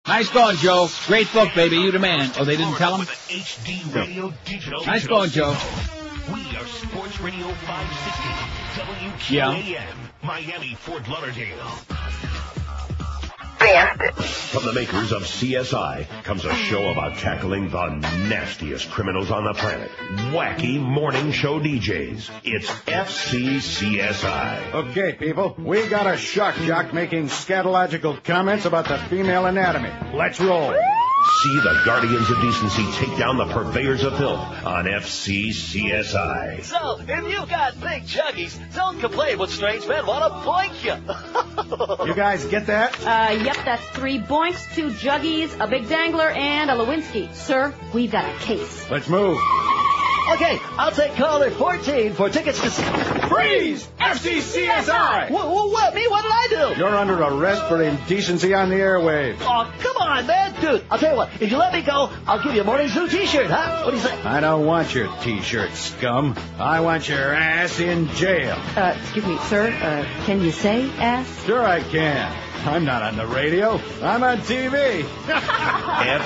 Nice going, Joe. Great book, baby. You the man. Oh, they didn't tell him? HD Radio Digital. Nice going, Joe. We are Sports Radio 560 WQAM, Miami, Fort Lauderdale. From the makers of CSI comes a show about tackling the nastiest criminals on the planet. Wacky morning show DJs. It's FCCSI. Okay, people, we got a shock jock making scatological comments about the female anatomy. Let's roll. See the Guardians of Decency take down the purveyors of filth on FCCSI. So, if you've got big juggies, don't complain when strange men want to boink you. You guys get that? Yep, that's 3 boinks, 2 juggies, a big dangler, and a Lewinsky. Sir, we've got a case. Let's move. Okay, I'll take caller 14 for tickets to... Freeze! FCCSI! What? Me? What did I do? You're under arrest for indecency on the airwaves. Oh, come on, man. Dude, I'll tell you what. If you let me go, I'll give you a Morning Zoo t-shirt, huh? What do you say? I don't want your t-shirt, scum. I want your ass in jail. Excuse me, sir, can you say ass? Sure I can. I'm not on the radio. I'm on TV.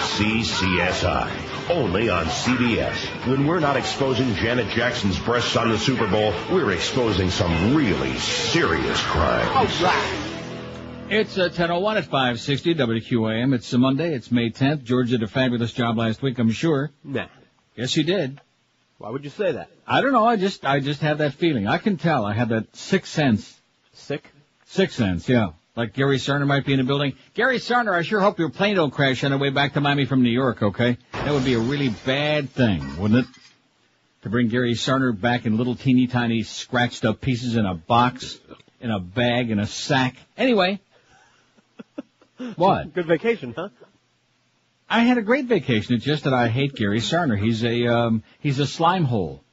FCCSI. Only on CBS. When we're not exposing Janet Jackson's breasts on the Super Bowl, we're exposing some really serious crimes. All right. It's 10:01 at 560 WQAM. It's a Monday. It's May 10th. George did a fabulous job last week, I'm sure. Nah. Yes, he did. Why would you say that? I don't know. I just have that feeling. I can tell. I have that sixth sense. Sick? Sixth sense, yeah. Like Gary Sarner might be in the building. Gary Sarner, I sure hope your plane don't crash on the way back to Miami from New York, okay? That would be a really bad thing, wouldn't it? To bring Gary Sarner back in little teeny tiny scratched up pieces in a box, in a bag, in a sack. Anyway. What? Good vacation, huh? I had a great vacation. It's just that I hate Gary Sarner. He's a slime hole.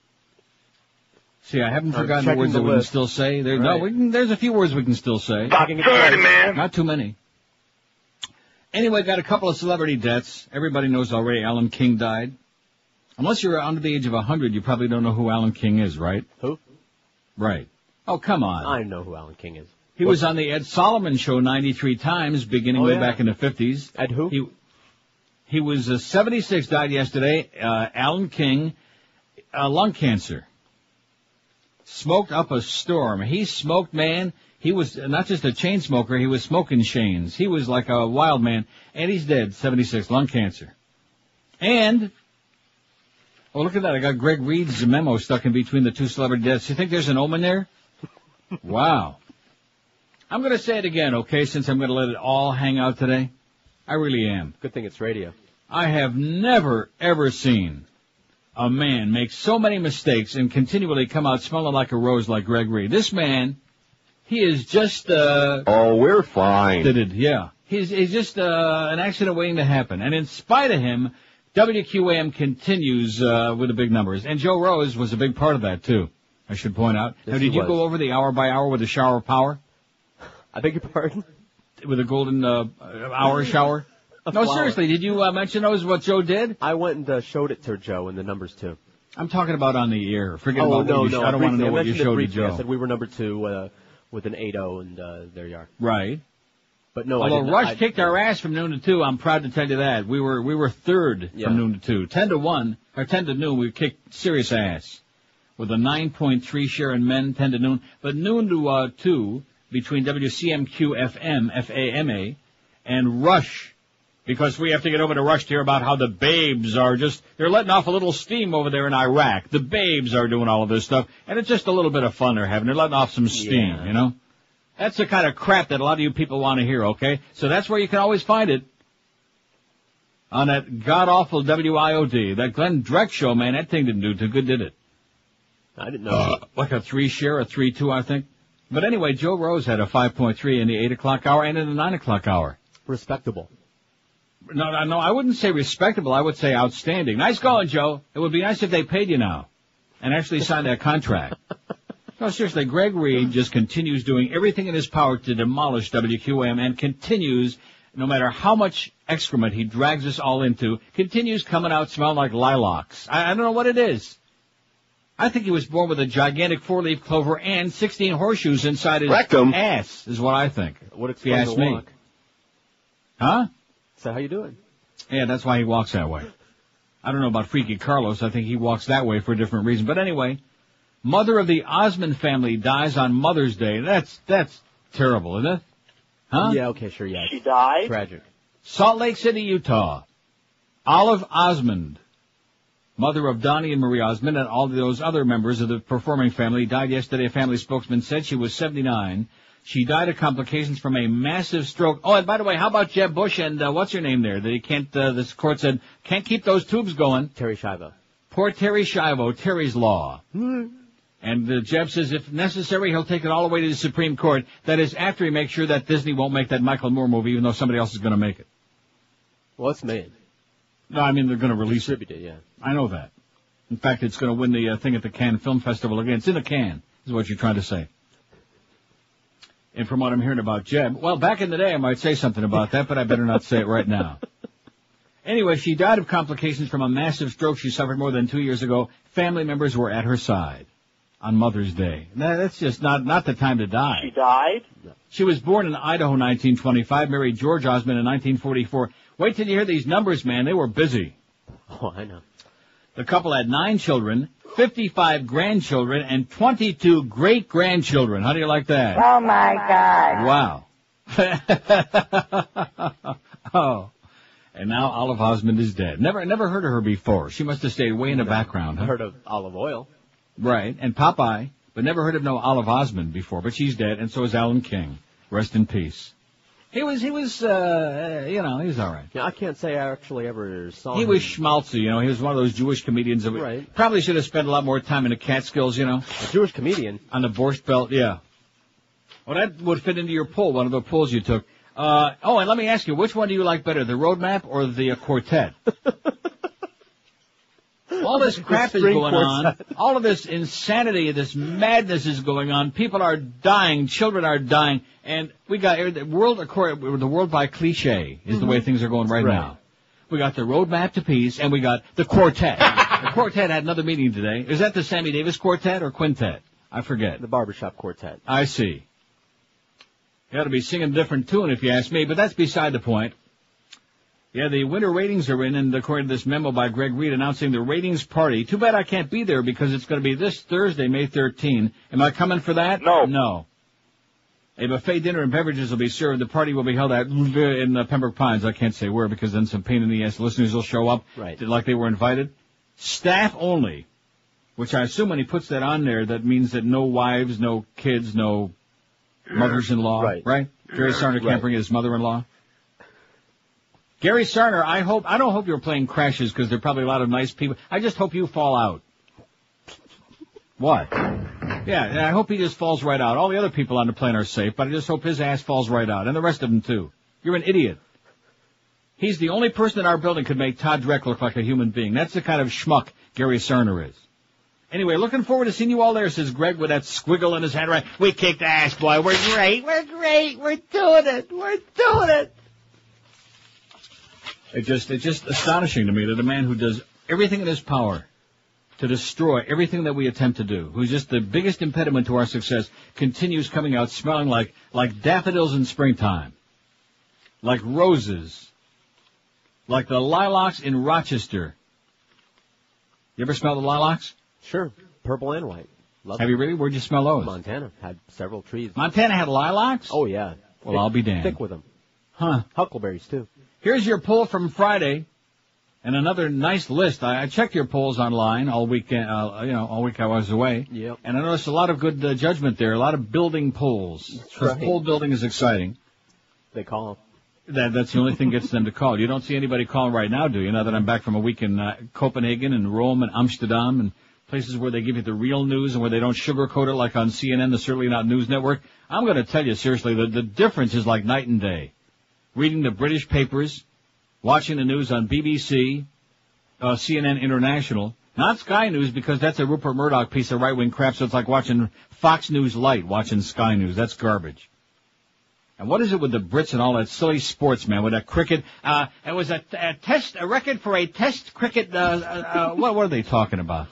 See, I haven't forgotten the words that we can still say. Right. No, there's a few words we can still say. About 30, man. Not too many. Anyway, got a couple of celebrity deaths. Everybody knows already Alan King died. Unless you're under the age of 100, you probably don't know who Alan King is, right? Who? Right. Oh, come on. I know who Alan King is. He was on the Ed Solomon Show 93 times, beginning way back in the 50s. Ed who? He was 76, died yesterday. Alan King, lung cancer. Smoked up a storm. He smoked, man. He was not just a chain smoker, he was smoking chains. He was like a wild man. And he's dead, 76, lung cancer. And, oh, look at that. I got Greg Reed's memo stuck in between the two celebrity deaths. You think there's an omen there? Wow. I'm going to say it again, okay, since I'm going to let it all hang out today. I really am. Good thing it's radio. I have never, ever seen a man make so many mistakes and continually come out smelling like a rose like Greg Reed. This man, he is just, oh, we're fine. Yeah. He's just, an accident waiting to happen. And in spite of him, WQAM continues, with the big numbers. And Joe Rose was a big part of that, too, I should point out. Yes, now, did you go over the hour by hour with a shower of power? I beg your pardon? With a golden, hour shower? No, seriously, did you mention those, what Joe did? I went and showed it to Joe in the numbers, too. I'm talking about on the air. Forget about what you I don't want to know what you showed to Joe. I said we were number 2 with an 8-0, and there you are. Right. But no, although Rush kicked our ass from noon to 2, I'm proud to tell you that. We were third from noon to 2. 10 to 1, or 10 to noon, we kicked serious ass. With a 9.3 share in men, 10 to noon. But noon to 2, between WCMQ-FM, FAMA, and Rush, because we have to get over to Rush to hear about how the babes are they're letting off a little steam over there in Iraq. The babes are doing all of this stuff, and it's just a little bit of fun they're having. They're letting off some steam, you know? That's the kind of crap that a lot of you people want to hear, okay? So that's where you can always find it. On that god-awful WIOD. That Glenn Drake show, man, that thing didn't do too good, did it? I didn't know. Like a 3 share, a 3-2, I think. But anyway, Joe Rose had a 5.3 in the 8 o'clock hour and in the 9 o'clock hour. Respectable. No, I wouldn't say respectable. I would say outstanding. Nice going, Joe. It would be nice if they paid you now and actually signed that contract. No, seriously, Greg Reed just continues doing everything in his power to demolish WQAM and continues, no matter how much excrement he drags us all into, continues coming out smelling like lilacs. I don't know what it is. I think he was born with a gigantic 4-leaf clover and 16 horseshoes inside his Rectum. ass, is what I think. What if you ask me. walk? Huh? So how you doing? Yeah, that's why he walks that way. I don't know about Freaky Carlos. I think he walks that way for a different reason. But anyway, mother of the Osmond family dies on Mother's Day. That's terrible, isn't it? Huh? Yeah, okay, sure, yeah. She died? Tragic. Salt Lake City, Utah. Olive Osmond, mother of Donnie and Marie Osmond and all those other members of the performing family, died yesterday. A family spokesman said she was 79. She died of complications from a massive stroke. Oh, and by the way, how about Jeb Bush and what's her name there? They can't. This court said can't keep those tubes going. Terry Schiavo. Poor Terry Schiavo. Terry's Law. And Jeb says if necessary, he'll take it all the way to the Supreme Court. That is after he makes sure that Disney won't make that Michael Moore movie, even though somebody else is going to make it. Well, it's made. No, I mean they're going to release it. Distributed, yeah. I know that. In fact, it's going to win the thing at the Cannes Film Festival again. It's in a can, is what you're trying to say. And from what I'm hearing about Jeb, well, back in the day I might say something about that, but I better not say it right now. Anyway, she died of complications from a massive stroke she suffered more than 2 years ago. Family members were at her side on Mother's Day. That's just not the time to die. She died? She was born in Idaho 1925, married George Osmond in 1944. Wait till you hear these numbers, man. They were busy. Oh, I know. The couple had 9 children, 55 grandchildren, and 22 great-grandchildren. How do you like that? Oh, my God. Wow. Oh. And now Olive Osmond is dead. Never heard of her before. She must have stayed way in the background. Huh? Heard of Olive Oil. Right, and Popeye, but never heard of no Olive Osmond before. But she's dead, and so is Alan King. Rest in peace. He was, he was all right. Yeah, I can't say I actually ever saw him. He was schmaltzy, He was one of those Jewish comedians that right. Probably should have spent a lot more time in the Catskills, A Jewish comedian? On the Borscht Belt, yeah. Well, that would fit into your poll, one of the polls you took. And let me ask you, which one do you like better, the road map or the quartet? All this crap is going on. All of this insanity, this madness is going on. People are dying. Children are dying. And we got the world by cliche is the way things are going right now. We got the roadmap to peace, and we got the quartet. The quartet had another meeting today. Is that the Sammy Davis quartet or quintet? I forget. The barbershop quartet. I see. You ought to be singing a different tune if you ask me, but that's beside the point. Yeah, the winter ratings are in, and according to this memo by Greg Reed announcing the ratings party. Too bad I can't be there because it's going to be this Thursday, May 13. Am I coming for that? No. No. A buffet dinner and beverages will be served. The party will be held in Pembroke Pines. I can't say where because then some pain in the ass listeners will show up like they were invited. Staff only, which I assume when he puts that on there, that means that no wives, no kids, no mothers-in-law, right? Gary Sarner can't bring his mother-in-law. Gary Sarner, I don't hope you're playing Crashes because there are probably a lot of nice people. I just hope you fall out. What? Yeah, I hope he just falls right out. All the other people on the plane are safe, but I just hope his ass falls right out, and the rest of them too. You're an idiot. He's the only person in our building could make Todd Dreck look like a human being. That's the kind of schmuck Gary Sarner is. Anyway, looking forward to seeing you all there, says Greg with that squiggle in his hand. Right? We kicked ass, boy. We're great. We're great. We're doing it. We're doing it. It's just astonishing to me that a man who does everything in his power to destroy everything that we attempt to do, who's just the biggest impediment to our success, continues coming out smelling like daffodils in springtime, like roses, like the lilacs in Rochester. You ever smell the lilacs? Sure. Purple and white. Love Have you really? Where'd you smell those? Montana. Had several trees. Montana had lilacs? Oh, yeah. Well, I'll be damned. Thick with them. Huh. Huckleberries, too. Here's your poll from Friday, and another nice list. I checked your polls online all weekend. All week I was away. Yep. And I noticed a lot of good judgment there. A lot of building polls. That's right. Poll building is exciting. They call. That's the only thing gets them to call. You don't see anybody calling right now, do you? Now that I'm back from a week in Copenhagen and Rome and Amsterdam and places where they give you the real news and where they don't sugarcoat it like on CNN, the Certainly Not News Network. I'm going to tell you seriously, the difference is like night and day. Reading the British papers, watching the news on BBC, CNN International, not Sky News because that's a Rupert Murdoch piece of right-wing crap, so it's like watching Fox News Light, watching Sky News. That's garbage. And what is it with the Brits and all that silly sports, man, with that cricket? It was a record for a test cricket, what are they talking about?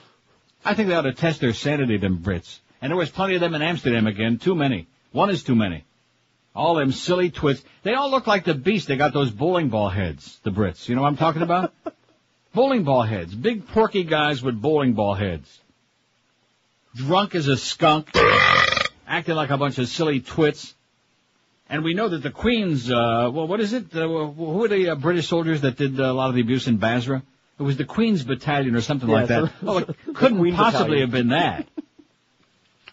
I think they ought to test their sanity, them Brits. And there was plenty of them in Amsterdam again, too many. One is too many. All them silly twits. They all look like the Beast. They got those bowling ball heads, the Brits. You know what I'm talking about? Bowling ball heads. Big porky guys with bowling ball heads. Drunk as a skunk. Acting like a bunch of silly twits. And we know that the Queen's, what is it? Who are the British soldiers that did a lot of the abuse in Basra? It was the Queen's Battalion or something like that. It couldn't possibly have been that.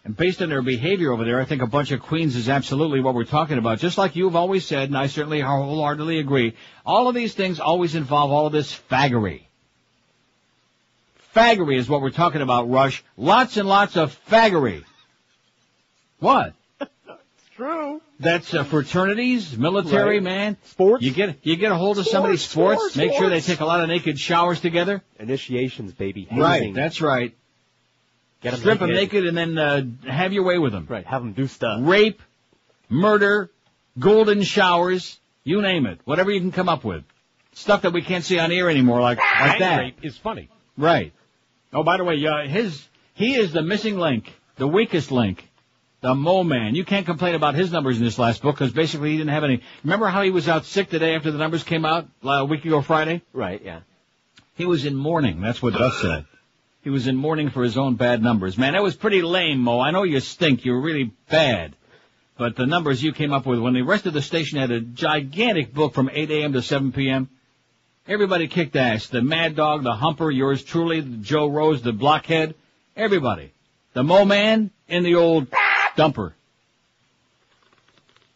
And based on their behavior over there, I think a bunch of queens is absolutely what we're talking about. Just like you've always said, and I certainly wholeheartedly agree, all of these things always involve all of this faggery. Faggery is what we're talking about, Rush. Lots and lots of faggery. What? It's true. That's fraternities, military, right. Man. Sports. You get a hold of somebody's sports. Make sure they take a lot of naked showers together. Initiations, baby. Hazing. Right, that's right. Strip them naked and then have your way with them. Right, have them do stuff. Rape, murder, golden showers, you name it. Whatever you can come up with. Stuff that we can't see on air anymore like that. Rape is funny. Right. Oh, by the way, he is the missing link, the weakest link, the Mo Man. You can't complain about his numbers in this last book because basically he didn't have any. Remember how he was out sick the day after the numbers came out a week ago Friday? Right, yeah. He was in mourning. That's what Gus said. He was in mourning for his own bad numbers. Man, that was pretty lame, Mo. I know you stink. You're really bad. But the numbers you came up with when the rest of the station had a gigantic book from 8 a.m. to 7 p.m., everybody kicked ass. The Mad Dog, the Humper, yours truly, Joe Rose, the Blockhead, everybody. The Mo Man and the old dumper.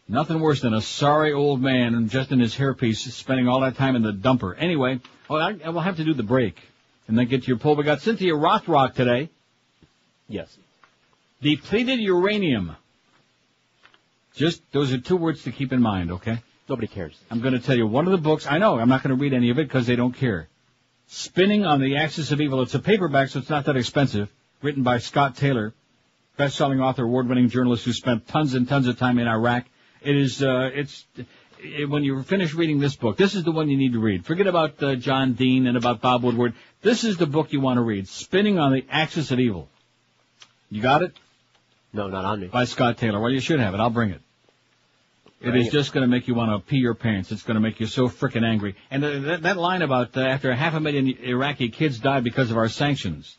Nothing worse than a sorry old man just in his hairpiece spending all that time in the dumper. Anyway, I will have to do the break. And then get to your poll. We got Cynthia Rothrock today. Yes. Depleted uranium. Just, those are two words to keep in mind, okay? Nobody cares. I'm going to tell you one of the books. I know, I'm not going to read any of it because they don't care. Spinning on the Axis of Evil. It's a paperback, so it's not that expensive. Written by Scott Taylor, best-selling author, award-winning journalist who spent tons and tons of time in Iraq. It is, when you finish reading this book, this is the one you need to read. Forget about John Dean and about Bob Woodward. This is the book you want to read. Spinning on the Axis of Evil. You got it? No, not on me. By Scott Taylor. Well, you should have it. I'll bring it. It is just going to make you want to pee your pants. It's going to make you so frickin' angry. And that line about after 500,000 Iraqi kids died because of our sanctions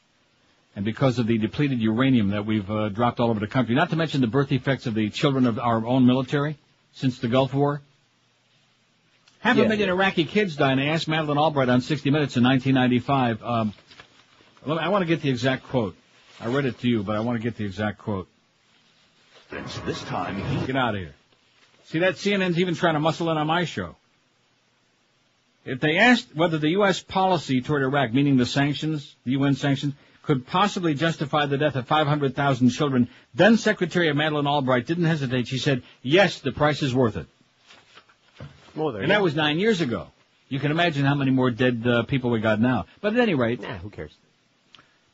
and because of the depleted uranium that we've dropped all over the country, not to mention the birth defects of the children of our own military since the Gulf War. 500,000 Iraqi kids died, and I asked Madeleine Albright on 60 Minutes in 1995. I want to get the exact quote. I read it to you, but I want to get the exact quote. This time Get out of here. See, that CNN's even trying to muscle in on my show. If they asked whether the U.S. policy toward Iraq, meaning the sanctions, the UN sanctions, could possibly justify the death of 500,000 children, then Secretary of Madeleine Albright didn't hesitate. She said, yes, the price is worth it. Well, and that was 9 years ago. You can imagine how many more dead people we got now. But at any rate... who cares?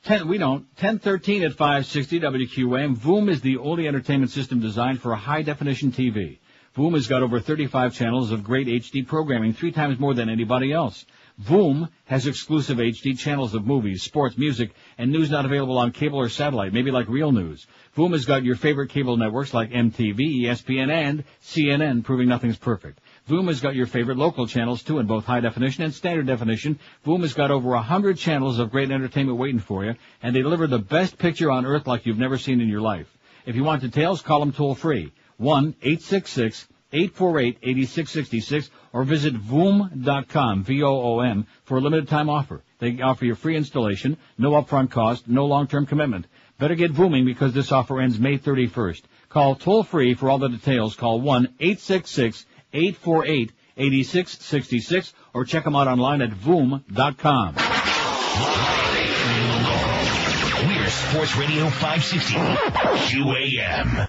10:13 at 560 WQAM. Voom is the only entertainment system designed for a high-definition TV. Voom has got over 35 channels of great HD programming, 3 times more than anybody else. Voom has exclusive HD channels of movies, sports, music, and news not available on cable or satellite, maybe like Real News. Voom has got your favorite cable networks like MTV, ESPN, and CNN, proving nothing's perfect. Voom has got your favorite local channels, too, in both high definition and standard definition. Voom has got over 100 channels of great entertainment waiting for you, and they deliver the best picture on earth like you've never seen in your life. If you want details, call them toll-free, 1-866-848-8666, or visit Voom.com, V-O-O-M, for a limited-time offer. They offer you free installation, no upfront cost, no long-term commitment. Better get Vooming because this offer ends May 31st. Call toll-free for all the details. Call 1-866-848-8666, or check them out online at Voom.com. We're Sports Radio 560 QAM.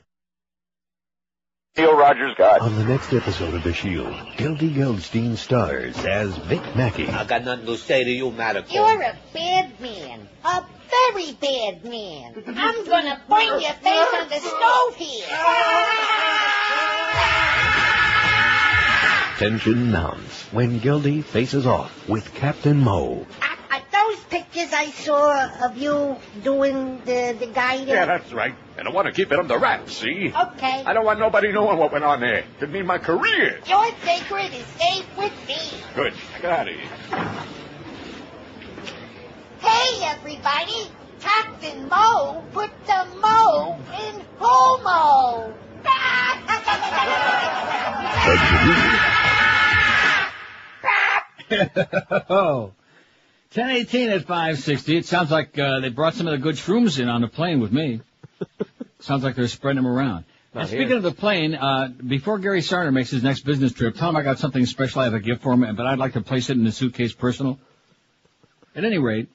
Neil Rogers got. On the next episode of The Shield, Geldy Geldstein stars as Vic Mackey. I got nothing to say to you, Madam. You're a bad man. A very bad man. I'm gonna burn your face on the stove here. Tension mounts when Geldy faces off with Captain Mo. Are those pictures I saw of you doing the guy there? Yeah, that's right. And I want to keep it under wraps, see? Okay. I don't want nobody knowing what went on there. Could mean my career. Your secret is safe with me. Good. Get out of here. Hey, everybody. Captain Mo put the Mo in homo. Oh. 10:18 at 560. It sounds like they brought some of the good shrooms in on the plane with me. Sounds like they're spreading them around. And speaking of the plane, before Gary Sarner makes his next business trip, tell him I got something special I have a gift for him, but I'd like to place it in the suitcase personal. At any rate,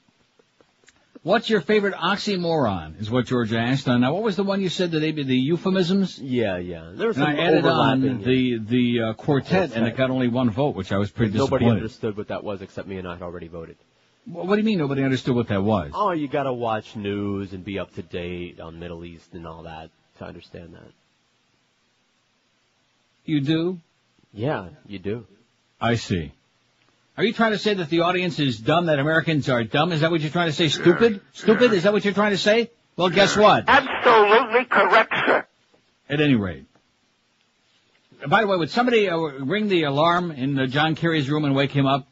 what's your favorite oxymoron, is what George asked. Now, what was the one you said that they be the euphemisms? Yeah. There was some I added on overlapping. the quartet, and it got only one vote, which I was pretty disappointed. Nobody understood what that was except me, and I had already voted. What do you mean nobody understood what that was? Oh, you got to watch news and be up to date on Middle East and all that to understand that. You do? Yeah, you do. I see. Are you trying to say that the audience is dumb, that Americans are dumb? Is that what you're trying to say? Stupid? Stupid? Is that what you're trying to say? Well, guess what? Absolutely correct, sir. At any rate. By the way, would somebody ring the alarm in John Kerry's room and wake him up?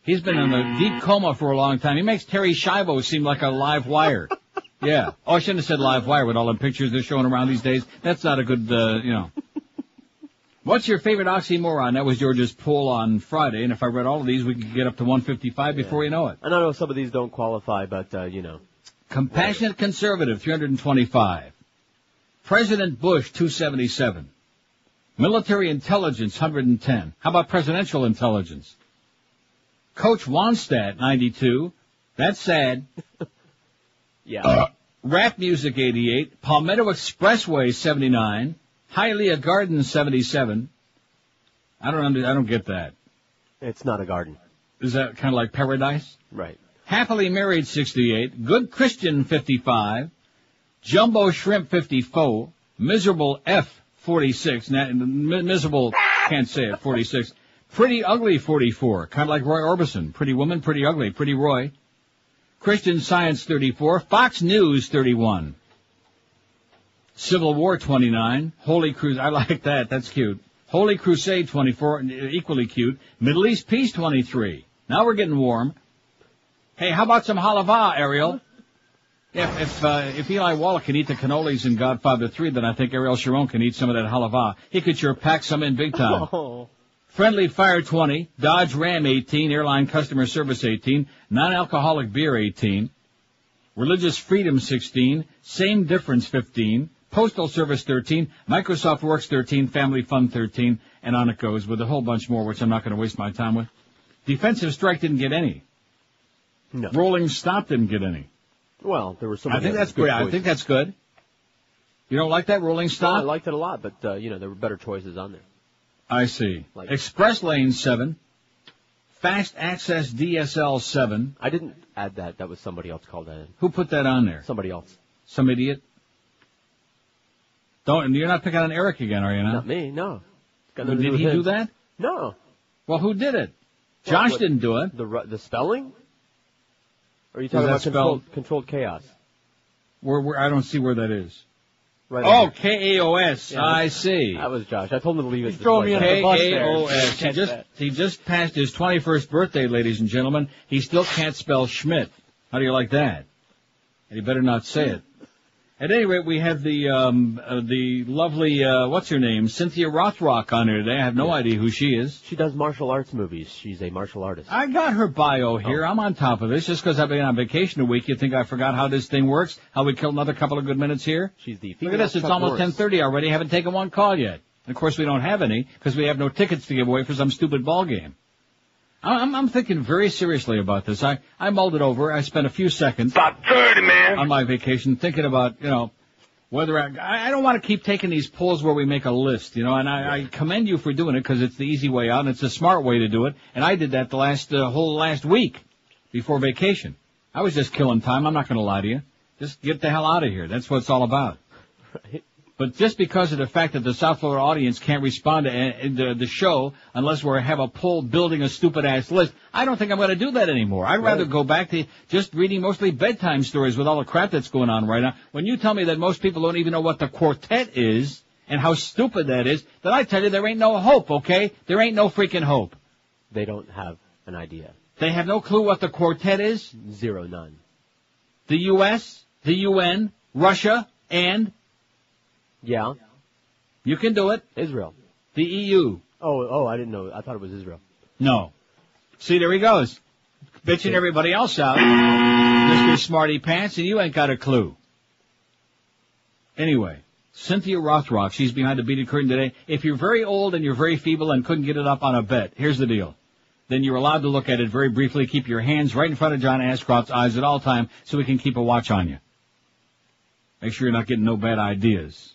He's been in a deep coma for a long time. He makes Terry Schiavo seem like a live wire. Yeah. Oh, I shouldn't have said live wire with all the pictures they're showing around these days. That's not a good, What's your favorite oxymoron? That was George's poll on Friday, and if I read all of these, we could get up to 155 before you know it. I know some of these don't qualify, but, Compassionate conservative, 325. President Bush, 277. Military intelligence, 110. How about presidential intelligence? Coach Wonstadt, 92. That's sad. Yeah. Rap music, 88. Palmetto Expressway, 79. Hialeah Gardens, 77. I don't get that. It's not a garden. Is that kind of like paradise? Right. Happily Married, 68. Good Christian, 55. Jumbo Shrimp, 54. Miserable F, 46. Miserable, can't say it, 46. Pretty Ugly, 44. Kind of like Roy Orbison. Pretty Woman, Pretty Ugly. Pretty Roy. Christian Science, 34. Fox News, 31. Civil War, 29. Holy Crusade, I like that. That's cute. Holy Crusade, 24. Equally cute. Middle East Peace, 23. Now we're getting warm. Hey, how about some halava, Ariel? If Eli Wallach can eat the cannolis in Godfather 3, then I think Ariel Sharon can eat some of that halava. He could sure pack some in big time. Oh. Friendly Fire, 20. Dodge Ram, 18. Airline Customer Service, 18. Non-alcoholic beer, 18. Religious Freedom, 16. Same Difference, 15. Postal Service, 13. Microsoft Works, 13. Family Fun, 13. And on it goes with a whole bunch more, which I'm not going to waste my time with. Defensive Strike didn't get any. No. Rolling Stop didn't get any. Well, there were some. I think that's good. I think that's good. You don't like that, Rolling Stop? No, I liked it a lot, but, there were better choices on there. I see. Express Lane, 7. Fast Access DSL, 7. I didn't add that. That was somebody else called that in. Who put that on there? Somebody else. Some idiot? You're not picking on Eric again, are you not? Not me, no. Did he do that? No. Well, who did it? Josh didn't do it. The spelling? Or are you talking about controlled chaos? Where I don't see where that is. Right. Oh, KAOS. Yeah, I see. That was Josh. I told him to leave it. He's throwing me under the bus there. KAOS. He just passed his 21st birthday, ladies and gentlemen. He still can't spell Schmidt. How do you like that? And he better not say it. At any rate, we have the lovely, what's her name? Cynthia Rothrock on here today. I have no idea who she is. She does martial arts movies. She's a martial artist. I got her bio here. I'm on top of this. Just because I've been on vacation a week, you think I forgot how this thing works? How we kill another couple of good minutes here? She's the Look at this. It's almost 10:30 already. Haven't taken one call yet. And of course, we don't have any because we have no tickets to give away for some stupid ball game. I'm thinking very seriously about this. I mulled it over. I spent a few seconds About 30, man. on my vacation thinking about, whether I don't want to keep taking these polls where we make a list, and I commend you for doing it because it's the easy way out and it's a smart way to do it. And I did that the whole last week before vacation. I was just killing time. I'm not going to lie to you. Just get the hell out of here. That's what it's all about. Right. But just because of the fact that the South Florida audience can't respond to the show unless we have a poll building a stupid-ass list, I don't think I'm going to do that anymore. I'd rather go back to just reading mostly bedtime stories with all the crap that's going on right now. When you tell me that most people don't even know what the quartet is and how stupid that is, then I tell you there ain't no hope, okay? There ain't no freaking hope. They don't have an idea. They have no clue what the quartet is? Zero, none. The U.S., the UN, Russia, and... Yeah. You can do it. Israel. The EU. Oh, I didn't know. I thought it was Israel. No. See, there he goes. Bitching everybody else out. Mr. Smarty Pants, and you ain't got a clue. Anyway, Cynthia Rothrock, she's behind the beaded curtain today. If you're very old and you're very feeble and couldn't get it up on a bet, here's the deal. Then you're allowed to look at it very briefly. Keep your hands right in front of John Ashcroft's eyes at all time so we can keep a watch on you. Make sure you're not getting no bad ideas.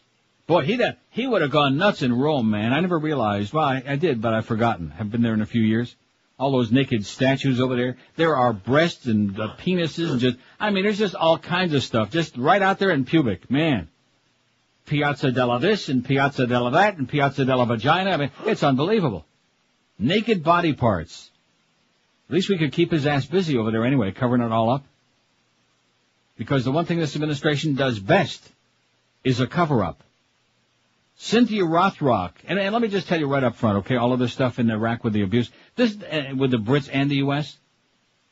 Boy, he would have gone nuts in Rome, man. I never realized. Well, I did, but I've forgotten. Haven't been there in a few years. All those naked statues over there. There are breasts and penises and there's just all kinds of stuff. Just right out there in pubic. Man. Piazza della this and Piazza della that and Piazza della vagina. It's unbelievable. Naked body parts. At least we could keep his ass busy over there anyway, covering it all up. Because the one thing this administration does best is a cover-up. Cynthia Rothrock, and let me just tell you right up front, okay, all of this stuff in Iraq with the abuse, this, with the Brits and the U.S.,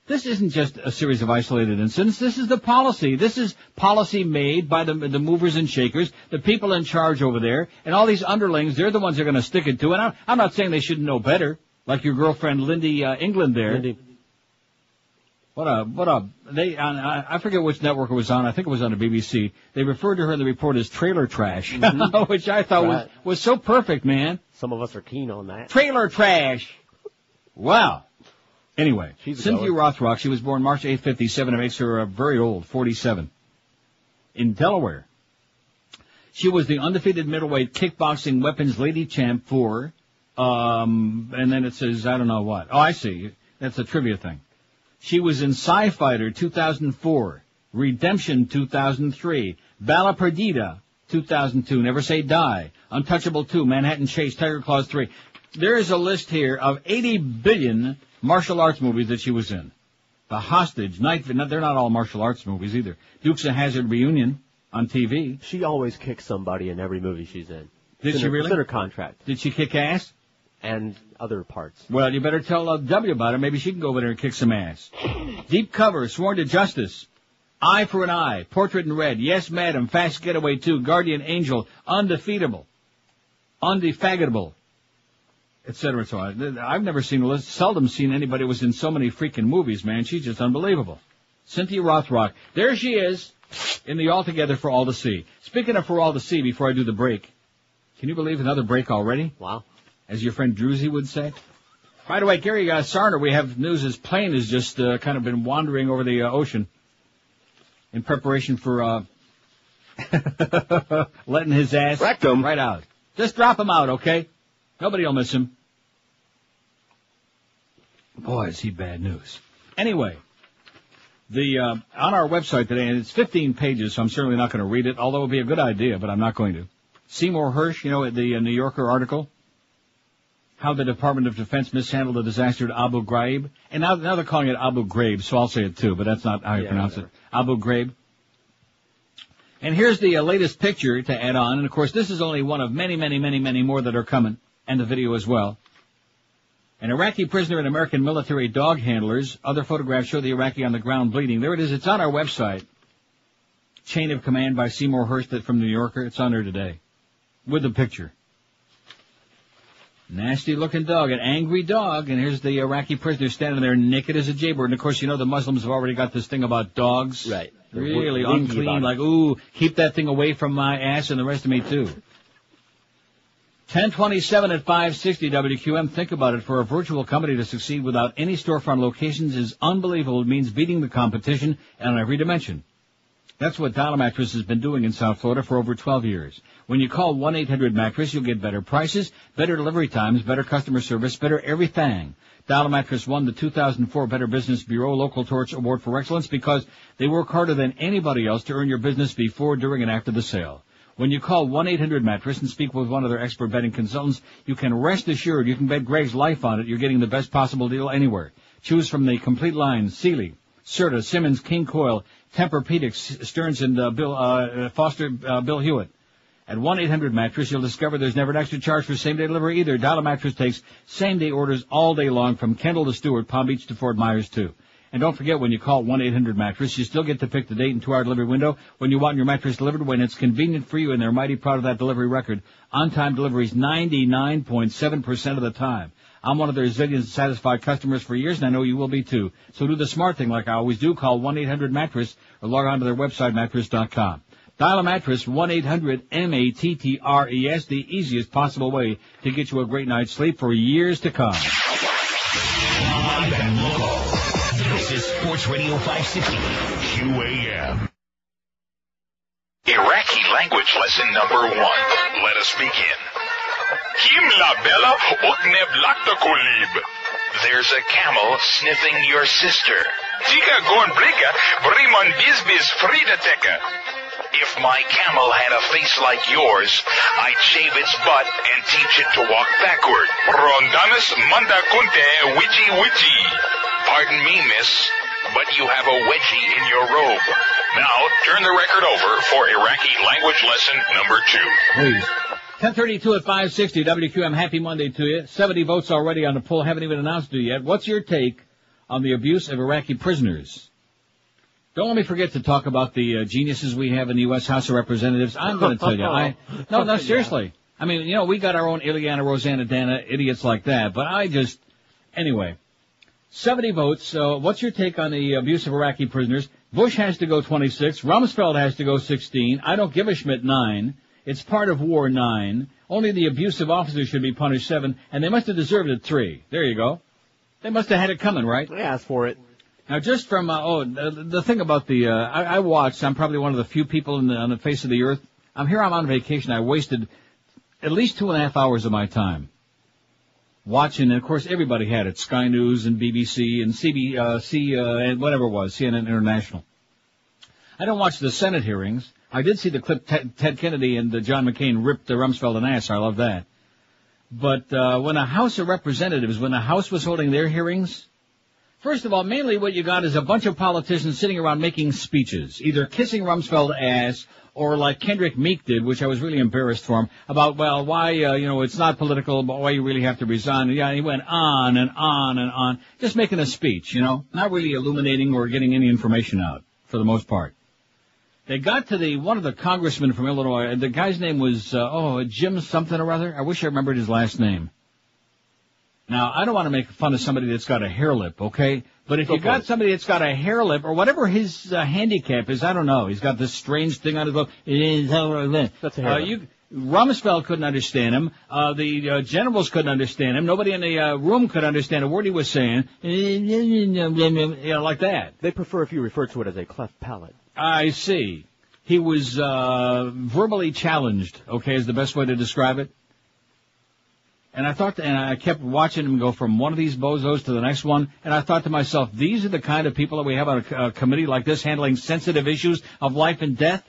this isn't just a series of isolated incidents. This is the policy. This is policy made by the movers and shakers, the people in charge over there, and all these underlings, they're the ones they're going to stick it to. And I'm not saying they shouldn't know better, like your girlfriend Lindy England there. Lindy. I forget which network it was on. I think it was on the BBC. They referred to her in the report as trailer trash, which I thought was so perfect, man. Some of us are keen on that. Trailer trash. Wow. Anyway, Cynthia Rothrock, she was born March 8th, 57. It makes her very old, 47. In Delaware. She was the undefeated middleweight kickboxing weapons lady champ for, and then it says, I don't know what. Oh, I see. That's a trivia thing. She was in Sci-Fighter 2004, Redemption 2003, Bala Perdida 2002, Never Say Die, Untouchable 2, Manhattan Chase, Tiger Claws 3. There is a list here of 80 billion martial arts movies that she was in. The Hostage, they're not all martial arts movies either. Dukes of Hazzard Reunion on TV. She always kicks somebody in every movie she's in. Did she really? It's in her contract. Did she kick ass? And other parts. Well, you better tell W about it. Maybe she can go over there and kick some ass. Deep Cover, Sworn to Justice, Eye for an Eye, Portrait in Red, Yes Madam, Fast Getaway 2, Guardian Angel, Undefeatable, Undefatigable, etc. So I've never seldom seen anybody who was in so many freaking movies, man. She's just unbelievable. Cynthia Rothrock, there she is in the All Together for All to See. Speaking of For All to See, before I do the break, can you believe another break already? Wow. As your friend Druzy would say. By the way, Gary Sarner, we have news his plane has just kind of been wandering over the ocean in preparation for letting his ass right out. Just drop him out, okay? Nobody will miss him. Boy, is he bad news. Anyway, on our website today, and it's 15 pages, so I'm certainly not going to read it, although it would be a good idea, but I'm not going to. Seymour Hersh, the New Yorker article, how the Department of Defense mishandled the disaster at Abu Ghraib. And now they're calling it Abu Ghraib, so I'll say it too, but that's not how you pronounce it. Abu Ghraib. And here's the latest picture to add on. And, of course, this is only one of many, many, many, many more that are coming, and the video as well. An Iraqi prisoner and American military dog handlers. Other photographs show the Iraqi on the ground bleeding. There it is. It's on our website. Chain of Command by Seymour Hersh from New Yorker. It's on there today with the picture. Nasty-looking dog, an angry dog, and here's the Iraqi prisoner standing there naked as a jaybird. And, of course, the Muslims have already got this thing about dogs. Right. Really unclean, like, ooh, keep that thing away from my ass and the rest of me, too. 1027 at 560 WQM. Think about it. For a virtual company to succeed without any storefront locations is unbelievable. It means beating the competition on every dimension. That's what Dial Mattress has been doing in South Florida for over 12 years. When you call 1-800-MATTRESS, you'll get better prices, better delivery times, better customer service, better everything. Dial Mattress won the 2004 Better Business Bureau Local Torch Award for Excellence because they work harder than anybody else to earn your business before, during, and after the sale. When you call 1-800-Mattress and speak with one of their expert bedding consultants, you can rest assured you can bet Greg's life on it. You're getting the best possible deal anywhere. Choose from the complete line: Sealy, Serta, Simmons, King Coil, Tempur-Pedic, Stearns, and Bill Hewitt. At 1-800-Mattress, you'll discover there's never an extra charge for same-day delivery either. Dial a Mattress takes same-day orders all day long from Kendall to Stewart, Palm Beach to Fort Myers, too. And don't forget, when you call 1-800-Mattress, you still get to pick the date and 2-hour delivery window when you want your mattress delivered, when it's convenient for you, and they're mighty proud of that delivery record. On-time deliveries 99.7% of the time. I'm one of their zillions of satisfied customers for years, and I know you will be too. So do the smart thing like I always do. Call 1-800-Mattress or log on to their website, mattress.com. Dial a Mattress, 1-800-MATTRES, the easiest possible way to get you a great night's sleep for years to come. This is Sports Radio 560, QAM. Iraqi language lesson number 1. Let us begin. Kim la bella ukneb lakta kulib. There's a camel sniffing your sister. Tika gon blika, brimon bizbiz frida teka. If my camel had a face like yours, I'd shave its butt and teach it to walk backward. Rondanis manda kunte witchy witchy. Pardon me, miss, but you have a wedgie in your robe. Now, turn the record over for Iraqi language lesson number 2. Please. 10:32 at 560 WQM. Happy Monday to you. 70 votes already on the poll. Haven't even announced it yet. What's your take on the abuse of Iraqi prisoners? Don't let me forget to talk about the geniuses we have in the U.S. House of Representatives. I'm going to tell you. No, seriously. I mean, you know, we got our own Ileana, Rosanna, Dana, idiots like that. But anyway, 70 votes. What's your take on the abuse of Iraqi prisoners? Bush has to go 26. Rumsfeld has to go 16. I don't give a Schmidt 9. It's part of war 9. Only the abusive officers should be punished 7. And they must have deserved it 3. There you go. They must have had it coming, right? I asked for it. Now, just from, the thing about I watched, I'm probably one of the few people on the face of the earth. I'm on vacation. I wasted at least 2.5 hours of my time watching, and of course everybody had it, Sky News and BBC and CBC, and whatever it was, CNN International. I don't watch the Senate hearings. I did see the clip Ted Kennedy and John McCain ripped Rumsfeld an ass. I love that. But when the House of Representatives, when the House was holding their hearings, first of all, mainly what you got is a bunch of politicians sitting around making speeches, either kissing Rumsfeld ass or like Kendrick Meek did, which I was really embarrassed for him, about, well, why, it's not political, but why you really have to resign. Yeah, he went on and on and on, just making a speech, not really illuminating or getting any information out, for the most part. They got to one of the congressmen from Illinois, the guy's name was, Jim something or other. I wish I remembered his last name. Now, I don't want to make fun of somebody that's got a hair lip, okay? But if you got somebody that's got a hair lip, or whatever his handicap is, I don't know. He's got this strange thing on his lip. That's a hair lip. Rumsfeld couldn't understand him. The generals couldn't understand him. Nobody in the room could understand a word he was saying. Like that. They prefer if you refer to it as a cleft palate. I see. He was verbally challenged, okay, is the best way to describe it. And I kept watching him go from one of these bozos to the next one, and I thought to myself, these are the kind of people that we have on a committee like this handling sensitive issues of life and death?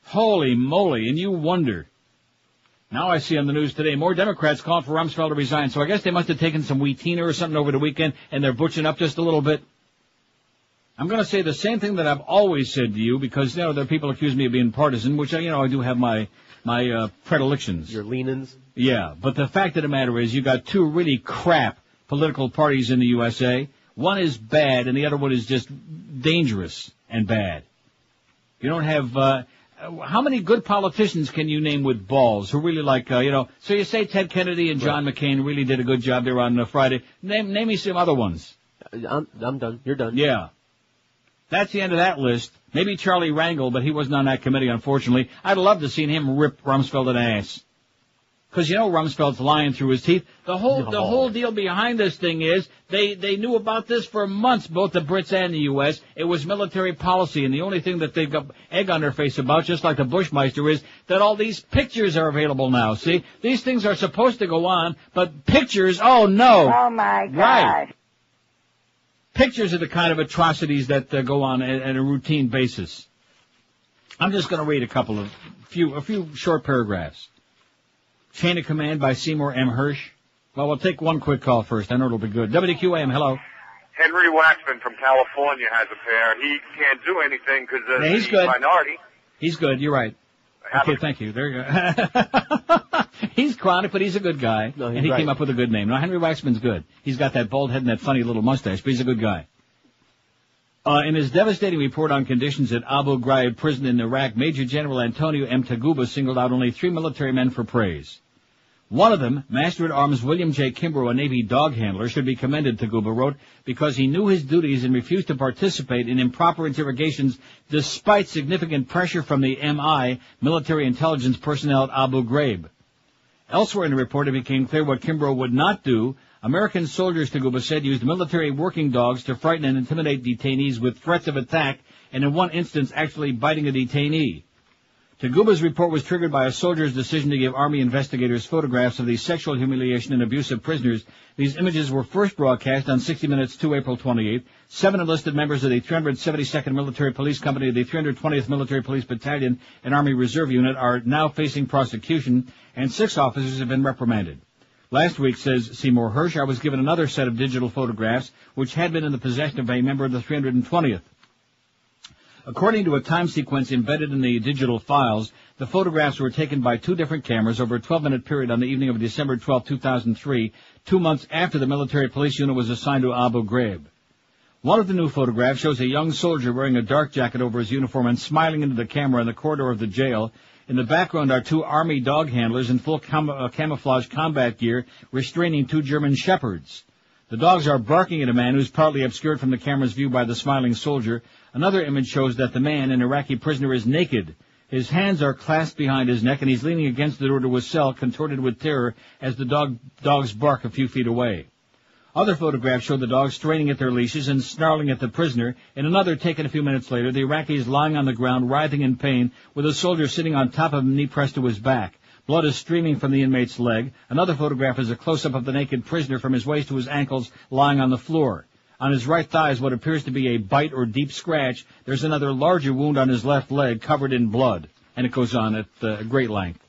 Holy moly, and you wonder. Now I see on the news today, more Democrats calling for Rumsfeld to resign, so I guess they must have taken some Wheatina or something over the weekend, and they're butching up just a little bit. I'm going to say the same thing that I've always said to you, because, there are people accuse me of being partisan, which, I do have my predilections. Your leanings? Yeah, but the fact of the matter is you got two really crap political parties in the USA. One is bad and the other one is just dangerous and bad. You don't have, how many good politicians can you name with balls who really so you say Ted Kennedy and John McCain really did a good job there on Friday. Name me some other ones. I'm done. You're done. Yeah. That's the end of that list. Maybe Charlie Rangel, but he wasn't on that committee, unfortunately. I'd love to see him rip Rumsfeld an ass. Because Rumsfeld's lying through his teeth. The whole deal behind this thing is they knew about this for months, both the Brits and the U.S. It was military policy, and the only thing that they got egg on their face about, just like the Bushmeister, is that all these pictures are available now. See, these things are supposed to go on, but pictures, oh no. Oh my God. Right. Pictures are the kind of atrocities that go on at a routine basis. I'm just going to read a few short paragraphs. Chain of Command by Seymour M. Hirsch. Well, we'll take one quick call first. I know it'll be good. WQAM, hello. Henry Waxman from California has a pair. He can't do anything because he's he's good. minority. He's good. You're right. Okay, thank you. There you go. He's chronic, but he's a good guy. No, and he came up with a good name. No, Henry Waxman's good. He's got that bald head and that funny little mustache, but he's a good guy. In his devastating report on conditions at Abu Ghraib prison in Iraq, Major General Antonio M. Taguba singled out only 3 military men for praise. One of them, Master-at-Arms William J. Kimbrough, a Navy dog handler, should be commended, Taguba wrote, because he knew his duties and refused to participate in improper interrogations despite significant pressure from the MI, military intelligence personnel at Abu Ghraib. Elsewhere in the report, it became clear what Kimbrough would not do. American soldiers, Taguba said, used military working dogs to frighten and intimidate detainees with threats of attack, and in one instance actually biting a detainee. Taguba's report was triggered by a soldier's decision to give Army investigators photographs of the sexual humiliation and abuse of prisoners. These images were first broadcast on 60 Minutes 2 April 28th. 7 enlisted members of the 372nd Military Police Company, the 320th Military Police Battalion, and Army Reserve Unit are now facing prosecution, and 6 officers have been reprimanded. Last week, says Seymour Hirsch, I was given another set of digital photographs, which had been in the possession of a member of the 320th. According to a time sequence embedded in the digital files, the photographs were taken by 2 different cameras over a 12-minute period on the evening of December 12, 2003, 2 months after the military police unit was assigned to Abu Ghraib. One of the new photographs shows a young soldier wearing a dark jacket over his uniform and smiling into the camera in the corridor of the jail. In the background are 2 Army dog handlers in full camouflage combat gear restraining 2 German shepherds. The dogs are barking at a man who's partly obscured from the camera's view by the smiling soldier. Another image shows that the man, an Iraqi prisoner, is naked. His hands are clasped behind his neck, and he's leaning against the door to his cell, contorted with terror as the dogs bark a few feet away. Other photographs show the dogs straining at their leashes and snarling at the prisoner. In another taken a few minutes later, the Iraqi is lying on the ground, writhing in pain, with a soldier sitting on top of him, knee pressed to his back. Blood is streaming from the inmate's leg. Another photograph is a close-up of the naked prisoner from his waist to his ankles, lying on the floor. On his right thigh is what appears to be a bite or deep scratch. There's another larger wound on his left leg, covered in blood. And it goes on at great length.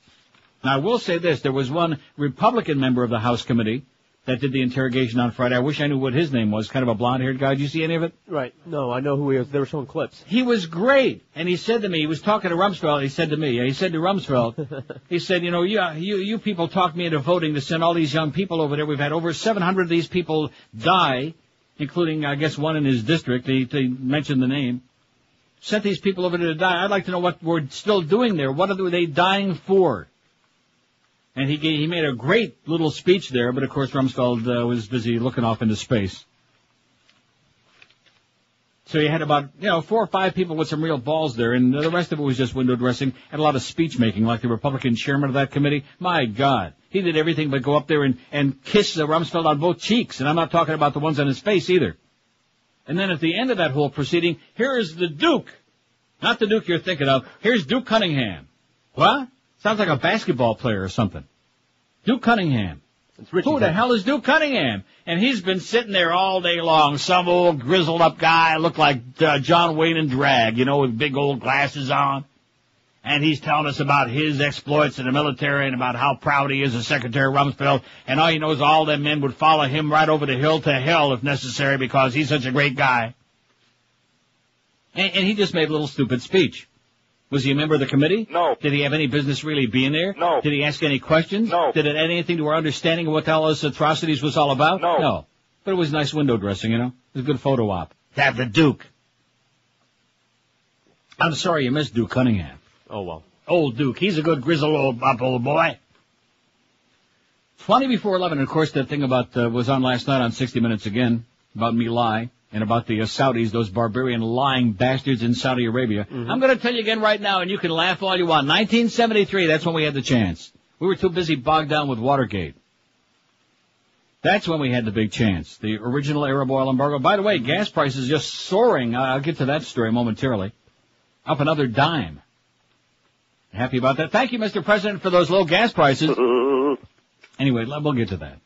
Now, I will say this. There was one Republican member of the House Committee that did the interrogation on Friday. I wish I knew what his name was. Kind of a blonde-haired guy. Did you see any of it? Right. No, I know who he is. They were showing clips. He was great. And he said to me, he was talking to Rumsfeld, he said to Rumsfeld, he said, you people talked me into voting to send all these young people over there. We've had over 700 of these people die, including, I guess, one in his district. He mentioned the name. Sent these people over there to die. I'd like to know what we're still doing there. What are they dying for? And he made a great little speech there, but of course Rumsfeld was busy looking off into space. So you had about, 4 or 5 people with some real balls there, and the rest of it was just window dressing and a lot of speech making, like the Republican chairman of that committee. My God, he did everything but go up there and kiss Rumsfeld on both cheeks, and I'm not talking about the ones on his face either. And then at the end of that whole proceeding, here's the Duke. Not the Duke you're thinking of. Here's Duke Cunningham. What? Sounds like a basketball player or something. Duke Cunningham. Who the hell is Duke Cunningham? And he's been sitting there all day long. Some old grizzled up guy, looked like John Wayne in drag, with big old glasses on. And he's telling us about his exploits in the military and about how proud he is of Secretary Rumsfeld. And all he knows, all them men would follow him right over the hill to hell if necessary because he's such a great guy. And he just made a little stupid speech. Was he a member of the committee? No. Did he have any business really being there? No. Did he ask any questions? No. Did it add anything to our understanding of what all those atrocities was all about? No. No. But it was nice window dressing, It was a good photo op. Have the Duke. I'm sorry you missed Duke Cunningham. Oh, well. Old Duke. He's a good grizzled old boy. 20 before 11, of course, that thing about was on last night on 60 Minutes again, about My Lai. And about the Saudis, those barbarian lying bastards in Saudi Arabia. Mm-hmm. I'm going to tell you again right now, and you can laugh all you want. 1973, that's when we had the chance. We were too busy bogged down with Watergate. That's when we had the big chance. The original Arab oil embargo. By the way, gas prices just soaring. I'll get to that story momentarily. Up another dime. Happy about that? Thank you, Mr. President, for those low gas prices. Anyway, we'll get to that.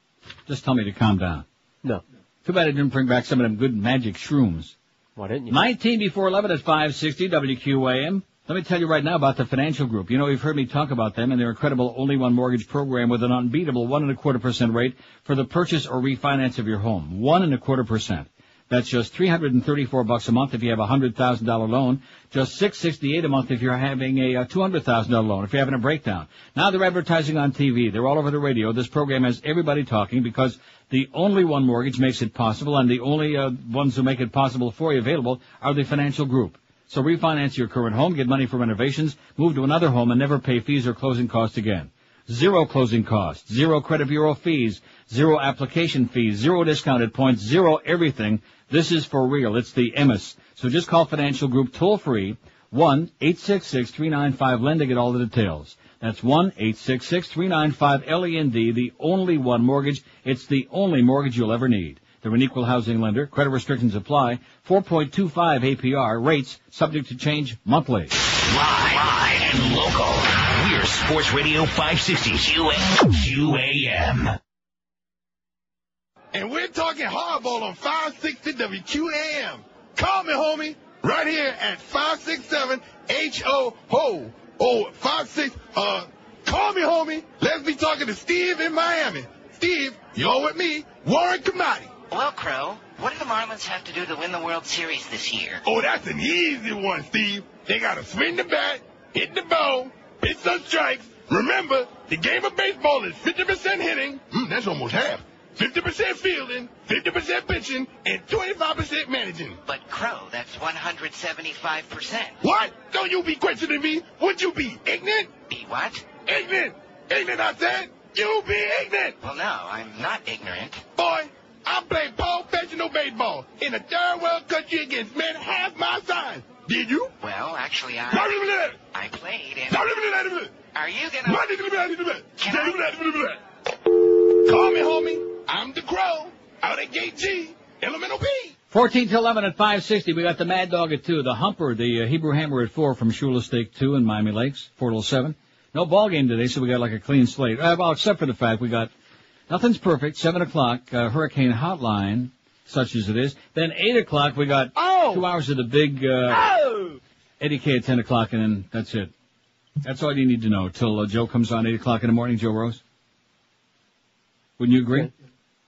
Just tell me to calm down. No. Too bad I didn't bring back some of them good magic shrooms. Why didn't you? 19 before 11 at 560 WQAM. Let me tell you right now about the financial group. You know, you've heard me talk about them and their incredible Only One Mortgage program with an unbeatable 1.25% rate for the purchase or refinance of your home. 1.25%. That's just $334 a month if you have a $100,000 loan. Just $668 a month if you're having a $200,000 loan, if you're having a breakdown. Now they're advertising on TV. They're all over the radio. This program has everybody talking because the Only One Mortgage makes it possible, and the only ones who make it possible for you available are the financial group. So refinance your current home, get money for renovations, move to another home, and never pay fees or closing costs again. Zero closing costs, zero credit bureau fees, zero application fees, zero discounted points, zero everything. This is for real. It's the EMIS. So just call Financial Group toll free, 1-866-395-LEND to get all the details. That's 1-866-395-LEND, the Only One Mortgage. It's the only mortgage you'll ever need. They're an equal housing lender. Credit restrictions apply. 4.25 APR. Rates subject to change monthly. Live and local. We're Sports Radio 560 QAM. And we're talking hardball on 560 WQAM. Call me, homie, right here at 567-HO-HO. Oh, 56, call me, homie. Let's be talking to Steve in Miami. Steve, you're with me, Warren Kamati. Well, Crow, what do the Marlins have to do to win the World Series this year? Oh, that's an easy one, Steve. They got to swing the bat, hit the ball, pitch some strikes. Remember, the game of baseball is 50% hitting. That's almost half. 50% fielding, 50% pitching, and 25% managing. But, Crow, that's 175%. What? Don't you be questioning me. Would you be ignorant? Be what? Ignorant. Ignorant, I said. You be ignorant. Well, no, I'm not ignorant. Boy, I played professional baseball in a third world country against men half my size. Did you? Well, actually, I played and... Are you gonna... Call me, homie. I'm the Crow. Out at Gate G. Elemental P. 14 to 11 at 560. We got the Mad Dog at 2. The Humper, the Hebrew Hammer at 4 from Shula Steak 2 in Miami Lakes. 4 till 7. No ball game today, so we got like a clean slate. Well, except for the fact we got... Nothing's perfect. 7 o'clock, Hurricane Hotline, such as it is. Then 8 o'clock, we got 2 hours of the big Eddie K at 10 o'clock, and then that's it. That's all you need to know till Joe comes on 8 o'clock in the morning, Joe Rose. Wouldn't you agree?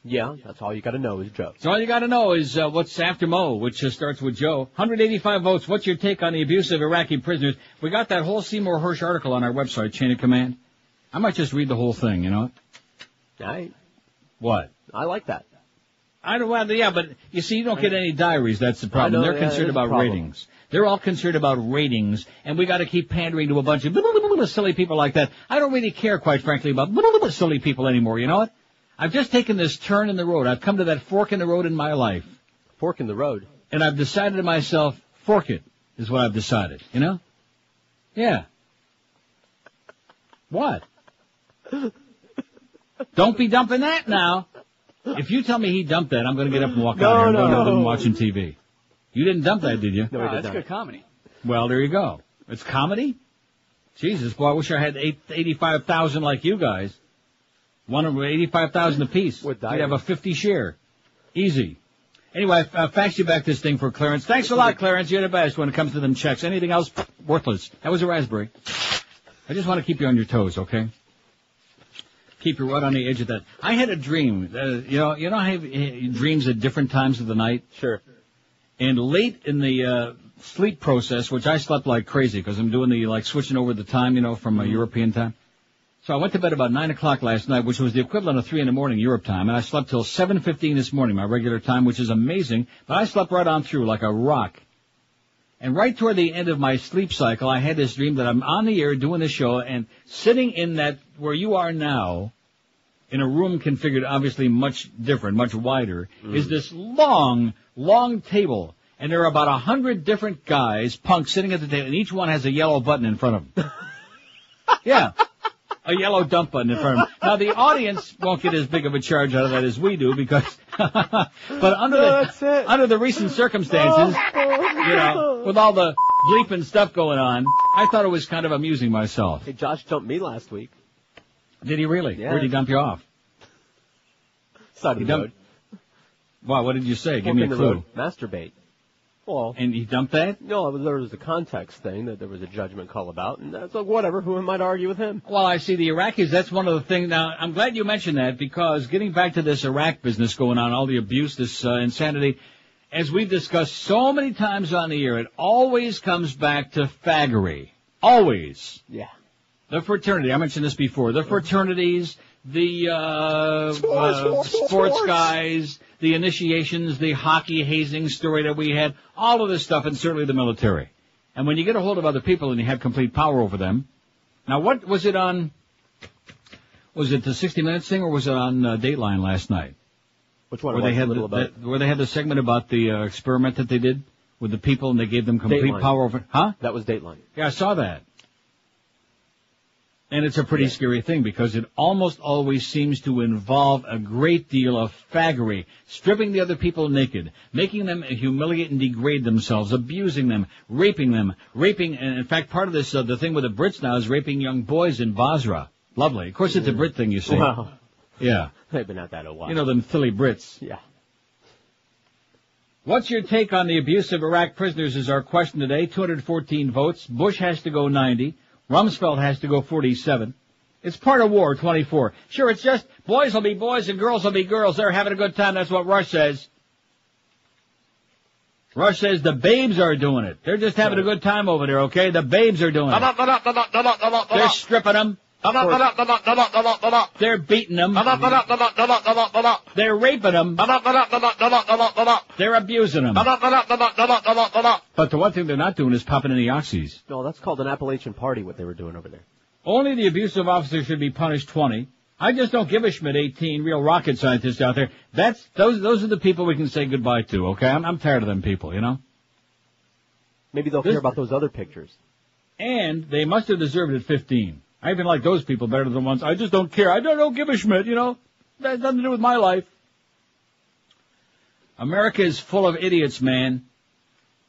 Yeah, that's all you got to know is Joe. So all you got to know is what's after Mo, which starts with Joe. 185 votes. What's your take on the abuse of Iraqi prisoners? We got that whole Seymour Hersh article on our website, Chain of Command. I might just read the whole thing, you know? What? I like that. Yeah, but you see, you don't get any diaries. That's the problem. They're concerned about ratings. They're all concerned about ratings, and we got to keep pandering to a bunch of silly people like that. I don't really care, quite frankly, about silly people anymore. You know what? I've just taken this turn in the road. I've come to that fork in the road in my life. Fork in the road. And I've decided to myself, fork it, is what I've decided. You know? Yeah. What? Don't be dumping that now. If you tell me he dumped that, I'm going to get up and walk out here and go to them watching TV. You didn't dump that, did you? No, that's good comedy. Well, there you go. It's comedy? Jesus, boy, I wish I had 85,000 like you guys. One of 85,000 apiece. We'd have a 50 share. Easy. Anyway, fax you back this thing for Clarence. Thanks a lot, Clarence. You're the best when it comes to them checks. Anything else? Worthless. That was a raspberry. I just want to keep you on your toes, okay? Keep you right on the edge of that. I had a dream. You know I have dreams at different times of the night? Sure. And late in the sleep process, which I slept like crazy because I'm doing the, switching over the time, from European time. So I went to bed about 9 o'clock last night, which was the equivalent of 3 in the morning Europe time, and I slept till 7:15 this morning, my regular time, which is amazing, but I slept right on through like a rock. And right toward the end of my sleep cycle, I had this dream that I'm on the air doing this show, and sitting in that, where you are now, in a room configured obviously much different, much wider, is this long, long table. And there are about 100 different guys, punks, sitting at the table, and each one has a yellow button in front of them. Yeah. A yellow dump button in front of them. Now, the audience won't get as big of a charge out of that as we do, because, but under the recent circumstances, with all the bleeping stuff going on, I thought it was kind of amusing myself. Hey, Josh dumped me last week. Did he really? Yeah. Where'd he dump you off? Side of the road. Wow, what did you say? Give me a clue. Masturbate. Well, and he dumped that? No, there was a context thing that there was a judgment call about, and that's like, whatever, who might argue with him? Well, I see the Iraqis, that's one of the things. Now, I'm glad you mentioned that, because getting back to this Iraq business going on, all the abuse, this insanity, as we've discussed so many times on the air, it always comes back to faggery. Always. Yeah. The fraternity, I mentioned this before, the fraternities, the sports guys, the initiations, the hockey hazing story that we had, all of this stuff, and certainly the military. And when you get a hold of other people and you have complete power over them, now what was it on, was it the 60 Minutes thing, or was it on Dateline last night? Which one? Where they had where they had the segment about the experiment that they did with the people, and they gave them complete power over, huh? That was Dateline. Yeah, I saw that. And it's a pretty scary thing, because it almost always seems to involve a great deal of faggery, stripping the other people naked, making them humiliate and degrade themselves, abusing them, raping, and in fact part of this, the thing with the Brits now is raping young boys in Basra. Lovely. Of course it's a Brit thing, you see. Wow. Yeah. They've been at that a while. You know, them Philly Brits. Yeah. What's your take on the abuse of Iraq prisoners is our question today. 214 votes. Bush has to go 90. Rumsfeld has to go 47. It's part of war, 24. Sure, it's just boys will be boys and girls will be girls. They're having a good time. That's what Rush says. Rush says the babes are doing it. They're just having a good time over there, okay? The babes are doing it. They're stripping them. They're beating them. They're raping them. They're abusing them. But the one thing they're not doing is popping any oxys. No, that's called an Appalachian party, what they were doing over there. Only the abusive officer should be punished 20. I just don't give a Schmidt 18, real rocket scientists out there. Those are the people we can say goodbye to, okay? I'm tired of them people, you know? Maybe they'll care about those other pictures. And they must have deserved it 15. I even like those people better than the ones, I just don't care. I don't give a Schmidt, you know? That has nothing to do with my life. America is full of idiots, man.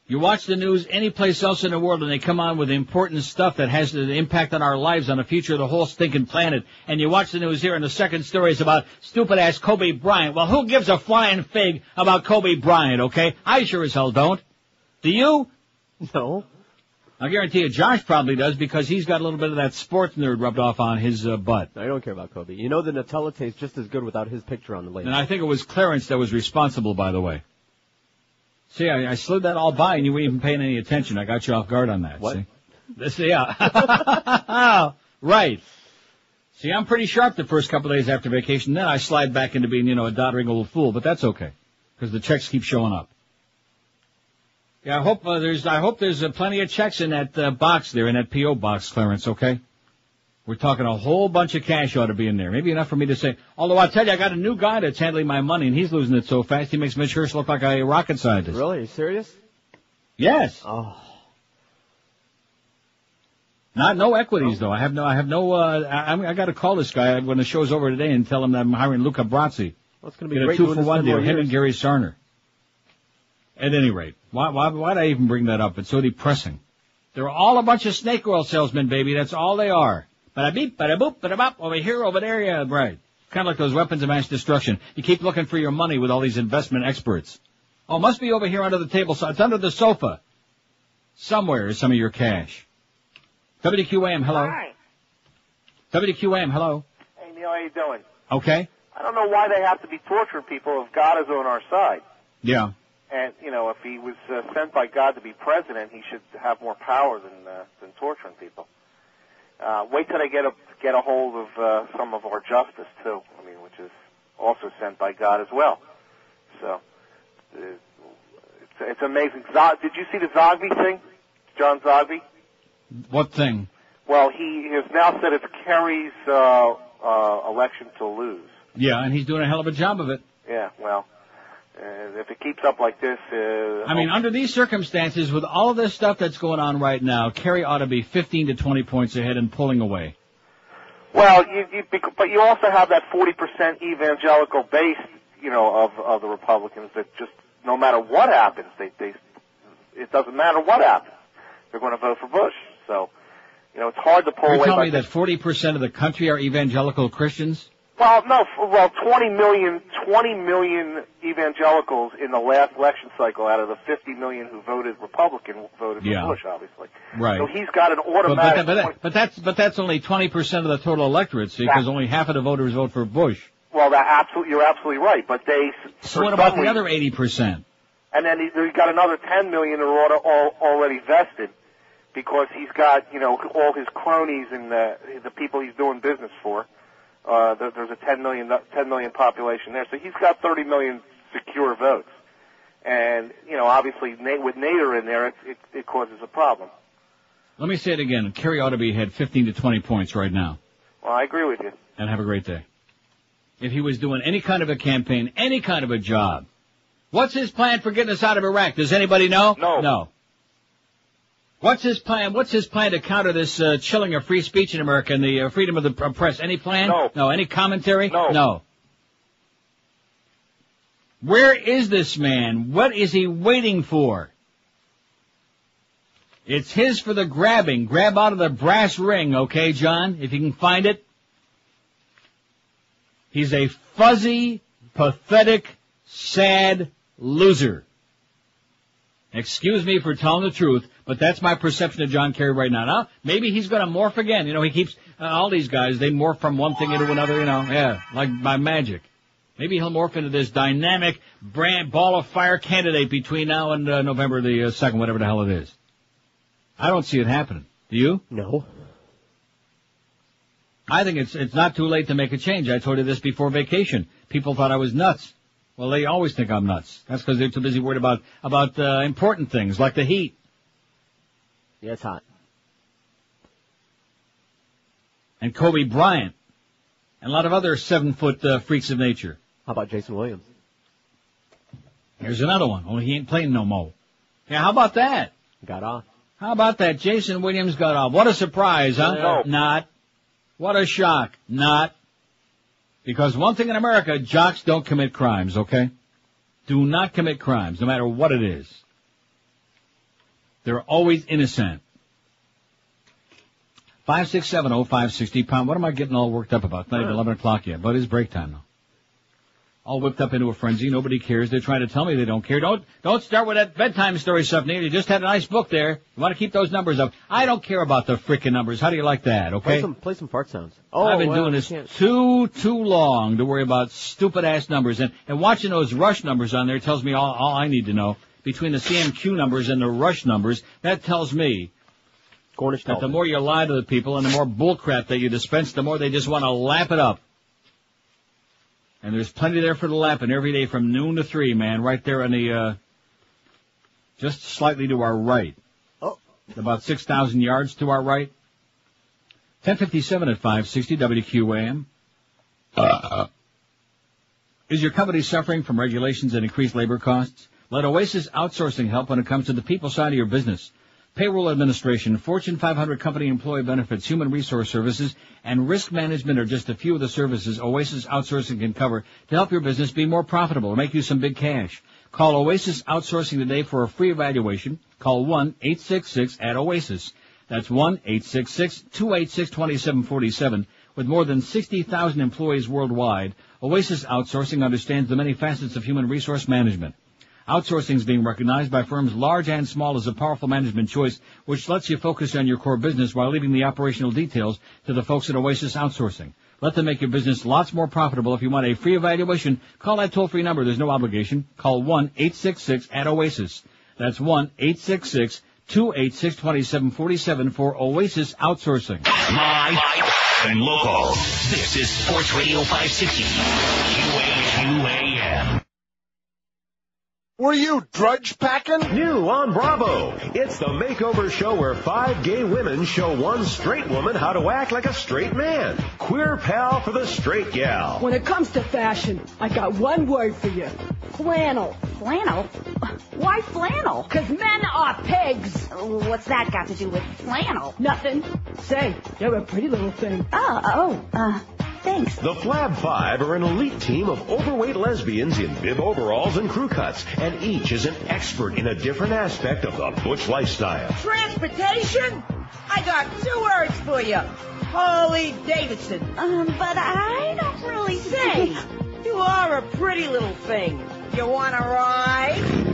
You watch the news any place else in the world and they come on with important stuff that has an impact on our lives, on the future of the whole stinking planet. And you watch the news here and the second story is about stupid-ass Kobe Bryant. Well, who gives a flying fig about Kobe Bryant, okay? I sure as hell don't. Do you? No. I guarantee you Josh probably does, because he's got a little bit of that sports nerd rubbed off on his butt. I don't care about Kobe. You know the Nutella tastes just as good without his picture on the label. And I think it was Clarence that was responsible, by the way. See, I slid that all by and you weren't even paying any attention. I got you off guard on that. What? See? Yeah. Right. See, I'm pretty sharp the first couple of days after vacation. Then I slide back into being, a doddering old fool, but that's okay, because the checks keep showing up. Yeah, I hope there's plenty of checks in that box there, in that P.O. box, Clarence, okay? We're talking a whole bunch of cash ought to be in there. Maybe enough for me to say, although I'll tell you, I got a new guy that's handling my money, and he's losing it so fast, he makes Mitch Hirsch look like a rocket scientist. Really? Are you serious? Yes. Oh. No equities, though. I got to call this guy when the show's over today and tell him that I'm hiring Luca Brazzi. Well, it's going to be get great. A 2-for-1 deal, him and Gary Sarner. At any rate, why'd I even bring that up? It's so depressing. They're all a bunch of snake oil salesmen, baby. That's all they are. Bada-beep, bada-boop, bada-bop, over here, over there, yeah, right. Kind of like those weapons of mass destruction. You keep looking for your money with all these investment experts. Oh, it must be over here under the table. So it's under the sofa. Somewhere is some of your cash. WQAM, hello. Hi. WQAM, hello. Hey, Neil, how you doing? Okay. I don't know why they have to be torturing people if God is on our side. Yeah. And, if he was sent by God to be president, he should have more power than torturing people. Wait till they get a hold of some of our justice, too, which is also sent by God as well. So, it's amazing. Did you see the Zogby thing? John Zogby? What thing? Well, he has now said it's Kerry's election to lose. Yeah, and he's doing a hell of a job of it. Yeah, well, if it keeps up like this... under these circumstances, with all of this stuff that's going on right now, Kerry ought to be 15 to 20 points ahead and pulling away. Well, but you also have that 40% evangelical base, of the Republicans that just, no matter what happens, it doesn't matter what happens. They're going to vote for Bush. So, it's hard to pull away. You're telling me that 40% of the country are evangelical Christians? Well, no, 20 million evangelicals in the last election cycle out of the 50 million who voted Republican voted for Bush, obviously. Right. So he's got an automatic... But that's only 20% of the total electorate, see, because only half of the voters vote for Bush. Well, you're absolutely right, but they... So what about the other 80%? And then he's got another 10 million who are already vested because he's got, all his cronies and the people he's doing business for. There's a 10 million population there, so he's got 30 million secure votes, and obviously with Nader in there, it causes a problem. Let me say it again. Kerry ought to be ahead 15 to 20 points right now. Well, I agree with you. And have a great day. If he was doing any kind of a campaign, any kind of a job, what's his plan for getting us out of Iraq? Does anybody know? No. What's his plan? What's his plan to counter this chilling of free speech in America and the freedom of the press? Any plan? No. Any commentary? No. Where is this man? What is he waiting for? It's his for the grabbing. Grab out of the brass ring, okay, John? If you can find it. He's a fuzzy, pathetic, sad loser. Excuse me for telling the truth, but that's my perception of John Kerry right now. Now, maybe he's going to morph again. He keeps, all these guys, they morph from one thing into another, like by magic. Maybe he'll morph into this dynamic ball of fire candidate between now and November the 2nd, whatever the hell it is. I don't see it happening. Do you? No. I think it's not too late to make a change. I told you this before vacation. People thought I was nuts. Well, they always think I'm nuts. That's because they're too busy worried about important things like the heat. Yeah, it's hot. And Kobe Bryant. And a lot of other 7-foot freaks of nature. How about Jason Williams? Here's another one. Only he ain't playing no more. Yeah, how about that? Got off. How about that? Jason Williams got off. What a surprise, huh? No. Not. What a shock. Not. Because one thing in America, jocks don't commit crimes, okay? Do not commit crimes, no matter what it is. They're always innocent. 5670560 #. What am I getting all worked up about? It's not even 11 o'clock yet, but it's break time now. All whipped up into a frenzy. Nobody cares. They're trying to tell me they don't care. Don't start with that bedtime story stuff, Neil. You just had a nice book there. You want to keep those numbers up. I don't care about the frickin' numbers. How do you like that, okay? Play some fart sounds. I've been doing this too long to worry about stupid-ass numbers. And watching those rush numbers on there tells me all I need to know. Between the CMQ numbers and the rush numbers, that tells me that the more you lie to the people and the more bullcrap that you dispense, the more they just want to lap it up. And there's plenty there for the lapping every day from noon to 3, man, right there on the, just slightly to our right. About 6,000 yards to our right. 10:57 at 560 WQAM. Is your company suffering from regulations and increased labor costs? Let Oasis Outsourcing help when it comes to the people side of your business. Payroll administration, Fortune 500 company employee benefits, human resource services, and risk management are just a few of the services Oasis Outsourcing can cover to help your business be more profitable and make you some big cash. Call Oasis Outsourcing today for a free evaluation. Call 1-866-OASIS. That's 1-866-286-2747. With more than 60,000 employees worldwide, Oasis Outsourcing understands the many facets of human resource management. Outsourcing is being recognized by firms large and small as a powerful management choice, which lets you focus on your core business while leaving the operational details to the folks at Oasis Outsourcing. Let them make your business lots more profitable. If you want a free evaluation, call that toll-free number. There's no obligation. Call 1-866-OASIS. That's 1-866-286-2747 for Oasis Outsourcing. Live and local. This is Sports Radio 560. QAM. Were you drudge packing? New on Bravo. It's the makeover show where 5 gay women show one straight woman how to act like a straight man. Queer pal for the straight gal. When it comes to fashion, I got one word for you. Flannel. Flannel? Why flannel? 'Cause men are pigs. What's that got to do with flannel? Nothing. Say, you're a pretty little thing. Thanks. The Flab Five are an elite team of overweight lesbians in bib overalls and crew cuts, and each is an expert in a different aspect of the butch lifestyle. Transportation? I got 2 words for you. Harley Davidson. But I don't really Say, you are a pretty little thing. You want to ride?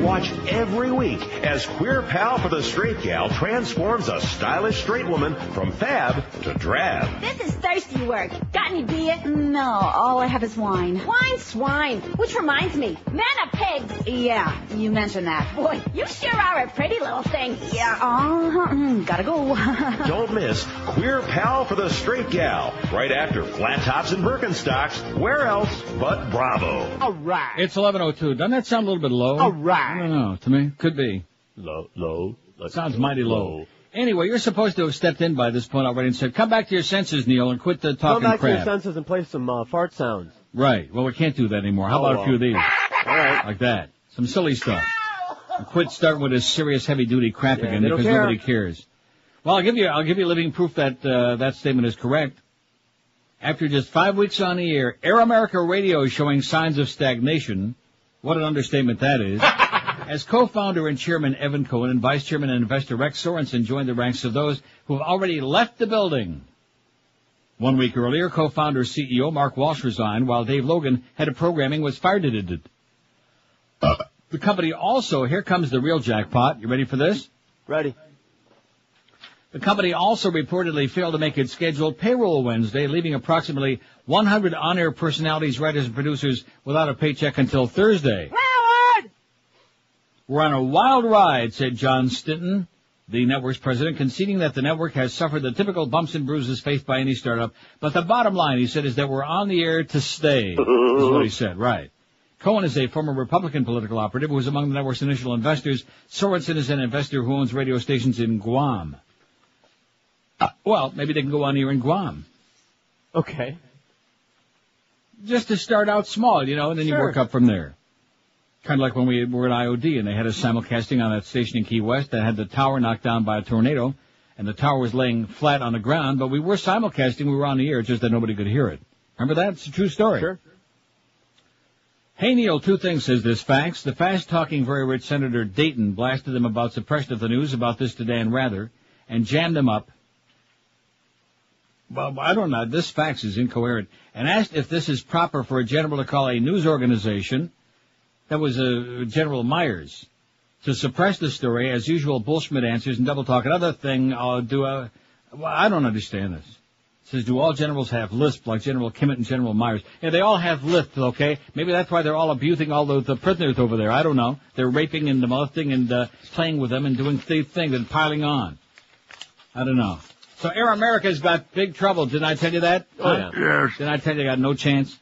Watch every week as Queer Pal for the Straight Gal transforms a stylish straight woman from fab to drab. This is thirsty work. Got any beer? No, all I have is wine. Wine swine. Which reminds me, men are pigs. Yeah, you mentioned that. Boy, you sure are a pretty little thing. Yeah, gotta go. Don't miss Queer Pal for the Straight Gal right after Flat Tops and Birkenstocks. Where else but Bravo? All right. It's 11:02. Doesn't that sound a little bit low? All right. I don't know. To me, could be. Low. Sounds mighty low. Anyway, you're supposed to have stepped in by this point already and said, come back to your senses, Neil, and quit the talking crap. Come back to your senses and play some fart sounds. Right. Well, we can't do that anymore. How about a few of these? All right. Like that. Some silly stuff. And quit starting with this serious heavy-duty crap again because nobody cares. Well, I'll give you living proof that that statement is correct. After just 5 weeks on the air, Air America Radio is showing signs of stagnation. What an understatement that is. As co-founder and chairman Evan Cohen and vice chairman and investor Rex Sorensen joined the ranks of those who have already left the building. 1 week earlier, co-founder CEO Mark Walsh resigned while Dave Logan, head of programming, was fired. The company also, here comes the real jackpot. You ready for this? Ready. The company also reportedly failed to make its scheduled payroll Wednesday, leaving approximately 100 on-air personalities, writers, and producers without a paycheck until Thursday. We're on a wild ride, said John Stinton, the network's president, conceding that the network has suffered the typical bumps and bruises faced by any startup. But the bottom line, he said, is that we're on the air to stay, is what he said, right. Cohen is a former Republican political operative who was among the network's initial investors. Sorensen is an investor who owns radio stations in Guam. Well, maybe they can go on here in Guam. Okay. Just to start out small, and then you work up from there. Kind of like when we were at IOD and they had us simulcasting on that station in Key West that had the tower knocked down by a tornado, and the tower was laying flat on the ground, but we were simulcasting, we were on the air, just that nobody could hear it. Remember that? It's a true story. Sure. Hey, Neil, 2 things, says this fax. The fast-talking, very rich Senator Dayton blasted them about suppression of the news about this to Dan Rather and jammed them up. Well, I don't know. This fax is incoherent. And asked if this is proper for a general to call a news organization, that was General Myers, to suppress the story, as usual, bullshit answers and double talk. Another thing, I don't understand this. It says, do all generals have lisp like General Kimmett and General Myers? Yeah, they all have lisp, okay? Maybe that's why they're all abusing all the prisoners over there. I don't know. They're raping and molesting and playing with them and doing things and piling on. I don't know. So Air America's got big trouble. Didn't I tell you that? Oh, yeah. Yes. Didn't I tell you they got no chance?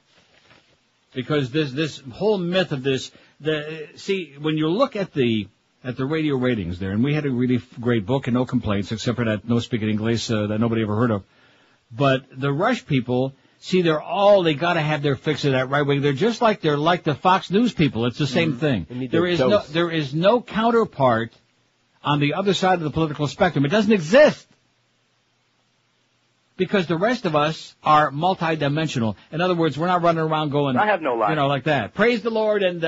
Because this whole myth of this, when you look at the radio ratings there, and we had a really great book and no complaints except for that no speaking English that nobody ever heard of. But the Rush people, see, they gotta have their fix of that right wing. They're like the Fox News people. It's the same thing. There is no counterpart on the other side of the political spectrum. It doesn't exist. Because the rest of us are multidimensional. In other words, we're not running around going, I have no life. Like that. Praise the Lord and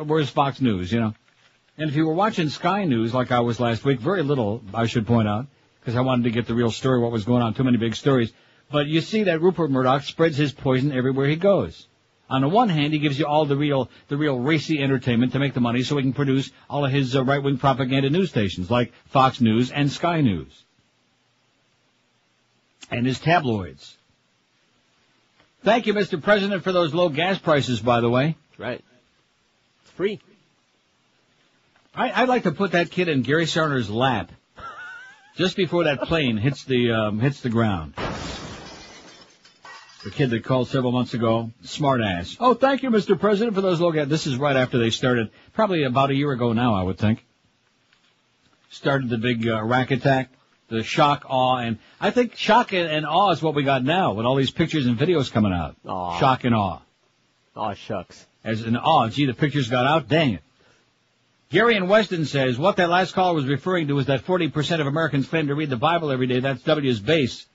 where's Fox News, And if you were watching Sky News like I was last week, very little, I should point out, because I wanted to get the real story, what was going on, too many big stories. But you see that Rupert Murdoch spreads his poison everywhere he goes. On the one hand, he gives you all the real racy entertainment to make the money so he can produce all of his right-wing propaganda news stations like Fox News and Sky News. And his tabloids. Thank you, Mr. President, for those low gas prices, by the way. That's right. It's free. I'd like to put that kid in Gary Sarner's lap just before that plane hits the ground. The kid that called several months ago, smart ass. Oh, thank you, Mr. President, for those low gas. This is right after they started, probably about a year ago now, I would think. Started the big Iraq attack. The shock, awe, and I think shock and awe is what we got now with all these pictures and videos coming out. Aww. Shock and awe. Aw, shucks. As an awe, gee, the pictures got out, dang it. Gary in Weston says, what that last caller was referring to is that 40% of Americans claim to read the Bible every day. That's W's base.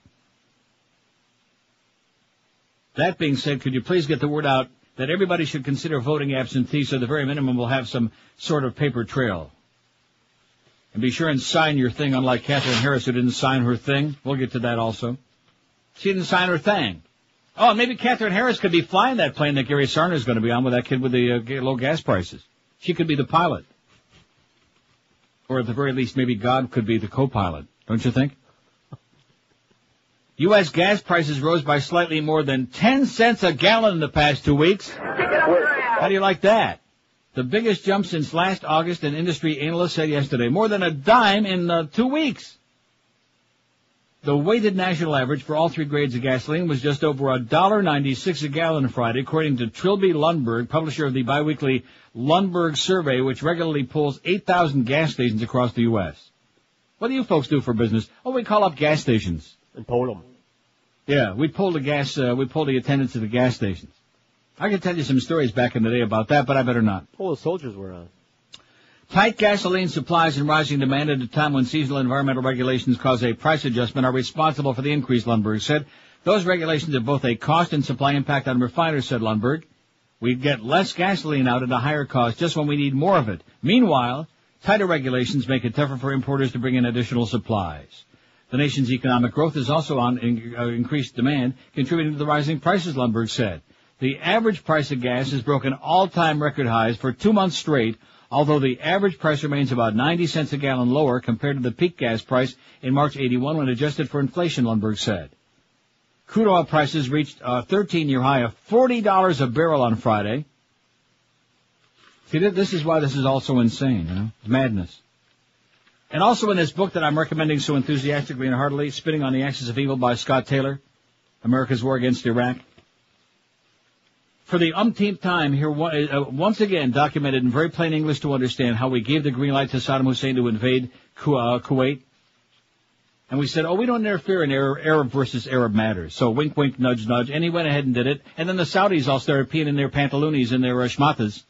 That being said, could you please get the word out that everybody should consider voting absentee so the very minimum will have some sort of paper trail? And be sure and sign your thing, unlike Catherine Harris, who didn't sign her thing. We'll get to that also. She didn't sign her thing. Oh, and maybe Catherine Harris could be flying that plane that Gary Sarner is going to be on with that kid with the low gas prices. She could be the pilot. Or at the very least, maybe God could be the co-pilot. Don't you think? U.S. gas prices rose by slightly more than 10 cents a gallon in the past 2 weeks. How do you like that? The biggest jump since last August, an industry analyst said yesterday. More than a dime in 2 weeks. The weighted national average for all three grades of gasoline was just over $1.96 a gallon Friday, according to Trilby Lundberg, publisher of the biweekly Lundberg Survey, which regularly polls 8,000 gas stations across the U.S. What do you folks do for business? Oh, we call up gas stations. And poll them. Yeah, we poll the attendants at the gas stations. I can tell you some stories back in the day about that, but I better not. All the soldiers were on. Tight gasoline supplies and rising demand at a time when seasonal environmental regulations cause a price adjustment are responsible for the increase, Lundberg said. Those regulations have both a cost and supply impact on refiners, said Lundberg. We get less gasoline out at a higher cost just when we need more of it. Meanwhile, tighter regulations make it tougher for importers to bring in additional supplies. The nation's economic growth is also on increased demand, contributing to the rising prices, Lundberg said. The average price of gas has broken all-time record highs for 2 months straight, although the average price remains about 90 cents a gallon lower compared to the peak gas price in March 81 when adjusted for inflation, Lundberg said. Crude oil prices reached a 13-year high of $40 a barrel on Friday. See, this is why this is all so insane, you know? It's madness. And also in this book that I'm recommending so enthusiastically and heartily, Spitting on the Axis of Evil by Scott Taylor, America's War Against Iraq. For the umpteenth time, here once again documented in very plain English to understand how we gave the green light to Saddam Hussein to invade Kuwait. And we said, we don't interfere in Arab versus Arab matters. So wink, wink, nudge, nudge. And he went ahead and did it. And then the Saudis all started peeing in their pantaloonies and their shmatas.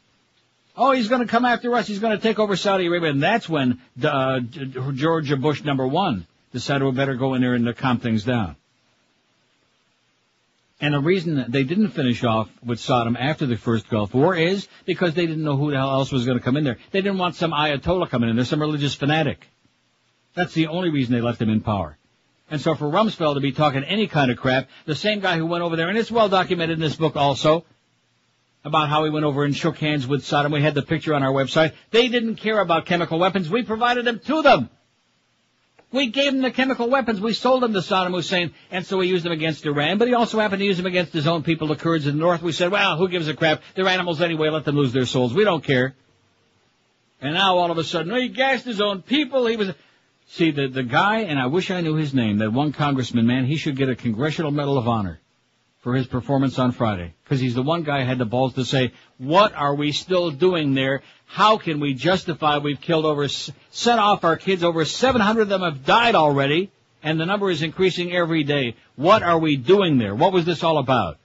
Oh, he's going to come after us. He's going to take over Saudi Arabia. And that's when George Bush #1 decided we better go in there and calm things down. And the reason that they didn't finish off with Saddam after the first Gulf War is because they didn't know who the hell else was going to come in there. They didn't want some Ayatollah coming in there, some religious fanatic. That's the only reason they left him in power. And so for Rumsfeld to be talking any kind of crap, the same guy who went over there, and it's well documented in this book also, about how he went over and shook hands with Saddam. We had the picture on our website. They didn't care about chemical weapons. We provided them to them. We gave him the chemical weapons. We sold them to Saddam Hussein, and so he used them against Iran, but he also happened to use them against his own people, the Kurds in the north. We said, well, who gives a crap? They're animals anyway. Let them lose their souls. We don't care. And now all of a sudden, he gassed his own people. He was... See, the guy, and I wish I knew his name, that one congressman, man, he should get a Congressional Medal of Honor for his performance on Friday. Because he's the one guy who had the balls to say, what are we still doing there? How can we justify we've sent off our kids? Over 700 of them have died already, and the number is increasing every day. What are we doing there? What was this all about?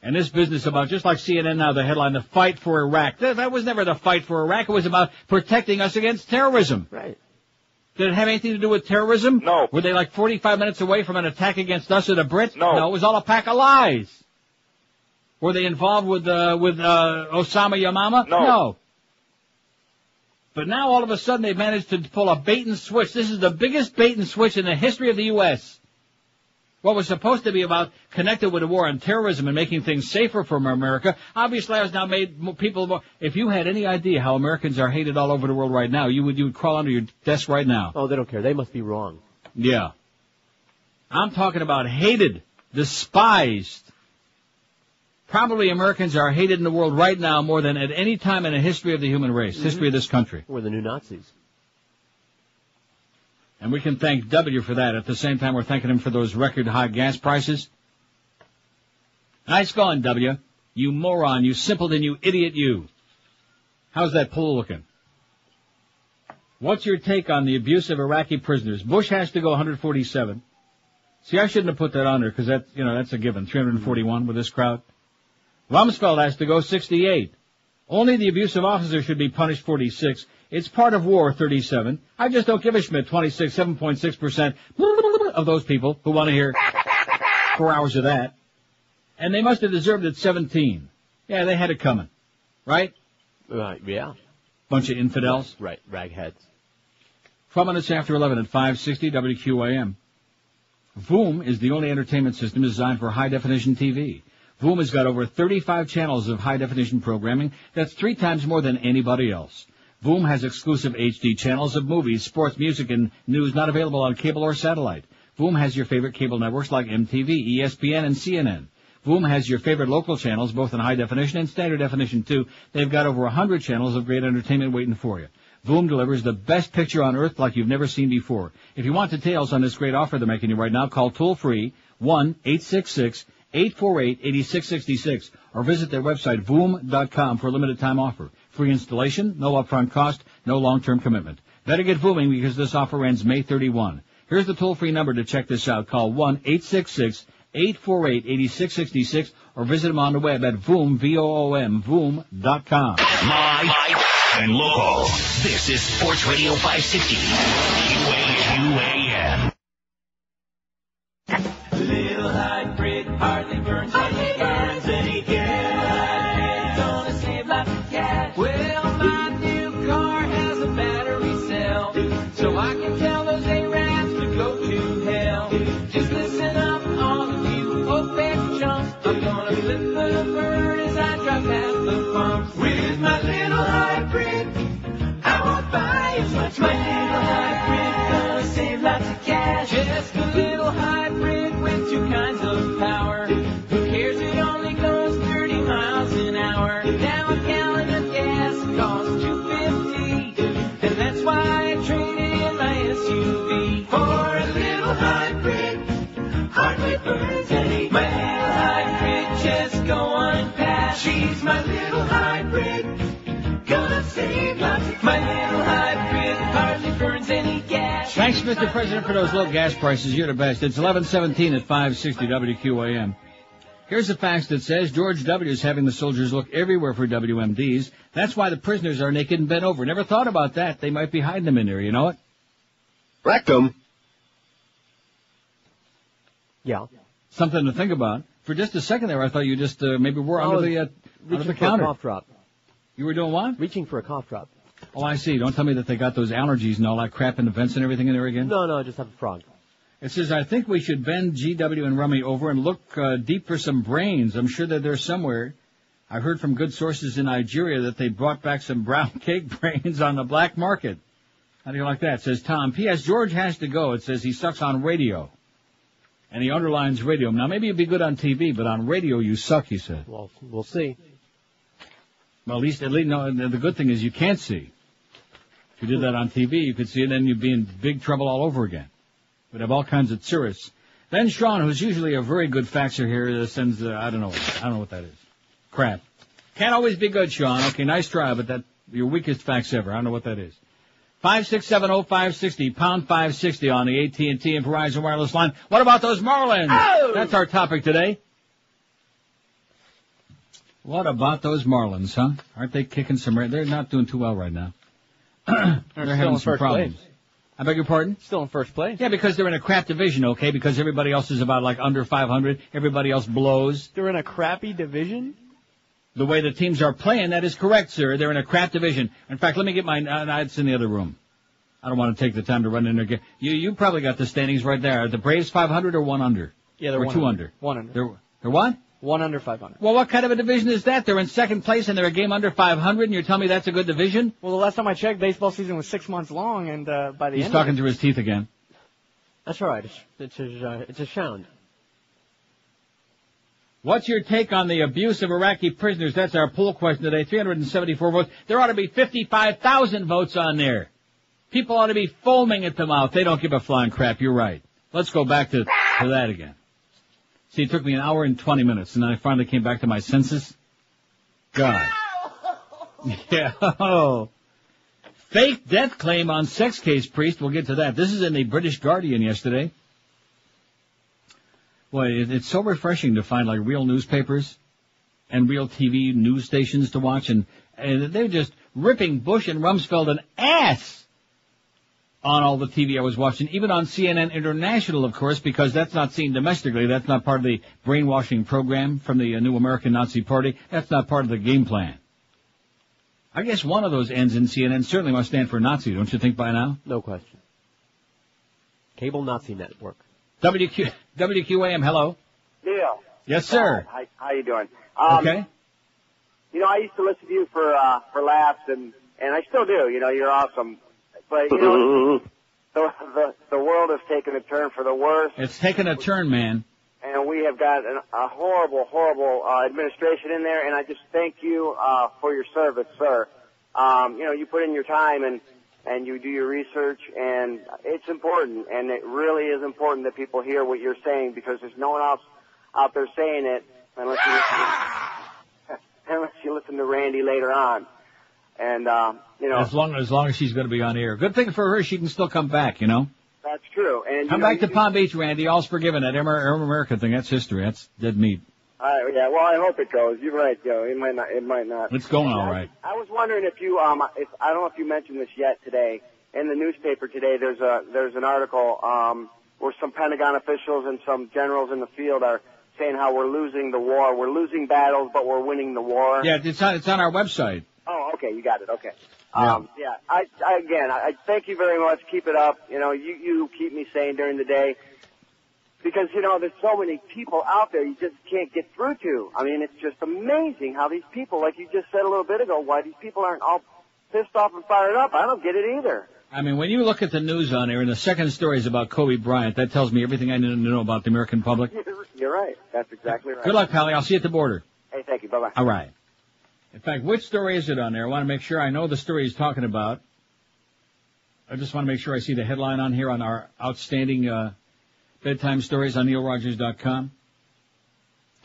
And this business about, just like CNN now, the headline, the fight for Iraq. That was never the fight for Iraq. It was about protecting us against terrorism. Right. Did it have anything to do with terrorism? No. Were they like 45 minutes away from an attack against us or the Brits? No. No, it was all a pack of lies. Were they involved with Osama Yamama? No. But now all of a sudden they've managed to pull a bait and switch. This is the biggest bait and switch in the history of the U.S. What was supposed to be about connected with the war on terrorism and making things safer for America, obviously has now made people more... If you had any idea how Americans are hated all over the world right now, you would crawl under your desk right now. Oh, they don't care. They must be wrong. Yeah. I'm talking about hated, despised. Probably Americans are hated in the world right now more than at any time in the history of the human race, history of this country. We're the new Nazis. And we can thank W for that. At the same time, we're thanking him for those record high gas prices. Nice going, W. You moron, you simpleton, you idiot, you. How's that poll looking? What's your take on the abuse of Iraqi prisoners? Bush has to go 147. See, I shouldn't have put that on there because that's a given. 341 with this crowd. Rumsfeld has to go 68. Only the abusive officer should be punished 46. It's part of war 37. I just don't give a Schmidt 26, 7.6% of those people who want to hear 4 hours of that. And they must have deserved it 17. Yeah, they had it coming. Right? Yeah. Bunch of infidels. Right, ragheads. 12 minutes after 11 at 560 WQAM. Voom is the only entertainment system designed for high-definition TV. Voom has got over 35 channels of high-definition programming. That's 3 times more than anybody else. Voom has exclusive HD channels of movies, sports, music, and news not available on cable or satellite. Voom has your favorite cable networks like MTV, ESPN, and CNN. Voom has your favorite local channels, both in high definition and standard definition, too. They've got over 100 channels of great entertainment waiting for you. Voom delivers the best picture on earth like you've never seen before. If you want details on this great offer they're making you right now, call toll-free 1-866-848-8666 or visit their website, voom.com, for a limited-time offer. Free installation, no upfront cost, no long-term commitment. Better get Vooming because this offer ends May 31. Here's the toll-free number to check this out. Call 1-866-848-8666 or visit them on the web at Voom, V-O-O-M, Voom.com. Live and local. This is Sports Radio 560. QAM. Little hybrid hardly burns when he burns and he gets. Gonna save lots of cash. Well, my new car has a battery cell, so I can tell those A-Rats to go to hell. Just listen up, all of you OPEC chumps. I'm gonna flip the bird as I drive past the pumps. With my little hybrid, I won't buy as much. My little hybrid, gonna save lots of cash. Just a little hybrid with 2 kinds of power. Who cares, it only goes 30 miles an hour. Now a gallon of gas costs $2.50, and that's why I traded in my SUV for a little hybrid. Hardly burns any. My little hybrid, just go unpassed. She's my little hybrid, gonna save lots of cash. My little hybrid hardly burns any gas. Thanks, Mr. President, for those low gas prices. You're the best. It's 11:17 at 560 WQAM. Here's a fax that says George W. is having the soldiers look everywhere for WMDs. That's why the prisoners are naked and bent over. Never thought about that. They might be hiding them in there, you know it? Rectum. Yeah. Something to think about. For just a second there, I thought you just maybe were under the counter. A cough drop. You were doing what? Reaching for a cough drop. Oh, I see. Don't tell me that they got those allergies and all that crap in the vents and everything in there again. No, just have a frog. It says, I think we should bend GW and Rummy over and look deep for some brains. I'm sure that they're somewhere. I heard from good sources in Nigeria that they brought back some brown cake brains on the black market. How do you like that? It says, Tom, P.S. George has to go. It says he sucks on radio. And he underlines radio. Now, maybe you'd be good on TV, but on radio you suck, he said. Well, we'll see. Well, at least, no, the good thing is you can't see. If you did that on TV, you could see it, and then you'd be in big trouble all over again. We'd have all kinds of tourists. Then Sean, who's usually a very good faxer here, sends, I don't know what that is. Crap. Can't always be good, Sean. Okay, nice try, but that, your weakest fax ever. I don't know what that is. 5670560, pound 560 on the AT&T and Verizon wireless line. What about those Marlins? Oh! That's our topic today. What about those Marlins, huh? Aren't they kicking some... They're not doing too well right now. They're having some problems. Place. I beg your pardon? Still in first place. Yeah, because they're in a crap division, okay? Because everybody else is about like under 500. Everybody else blows. They're in a crappy division? The way the teams are playing, that is correct, sir. They're in a crap division. In fact, let me get my... it's in the other room. I don't want to take the time to run in there. You probably got the standings right there. Are the Braves 500 or 1 under? Yeah, they're 2 under. 1 under. They're what? 1 under 500. Well, what kind of a division is that? They're in second place and they're a game under 500, and you're telling me that's a good division? Well, the last time I checked, baseball season was 6 months long, and by the He's end talking through his teeth again. That's all right. It's a sound. What's your take on the abuse of Iraqi prisoners? That's our poll question today. 374 votes. There ought to be 55,000 votes on there. People ought to be foaming at the mouth. They don't give a flying crap. You're right. Let's go back to that again. See, it took me an hour and 20 minutes, and then I finally came back to my senses. God. Yeah. Oh. Fake death claim on sex case priest. We'll get to that. This is in the British Guardian yesterday. Boy, it's so refreshing to find like real newspapers and real TV news stations to watch, and they're just ripping Bush and Rumsfeld an ass on all the TV I was watching, even on CNN International, of course, because that's not seen domestically. That's not part of the brainwashing program from the New American Nazi Party. That's not part of the game plan. I guess one of those ends in CNN certainly must stand for Nazi, don't you think by now? No question. Cable Nazi Network. WQAM, hello. Neil. Yes, sir. How you doing? Okay. You know, I used to listen to you for laughs, and I still do. You know, you're awesome. But, you know, the world has taken a turn for the worse. It's taken a turn, man. And we have got a horrible, horrible administration in there, and I just thank you for your service, sir. You know, you put in your time and you do your research, and it's important, and it really is important that people hear what you're saying, because there's no one else out there saying it unless you listen to Randy later on. And, you know. As long as she's going to be on air. Good thing for her, she can still come back, you know. That's true. And come back to Palm Beach, Randy. All's forgiven. That America thing, that's history. That's dead meat. Yeah, well, I hope it goes. You're right, Joe. It might not. It's going all right. I was wondering if you, I don't know if you mentioned this yet today. In the newspaper today, there's an article, where some Pentagon officials and some generals in the field are saying how we're losing the war. We're losing battles, but we're winning the war. Yeah, it's on our website. Oh, okay, you got it. Okay. Yeah. I thank you very much. Keep it up. You know, you keep me sane during the day. Because, you know, there's so many people out there you just can't get through to. I mean, it's just amazing how these people, like you just said a little bit ago, why these people aren't all pissed off and fired up. I don't get it either. I mean, when you look at the news on there and the second story is about Kobe Bryant, that tells me everything I need to know about the American public. You're right. That's exactly right. Good luck, Pally. I'll see you at the border. Hey, thank you. Bye-bye. All right. In fact, which story is it on there? I want to make sure I know the story he's talking about. I just want to make sure I see the headline on here on our outstanding bedtime stories on NeilRogers.com.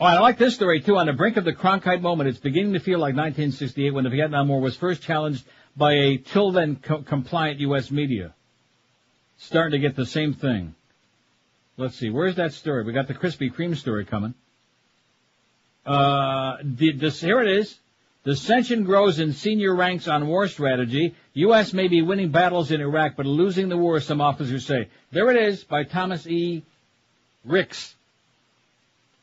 Oh, I like this story, too. On the brink of the Cronkite moment, it's beginning to feel like 1968 when the Vietnam War was first challenged by a till then compliant U.S. media. Starting to get the same thing. Let's see. Where's that story? We got the Krispy Kreme story coming. Here it is. Dissension grows in senior ranks on war strategy. U.S. may be winning battles in Iraq, but losing the war, some officers say. There it is, by Thomas E. Ricks.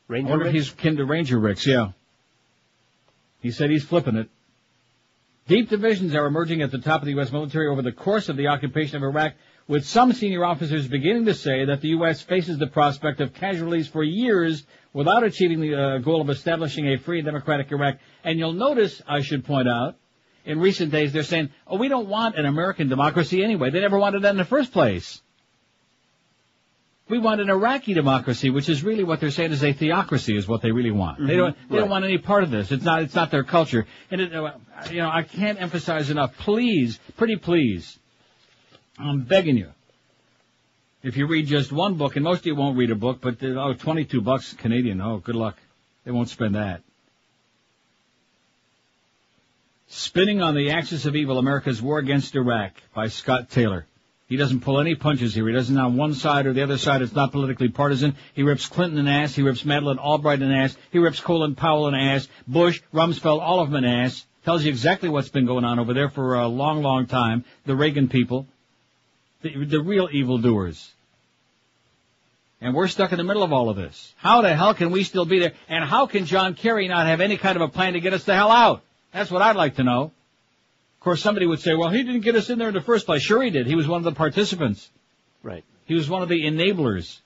Ranger I wonder if Ricks? he's kin to Ranger Ricks, yeah. He said he's flipping it. Deep divisions are emerging at the top of the U.S. military over the course of the occupation of Iraq, with some senior officers beginning to say that the U.S. faces the prospect of casualties for years without achieving the goal of establishing a free and democratic Iraq. And you'll notice, I should point out, in recent days they're saying, oh, we don't want an American democracy anyway. They never wanted that in the first place. We want an Iraqi democracy, which is really what they're saying is a theocracy is what they really want. Mm-hmm. They don't want any part of this. It's not their culture. And I can't emphasize enough. Please, pretty please, I'm begging you. If you read just one book, and most of you won't read a book, but $22 Canadian. Oh, good luck. They won't spend that. Spinning on the Axis of Evil, America's War Against Iraq by Scott Taylor. He doesn't pull any punches here. He doesn't on one side or the other side. It's not politically partisan. He rips Clinton an ass. He rips Madeleine Albright an ass. He rips Colin Powell an ass. Bush, Rumsfeld, all of them an ass. Tells you exactly what's been going on over there for a long, long time. The Reagan people. The real evildoers. And we're stuck in the middle of all of this. How the hell can we still be there? And how can John Kerry not have any kind of a plan to get us the hell out? That's what I'd like to know. Of course, somebody would say, well, he didn't get us in there in the first place. Sure he did. He was one of the participants. Right. He was one of the enablers.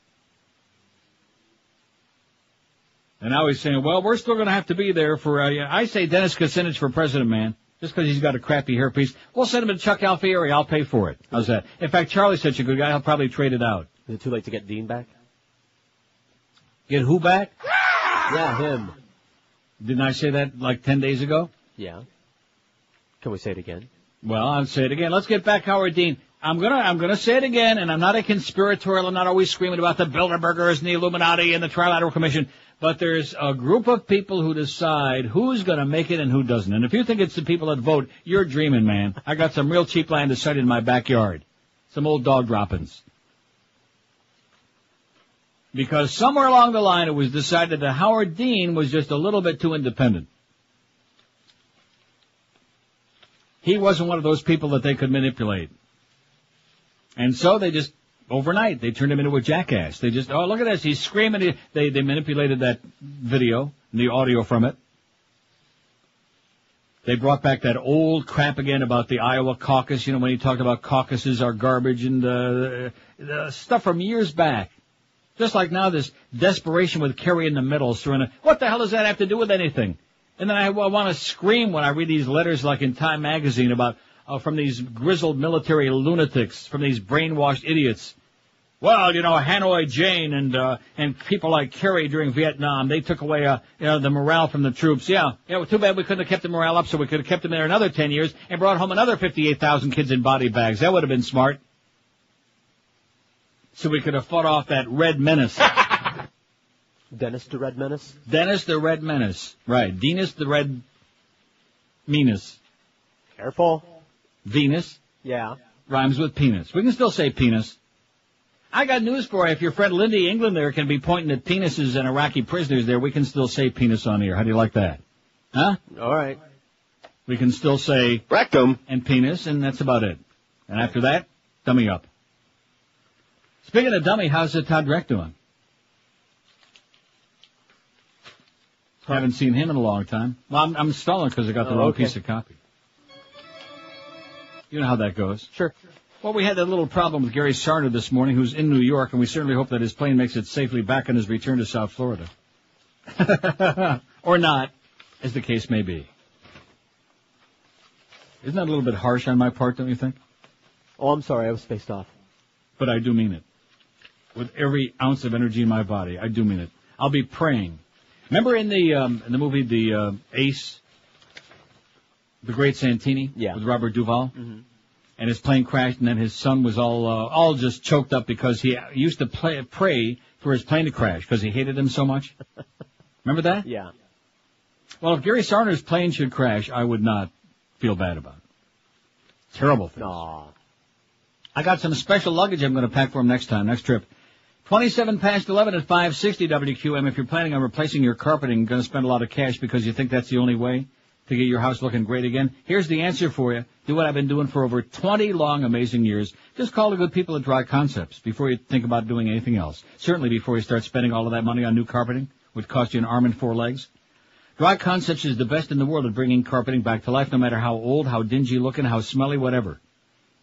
And now he's saying, well, we're still going to have to be there for, I say Dennis Kucinich for president, man. Just because he's got a crappy hairpiece. We'll send him to Chuck Alfieri. I'll pay for it. How's that? In fact, Charlie's such a good guy, he'll probably trade it out. Is it too late to get Dean back? Get who back? Yeah, him. Didn't I say that like 10 days ago? Yeah. Can we say it again? Well, I'll say it again. Let's get back Howard Dean. I'm gonna say it again, and I'm not a conspiratorial. I'm not always screaming about the Bilderbergers and the Illuminati and the Trilateral Commission. But there's a group of people who decide who's gonna make it and who doesn't. And if you think it's the people that vote, you're dreaming, man. I got some real cheap land decided in my backyard. Some old dog droppings. Because somewhere along the line it was decided that Howard Dean was just a little bit too independent. He wasn't one of those people that they could manipulate. And so they just, overnight, they turned him into a jackass. They just, oh, look at this, he's screaming. They manipulated that video, and the audio from it. They brought back that old crap again about the Iowa caucus, when he talked about caucuses are garbage and the stuff from years back. Just like now, this desperation with Kerry in the middle. What the hell does that have to do with anything? And then I want to scream when I read these letters like in Time magazine about from these grizzled military lunatics, from these brainwashed idiots. Well, Hanoi Jane and people like Kerry during Vietnam, they took away the morale from the troops. Yeah, well, too bad we couldn't have kept the morale up, so we could have kept them there another 10 years and brought home another 58,000 kids in body bags. That would have been smart. So we could have fought off that Red Menace. Dennis the Red Menace? Dennis the Red Menace. Right. Venus the Red Menace. Careful. Venus. Yeah. Rhymes with penis. We can still say penis. I got news for you. If your friend Lindy England there can be pointing at penises and Iraqi prisoners there, we can still say penis on here. How do you like that? Huh? All right. We can still say rectum and penis, and that's about it. And after that, dummy up. Speaking of dummy, how's Todd Dreck doing? Haven't seen him in a long time. Well, I'm stalling because I got the wrong piece of copy. You know how that goes. Sure. Well, we had that little problem with Gary Sarner this morning, who's in New York, and we certainly hope that his plane makes it safely back on his return to South Florida. Or not, as the case may be. Isn't that a little bit harsh on my part, don't you think? Oh, I'm sorry, I was spaced off. But I do mean it. With every ounce of energy in my body, I do mean it. I'll be praying. Remember in the movie The Ace, The Great Santini? Yeah. With Robert Duvall? Mm-hmm. And his plane crashed, and then his son was all just choked up because he used to pray for his plane to crash because he hated him so much. Remember that? Yeah. Well, if Gary Sarner's plane should crash, I would not feel bad about it. Terrible things. Aww. I got some special luggage I'm going to pack for him next trip. 27 past 11 at 560 WQM. If you're planning on replacing your carpeting, going to spend a lot of cash because you think that's the only way to get your house looking great again, here's the answer for you. Do what I've been doing for over 20 long, amazing years. Just call the good people at Dry Concepts before you think about doing anything else. Certainly before you start spending all of that money on new carpeting, which costs you an arm and 4 legs. Dry Concepts is the best in the world at bringing carpeting back to life, no matter how old, how dingy looking, how smelly, whatever.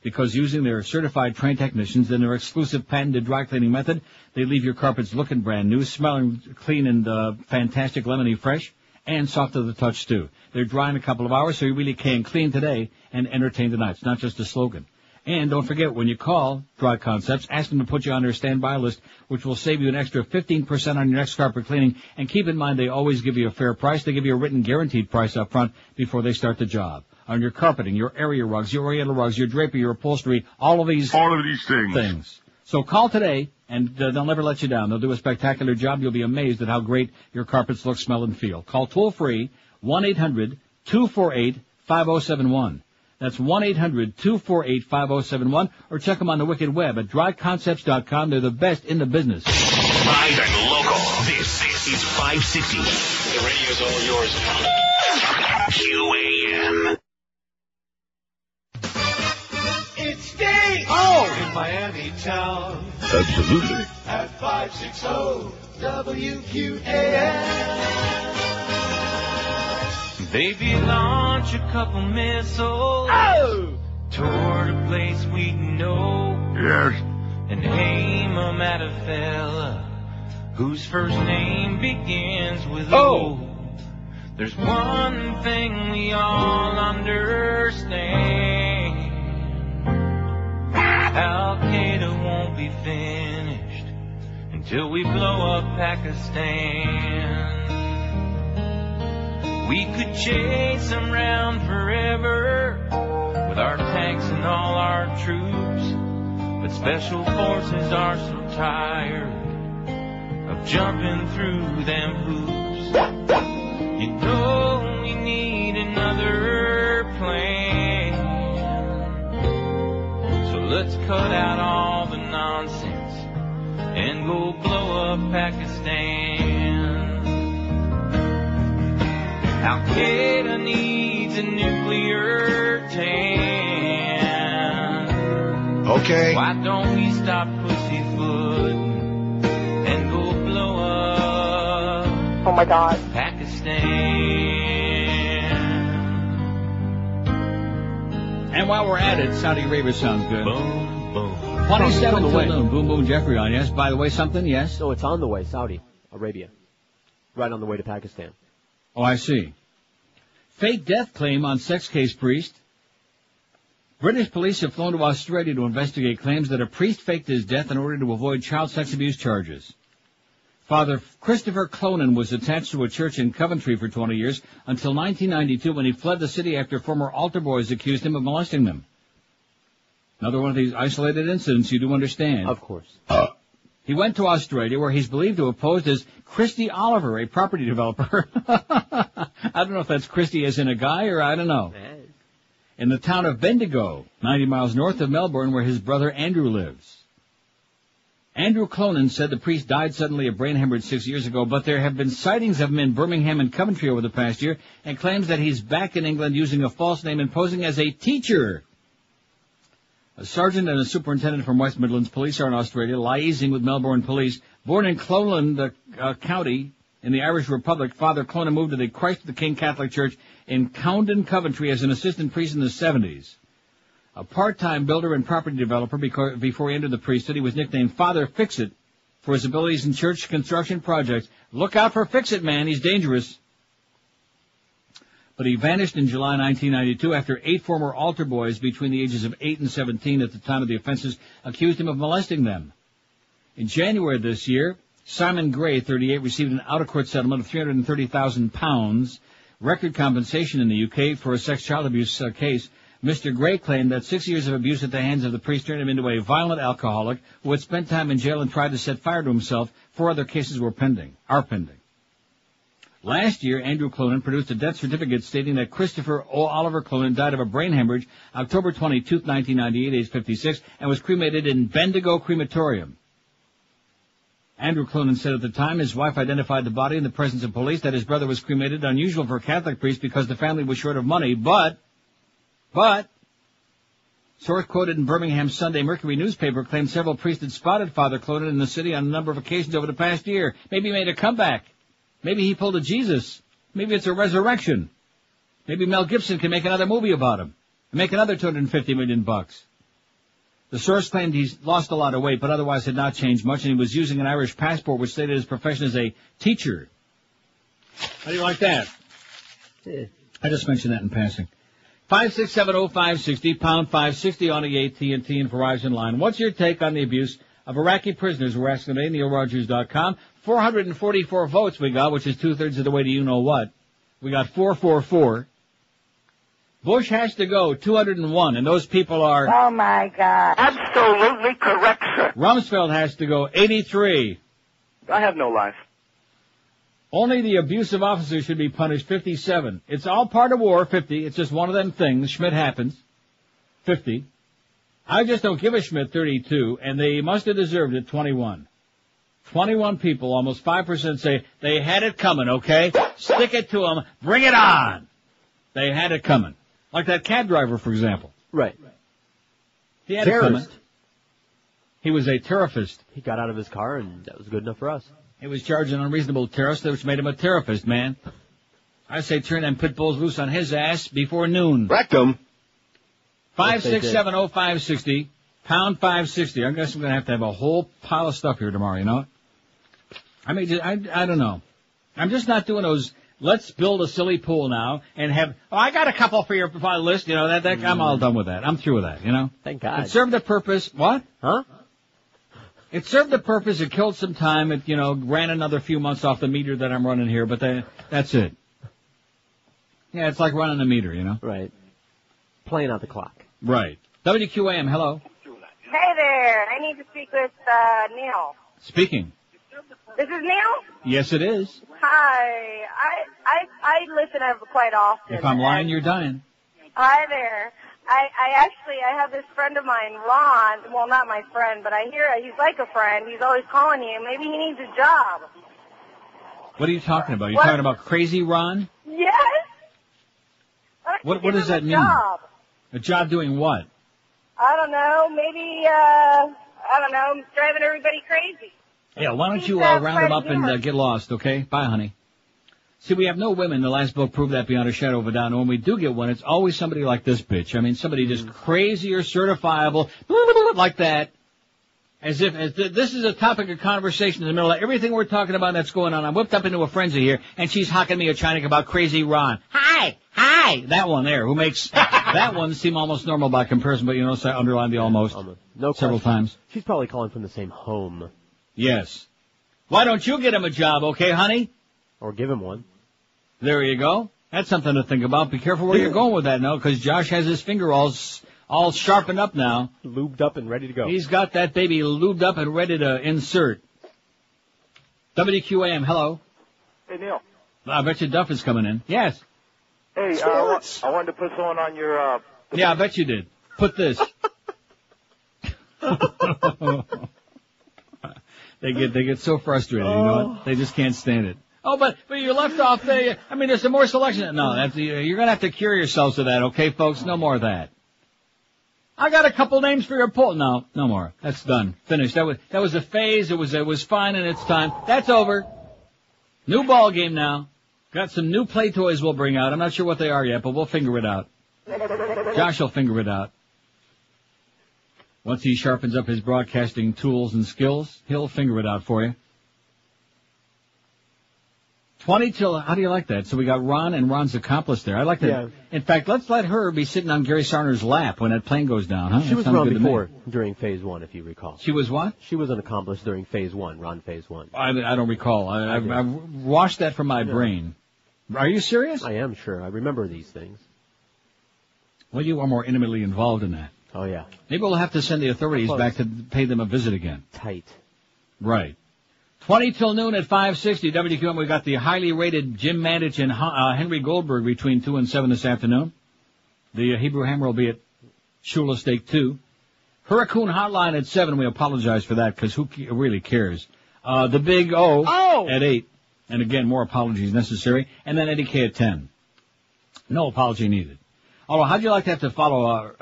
Because using their certified trained technicians and their exclusive patented dry cleaning method, they leave your carpets looking brand new, smelling clean and fantastic lemony fresh, and soft to the touch too. They're dry in a couple of hours, so you really can clean today and entertain tonight. It's not just a slogan. And don't forget, when you call Dry Concepts, ask them to put you on their standby list, which will save you an extra 15% on your next carpet cleaning. And keep in mind, they always give you a fair price. They give you a written guaranteed price up front before they start the job. On your carpeting, your area rugs, your oriental rugs, your drapery, your upholstery, all of these things. So call today, and they'll never let you down. They'll do a spectacular job. You'll be amazed at how great your carpets look, smell, and feel. Call toll-free 1-800-248-5071. That's 1-800-248-5071, or check them on the wicked web at dryconcepts.com. They're the best in the business. Live and local. This is 560. The radio's all yours now. QAM. It's Steve! Oh! In Miami town. Absolutely. At 560 WQAM. Baby, launch a couple missiles toward a place we know. Yes. And aim 'em at a fella whose first name begins with O. There's one thing we all understand. Al-Qaeda won't be finished until we blow up Pakistan. We could chase them round forever with our tanks and all our troops, but special forces are so tired of jumping through them hoops. You know we need another plan, so let's cut out all the nonsense and go blow up Pakistan. Al-Qaeda needs a nuclear tan. Okay. Why don't we stop pussyfooting and go blow up Oh my God. Pakistan? And while we're at it, Saudi Arabia sounds good. Boom, boom. 27 till noon. Boom, boom, Jeffrey on. Yes. By the way, something? Yes. No, it's on the way. Saudi Arabia. Right on the way to Pakistan. Oh, I see. Fake death claim on sex case priest. British police have flown to Australia to investigate claims that a priest faked his death in order to avoid child sex abuse charges. Father Christopher Clonan was attached to a church in Coventry for 20 years until 1992 when he fled the city after former altar boys accused him of molesting them. Another one of these isolated incidents you do understand. Of course. He went to Australia where he's believed to have posed as Christy Oliver, a property developer. I don't know if that's Christy as in a guy or I don't know. In the town of Bendigo, 90 miles north of Melbourne, where his brother Andrew lives. Andrew Clonan said the priest died suddenly of brain hemorrhage 6 years ago, but there have been sightings of him in Birmingham and Coventry over the past year, and claims that he's back in England using a false name and posing as a teacher. A sergeant and a superintendent from West Midlands Police are in Australia, liaising with Melbourne Police. Born in Clonan County in the Irish Republic, Father Clonan moved to the Christ the King Catholic Church in Cowden, Coventry as an assistant priest in the 70s. A part-time builder and property developer before he entered the priesthood, he was nicknamed Father Fix-It for his abilities in church construction projects. Look out for Fix-It, man. He's dangerous. But he vanished in July 1992 after 8 former altar boys between the ages of 8 and 17 at the time of the offenses accused him of molesting them. In January of this year, Simon Gray, 38, received an out-of-court settlement of £330,000, record compensation in the UK for a sex child abuse case. Mr. Gray claimed that 6 years of abuse at the hands of the priest turned him into a violent alcoholic who had spent time in jail and tried to set fire to himself. 4 other cases are pending. Last year, Andrew Clonan produced a death certificate stating that Christopher O. Oliver Clonan died of a brain hemorrhage October 22, 1998, age 56, and was cremated in Bendigo Crematorium. Andrew Clonan said at the time his wife identified the body in the presence of police that his brother was cremated, unusual for a Catholic priest because the family was short of money, but, source quoted in Birmingham's Sunday Mercury newspaper claimed several priests had spotted Father Clonan in the city on a number of occasions over the past year. Maybe he made a comeback. Maybe he pulled a Jesus. Maybe it's a resurrection. Maybe Mel Gibson can make another movie about him and make another $250 million. The source claimed he's lost a lot of weight, but otherwise had not changed much, and he was using an Irish passport which stated his profession as a teacher. How do you like that? I just mentioned that in passing. 5670560, pound 560 on the AT&T and Verizon line. What's your take on the abuse of Iraqi prisoners? We're asking today, NeilRogers.com. 444 votes we got, which is 2/3 of the way to you-know-what. We got 444. Bush has to go, 201, and those people are... Oh, my God. Absolutely correct, sir. Rumsfeld has to go, 83. I have no life. Only the abusive officers should be punished, 57. It's all part of war, 50. It's just one of them things. Schmidt happens, 50. I just don't give a Schmidt, 32, and they must have deserved it, 21. 21 people, almost 5% say they had it coming, okay? Stick it to them. Bring it on. They had it coming. Like that cab driver, for example. Right. He had it coming. He was a terrorist. He got out of his car, and that was good enough for us. He was charged an unreasonable terrorist, which made him a terrorist, man. I say turn them pit bulls loose on his ass before noon. Rectum. 5670560, pound 560. I guess I'm going to have a whole pile of stuff here tomorrow, you know? I mean, I don't know. I'm just not doing those, let's build a silly pool now and have, I got a couple for your list, you know, I'm all done with that. I'm through with that, you know? Thank God. It served a purpose. What? Huh? It served a purpose. It killed some time. It, ran another few months off the meter that I'm running here, but that's it. Yeah, it's like running a meter, you know? Right. Playing out the clock. Right. WQAM, hello. Hey there. I need to speak with Neil. Speaking. This is Neil? Yes, it is. Hi. I listen quite often. If I'm lying, you're dying. Hi there. I have this friend of mine, Ron. Well, not my friend, but I hear he's like a friend. He's always calling you. Maybe he needs a job. What are you talking about? You're talking about Crazy Ron? Yes. What does that mean? Job. A job doing what? I don't know. Maybe, driving everybody crazy. Yeah, why don't you round him up and get lost, okay? Bye, honey. See, we have no women. The last book proved that beyond a shadow of a doubt. And when we do get one, it's always somebody like this bitch. I mean, somebody just crazy or certifiable, like that. As if this is a topic of conversation in the middle of everything we're talking about that's going on. I'm whipped up into a frenzy here, and she's hocking me a Chinik about Crazy Ron. Hi! That one there, who makes that one seem almost normal by comparison, but you notice I underlined the almost several times. She's probably calling from the same home. Yes. Why don't you get him a job, okay, honey? Or give him one. There you go. That's something to think about. Be careful where you're going with that now, because Josh has his finger all sharpened up now. Lubed up and ready to go. He's got that baby lubed up and ready to insert. WQAM, hello. Hey, Neil. I bet you Duff is coming in. Yes. Hey, I wanted to put someone on your... Yeah, I bet you did. Put this. They get so frustrated, you know what? They just can't stand it. Oh, but you left off the... I mean, there's some more selection. No, you're going to have to cure yourselves of that, okay, folks? No more of that. I got a couple names for your poll. No more. That's done. Finished. That was a phase. It was fine in its time. That's over. New ball game now. Got some new play toys we'll bring out. I'm not sure what they are yet, but we'll figure it out. Josh will figure it out. Once he sharpens up his broadcasting tools and skills, he'll figure it out for you. 20 till, how do you like that? So we got Ron and Ron's accomplice there. I like that. Yeah. In fact, let's let her be sitting on Gary Sarner's lap when that plane goes down, huh? She was Ron before, during Phase 1, if you recall. She was what? She was an accomplice during Phase 1, Ron Phase 1. I don't recall. I washed that from my brain. Are you serious? I am sure. I remember these things. Well, you are more intimately involved in that. Oh, yeah. Maybe we'll have to send the authorities back to pay them a visit again. Tight. Right. 20 till noon at 560 WQM. We got the highly rated Jim Mandich and Henry Goldberg between 2 and 7 this afternoon. The Hebrew Hammer will be at Shula Steak 2. Hurricane Hotline at 7. We apologize for that because who really cares? The Big O at 8. And again, more apologies necessary. And then Eddie K at 10. No apology needed. Although, how'd you like to have to follow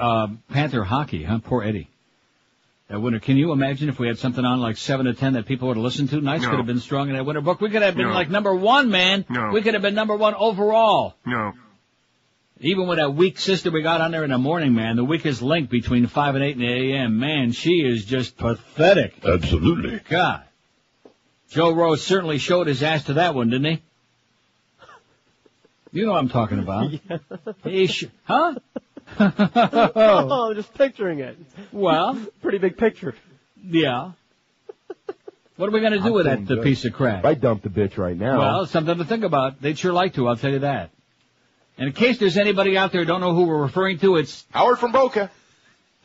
Panther hockey, huh? Poor Eddie. That winter. Can you imagine if we had something on like 7 to 10 that people would have listened to? Knights could have been strong in that winter book. We could have been like number 1, man. No. We could have been number 1 overall. No. Even with that weak sister we got on there in the morning, man, the weakest link between 5 and 8 in the a.m., man, she is just pathetic. Absolutely. God. Joe Rose certainly showed his ass to that one, didn't he? You know what I'm talking about. Yeah. Huh? Oh, just picturing it. Well. Pretty big picture. Yeah. What are we going to do with that piece of crap? I dump the bitch right now. Well, it's something to think about. They'd sure like to, I'll tell you that. And in case there's anybody out there who don't know who we're referring to, it's Howard from Boca.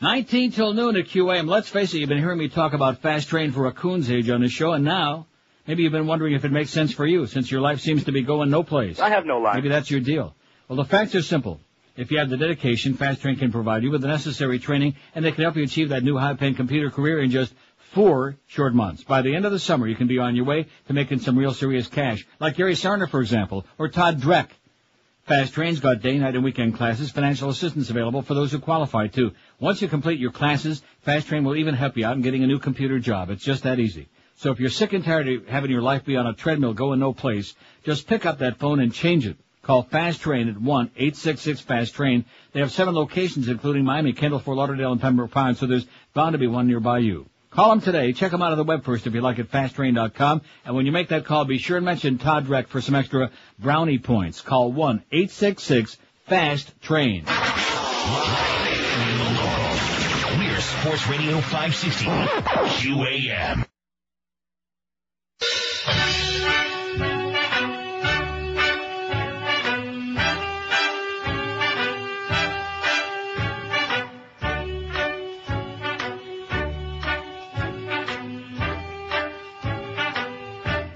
19 till noon at QAM. Let's face it, you've been hearing me talk about Fast Train for Raccoon's Age on this show, and now maybe you've been wondering if it makes sense for you, since your life seems to be going no place. I have no life. Maybe that's your deal. Well, the facts are simple. If you have the dedication, Fast Train can provide you with the necessary training, and they can help you achieve that new high-paying computer career in just 4 short months. By the end of the summer, you can be on your way to making some real serious cash, like Gary Sarner, for example, or Todd Dreck. Fast Train's got day, night, and weekend classes, financial assistance available for those who qualify, too. Once you complete your classes, Fast Train will even help you out in getting a new computer job. It's just that easy. So if you're sick and tired of having your life be on a treadmill going no place, just pick up that phone and change it. Call Fast Train at 1-866-FAST-TRAIN. They have 7 locations, including Miami, Kendall, Fort Lauderdale, and Pembroke Pines, so there's bound to be one nearby you. Call them today. Check them out on the web first if you like at fasttrain.com. And when you make that call, be sure and mention Todd Dreck for some extra brownie points. Call 1-866-FAST-TRAIN. We're Sports Radio 560 QAM.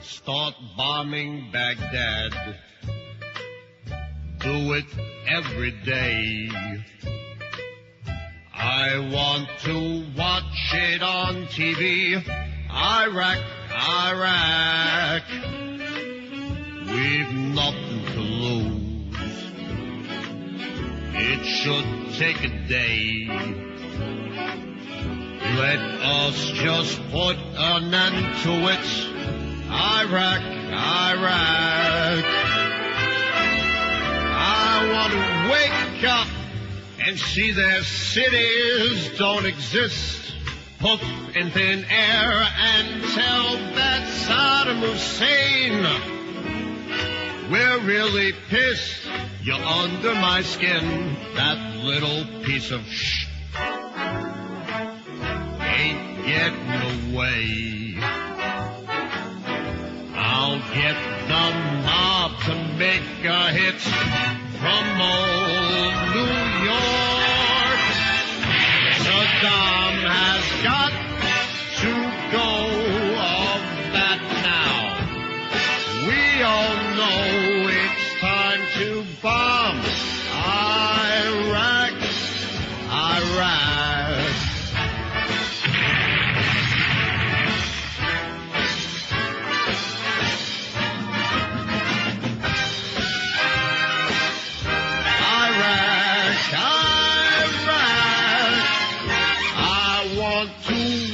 Start bombing Baghdad. Do it every day. I want to watch it on TV. Iraq, Iraq. We've nothing to lose. It should take a day. Let us just put an end to it. Iraq, Iraq. I want to wake up and see their cities don't exist. Put in thin air and tell that Saddam Hussein we're really pissed. You're under my skin, that little piece of shh. Ain't getting away. I'll get the mob to make a hit from old New York. Saddam has got to go of that now. We all know it's time to bomb Iraq, Iraq.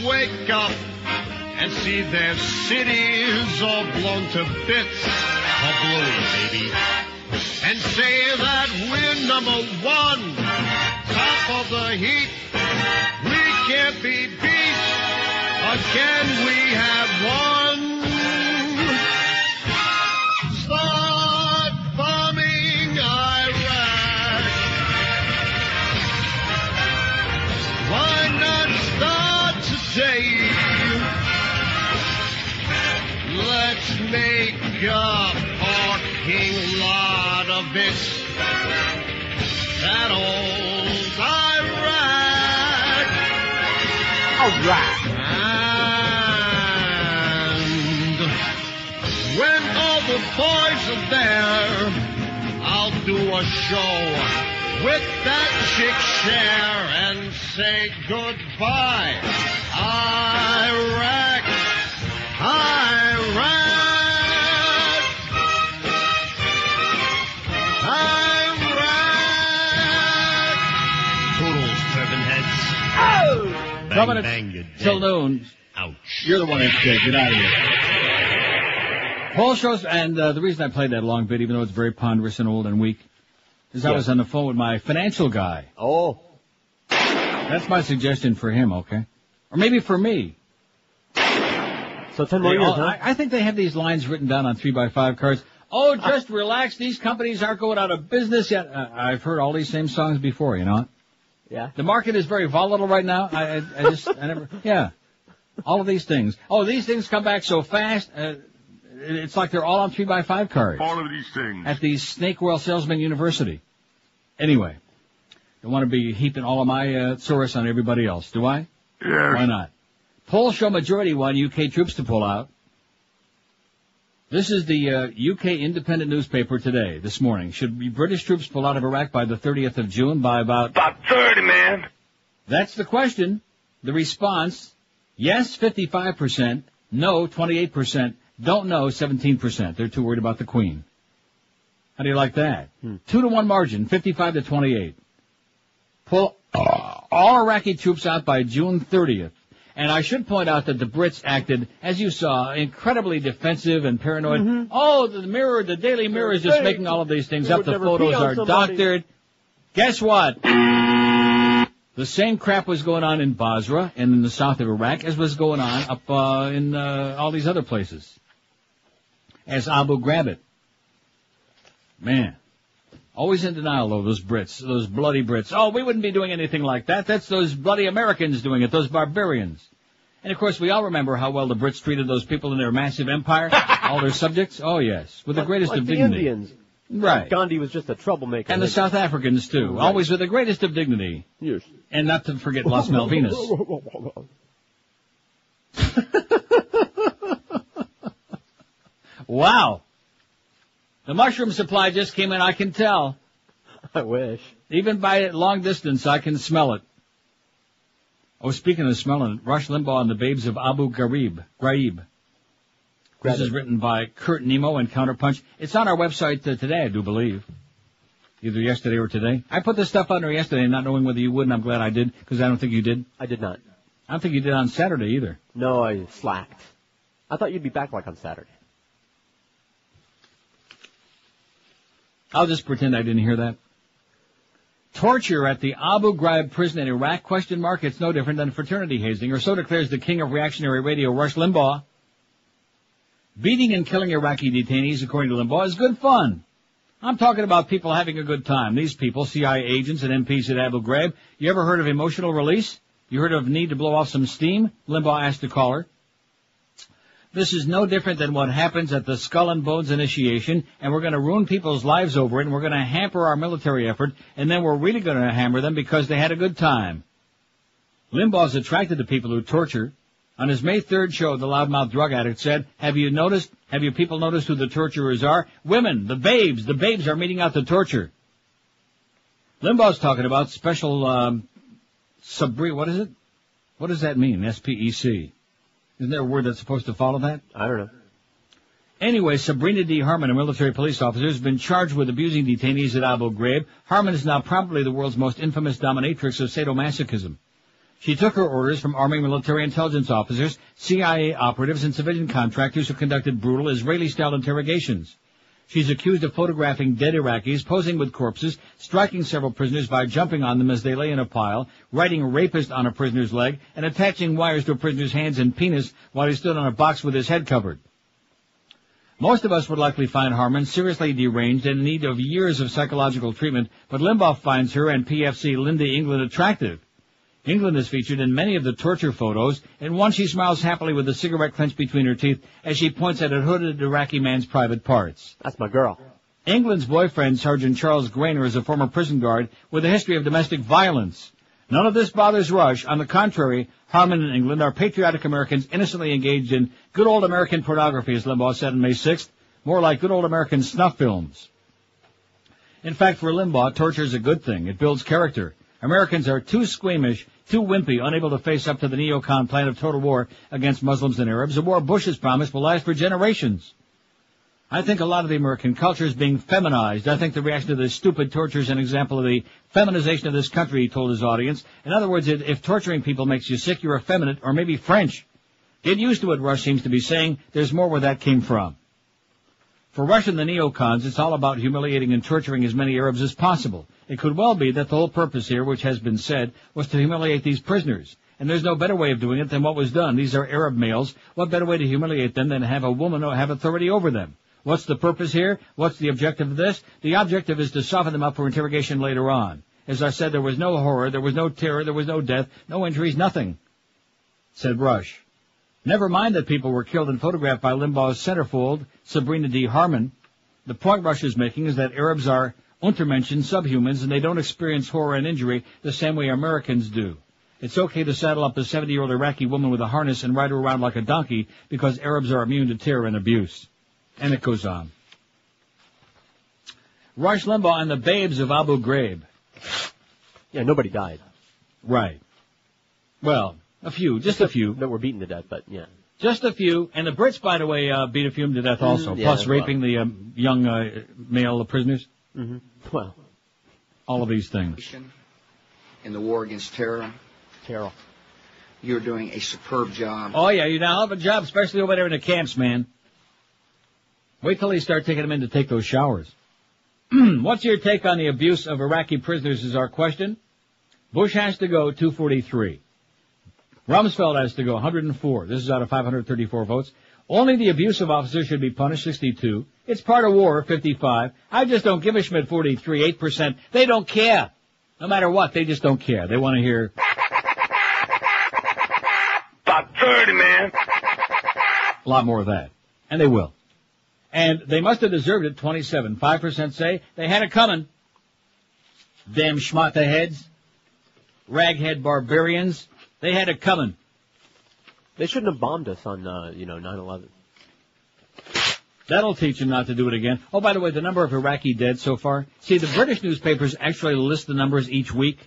Wake up and see their cities all blown to bits, or bluey, baby, and say that we're number one, top of the heap. We can't be beat, or can we have one? Start bombing Iraq. Why not start today? Let's make a parking lot of it. That old Iraq. All right. And when all the boys are there, I'll do a show with that chick Cher and say goodbye, Iraq, Iraq, Iraq. Toodles, turban heads. Oh! Bang, bang, you're dead. Till noon. Ouch. You're the one that's dead. Get out of here. Poll shows, and the reason I played that long bit, even though it's very ponderous and old and weak, is I was on the phone with my financial guy. Oh. That's my suggestion for him, okay? Or maybe for me. So 10 more years, huh? I think they have these lines written down on 3x5 cards. Oh, just relax. These companies aren't going out of business yet. I've heard all these same songs before, you know? Yeah. The market is very volatile right now. I never, yeah. All of these things. Oh, these things come back so fast. It's like they're all on 3x5 cards. All of these things. At the Snake Oil Salesman University. Anyway. Don't want to be heaping all of my source on everybody else, do I? Yes. Why not? Polls show majority want UK troops to pull out. This is the UK Independent newspaper today, this morning. Should British troops pull out of Iraq by the 30th of June by about 30, man. That's the question. The response, yes, 55%, no, 28%, don't know, 17%. They're too worried about the Queen. How do you like that? 2-1 margin, 55 to 28. Pull all Iraqi troops out by June 30th. And I should point out that the Brits acted, as you saw, incredibly defensive and paranoid. Mm-hmm. Oh, the Daily Mirror is just making all of these things up. The photos are doctored. Guess what? The same crap was going on in Basra and in the south of Iraq as was going on up in all these other places. As Abu Ghraib. Man. Always in denial, though, those Brits, those bloody Brits. Oh, we wouldn't be doing anything like that. That's those bloody Americans doing it, those barbarians. And, of course, we all remember how well the Brits treated those people in their massive empire, all their subjects. Oh, yes, with the greatest of dignity. Indians. Right. Gandhi was just a troublemaker. And the South Africans, too, right. Always with the greatest of dignity. Yes. And not to forget Las Malvinas. Wow. The mushroom supply just came in, I can tell. I wish. Even by long distance, I can smell it. Oh, speaking of smelling it, Rush Limbaugh and the Babes of Abu Ghraib. This is written by Kurt Nemo and Counterpunch. It's on our website today, I do believe. Either yesterday or today. I put this stuff on there yesterday, not knowing whether you would, and I'm glad I did, because I don't think you did. I did not. I don't think you did on Saturday either. No, I slacked. I thought you'd be back like on Saturday. I'll just pretend I didn't hear that. Torture at the Abu Ghraib prison in Iraq, ? It's no different than fraternity hazing, or so declares the king of reactionary radio, Rush Limbaugh. Beating and killing Iraqi detainees, according to Limbaugh, is good fun. I'm talking about people having a good time. These people, CIA agents and MPs at Abu Ghraib. You ever heard of emotional release? You heard of need to blow off some steam? Limbaugh asked the caller. This is no different than what happens at the Skull and Bones initiation, and we're going to ruin people's lives over it, and we're going to hamper our military effort, and then we're really going to hammer them because they had a good time. Limbaugh's attracted to people who torture. On his May 3rd show, the loudmouth drug addict said, have you people noticed who the torturers are? Women, the babes are meeting out the torture. Limbaugh's talking about special, what is it? What does that mean, SPEC? Isn't there a word that's supposed to follow that? I don't know. Anyway, Sabrina D. Harmon, a military police officer, has been charged with abusing detainees at Abu Ghraib. Harmon is now probably the world's most infamous dominatrix of sadomasochism. She took her orders from Army military intelligence officers, CIA operatives, and civilian contractors who conducted brutal Israeli-style interrogations. She's accused of photographing dead Iraqis, posing with corpses, striking several prisoners by jumping on them as they lay in a pile, writing rapist on a prisoner's leg, and attaching wires to a prisoner's hands and penis while he stood on a box with his head covered. Most of us would likely find Harmon seriously deranged and in need of years of psychological treatment, but Limbaugh finds her and PFC Linda England attractive. England is featured in many of the torture photos. In one, she smiles happily with a cigarette clenched between her teeth as she points at a hooded Iraqi man's private parts. That's my girl. England's boyfriend, Sergeant Charles Grainer, is a former prison guard with a history of domestic violence. None of this bothers Rush. On the contrary, Harmon and England are patriotic Americans innocently engaged in good old American pornography, as Limbaugh said on May 6th, more like good old American snuff films. In fact, for Limbaugh, torture is a good thing. It builds character. Americans are too squeamish, too wimpy, unable to face up to the neocon plan of total war against Muslims and Arabs, a war Bush has promised will last for generations. I think a lot of the American culture is being feminized. I think the reaction to this stupid torture is an example of the feminization of this country, he told his audience. In other words, if torturing people makes you sick, you're effeminate or maybe French. Get used to it, Rush seems to be saying. There's more where that came from. For Rush and the neocons, it's all about humiliating and torturing as many Arabs as possible. It could well be that the whole purpose here, which has been said, was to humiliate these prisoners. And there's no better way of doing it than what was done. These are Arab males. What better way to humiliate them than to have a woman have authority over them? What's the purpose here? What's the objective of this? The objective is to soften them up for interrogation later on. As I said, there was no horror, there was no terror, there was no death, no injuries, nothing, said Rush. Never mind that people were killed and photographed by Limbaugh's centerfold, Sabrina D. Harmon. The point Rush is making is that Arabs are Untermenschen, subhumans, and they don't experience horror and injury the same way Americans do. It's okay to saddle up a 70-year-old Iraqi woman with a harness and ride her around like a donkey because Arabs are immune to terror and abuse. And it goes on. Rush Limbaugh and the babes of Abu Ghraib. Yeah, nobody died. Right. Well, a few, just a few. That were beaten to death, but yeah. Just a few. And the Brits, by the way, beat a few to death also, plus raping the young male prisoners. Mm-hmm. Well, all of these things. In the war against terror. Terror. You're doing a superb job. Oh, yeah, you do a hell of a job, especially over there in the camps, man. Wait till they start taking them in to take those showers. What's your take on the abuse of Iraqi prisoners is our question. Bush has to go 243. Rumsfeld has to go 104. This is out of 534 votes. Only the abusive officers should be punished, 62. It's part of war, 55. I just don't give a Schmidt, 43, 8%. They don't care. No matter what, they just don't care. They want to hear... About 30, man. A lot more of that. And they will. And they must have deserved it, 27. 5% say they had it coming. Damn schmata heads. Raghead barbarians. They had it coming. They shouldn't have bombed us on, 9/11. That'll teach them not to do it again. Oh, by the way, the number of Iraqi dead so far. See, the British newspapers actually list the numbers each week.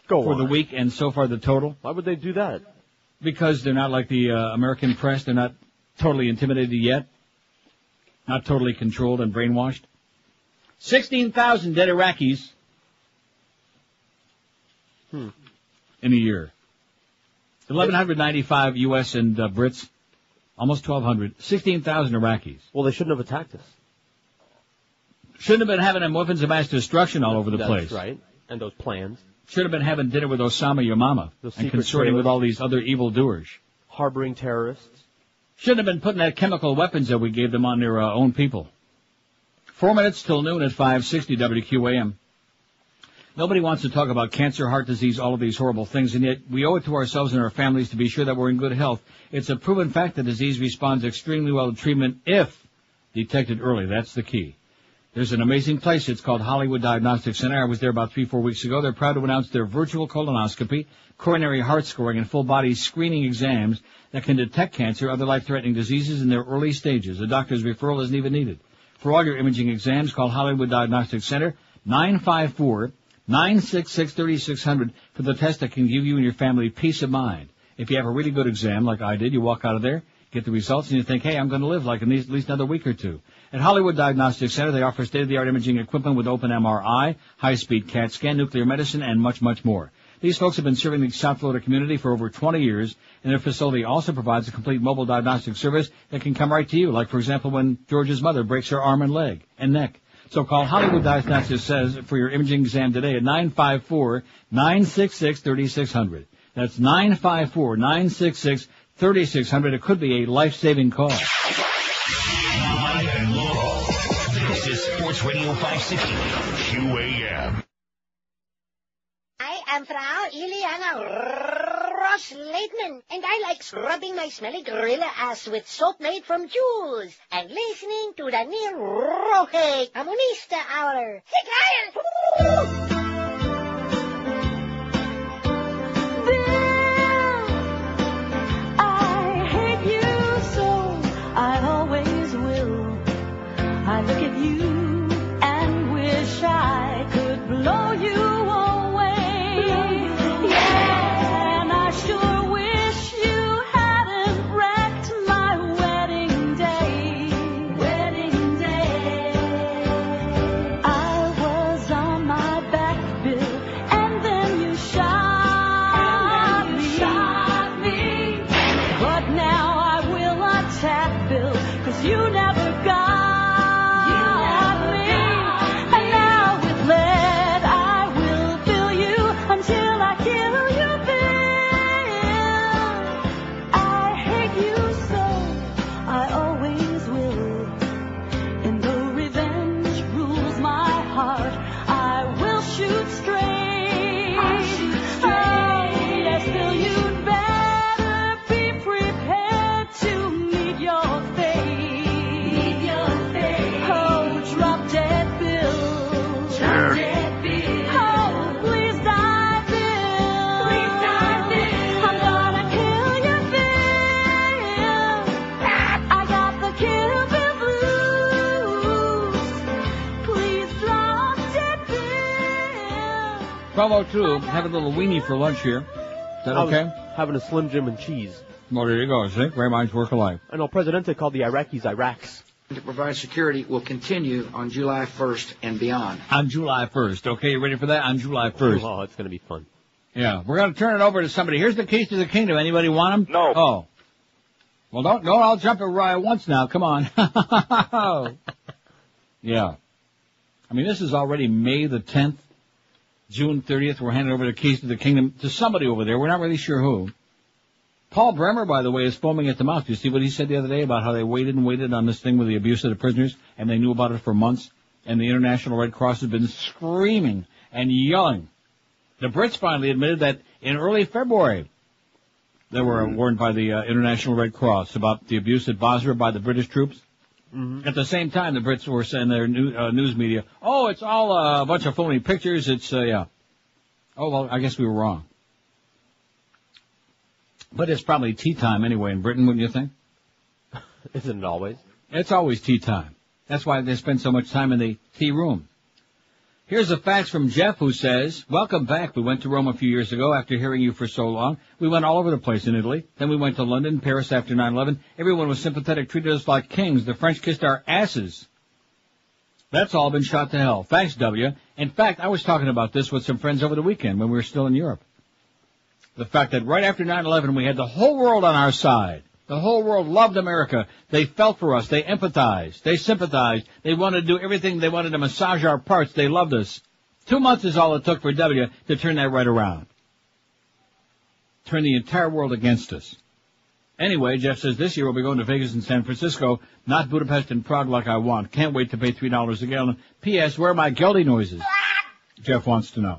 For the week, and so far the total. Why would they do that? Because they're not like the American press. They're not totally intimidated yet. Not totally controlled and brainwashed. 16,000 dead Iraqis. In a year. 1,195 U.S. and Brits. Almost 1,200. 16,000 Iraqis. Well, they shouldn't have attacked us. Shouldn't have been having them weapons of mass destruction all over the place. That's right. And those plans. Should have been having dinner with Osama your mama and consorting with all these other evildoers. Harboring terrorists. Shouldn't have been putting that chemical weapons that we gave them on their own people. 4 minutes till noon at 560 WQAM. Nobody wants to talk about cancer, heart disease, all of these horrible things, and yet we owe it to ourselves and our families to be sure that we're in good health. It's a proven fact that disease responds extremely well to treatment if detected early. That's the key. There's an amazing place. It's called Hollywood Diagnostic Center. I was there about 3-4 weeks ago. They're proud to announce their virtual colonoscopy, coronary heart scoring, and full-body screening exams that can detect cancer, other life-threatening diseases in their early stages. A doctor's referral isn't even needed. For all your imaging exams, call Hollywood Diagnostic Center, 954-966-3600 for the test that can give you and your family peace of mind. If you have a really good exam, like I did, you walk out of there, get the results, and you think, hey, I'm going to live like at least another week or two. At Hollywood Diagnostic Center, they offer state-of-the-art imaging equipment with open MRI, high-speed CAT scan, nuclear medicine, and much, much more. These folks have been serving the South Florida community for over 20 years, and their facility also provides a complete mobile diagnostic service that can come right to you, like, for example, when George's mother breaks her arm and leg and neck. So call Hollywood Diagnostics for your imaging exam today at 954-966-3600. That's 954-966-3600. It could be a life-saving call. Live and local. This is Sports Radio 560 QAM. I am Frau Iliana Ross-Leitman, and I like scrubbing my smelly gorilla ass with soap made from jewels and listening to the Neil Roque Comunista Hour. I hate you so, I always will. I look at you and wish I could blow you away. Yeah, and I sure wish you hadn't wrecked my wedding day. Wedding day. I was on my back, Bill, and then you shot me. But now I will attack, Bill, 'cause you never got me. And now with lead I will fill you until I kill you, Bill. I hate you so, I always will. And though revenge rules my heart, I will shoot straight. Oh, yes, Bill, you'd better be prepared to meet your fate. Oh, drop dead, Bill. Drop dead, Bill. Oh, please die, Bill. Please die, Bill. I'm gonna kill you, Bill. I got the Kill Bill blues. Please drop dead, Bill. 12:02, have a little weenie for lunch here. Is that okay? Having a Slim Jim and cheese. Well, there you go. See? Great minds work alike. I know Presidente called the Iraqis Iraqs. To provide security will continue on July 1st and beyond. On July 1st. Okay, you ready for that? On July 1st. Oh, it's going to be fun. Yeah, we're going to turn it over to somebody. Here's the keys to the kingdom. Anybody want them? No. Oh. Well, don't, I'll jump it right once now. Come on. Yeah. I mean, this is already May the 10th, June 30th. We're handing over the keys to the kingdom to somebody over there. We're not really sure who. Paul Bremer, by the way, is foaming at the mouth. You see what he said the other day about how they waited and waited on this thing with the abuse of the prisoners, and they knew about it for months, and the International Red Cross has been screaming and yelling. The Brits finally admitted that in early February they were warned by the International Red Cross about the abuse at Basra by the British troops. Mm-hmm. At the same time, the Brits were saying their news media, oh, it's all a bunch of phony pictures. It's, yeah. Oh, well, I guess we were wrong. But it's probably tea time anyway in Britain, wouldn't you think? Isn't it always? It's always tea time. That's why they spend so much time in the tea room. Here's a fax from Jeff who says, welcome back. We went to Rome a few years ago after hearing you for so long. We went all over the place in Italy. Then we went to London, Paris after 9/11. Everyone was sympathetic, treated us like kings. The French kissed our asses. That's all been shot to hell. Thanks, W. In fact, I was talking about this with some friends over the weekend when we were still in Europe. The fact that right after 9/11 we had the whole world on our side. The whole world loved America. They felt for us. They empathized. They sympathized. They wanted to do everything. They wanted to massage our parts. They loved us. 2 months is all it took for W to turn that right around. Turn the entire world against us. Anyway, Jeff says this year we'll be going to Vegas and San Francisco, not Budapest and Prague like I want. Can't wait to pay $3 a gallon. P.S. Where are my guilty noises? Jeff wants to know.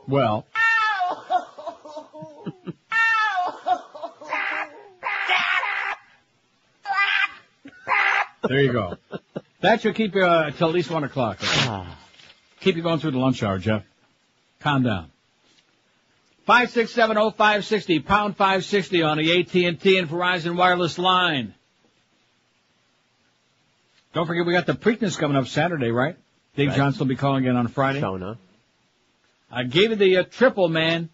Well. There you go. That should keep you till at least 1 o'clock. Okay? Keep you going through the lunch hour, Jeff. Calm down. 5670560, pound 560 on the AT&T and Verizon wireless line. Don't forget we got the Preakness coming up Saturday, right? Dave Johnson will be calling in on Friday. Shona. I gave you the triple, man.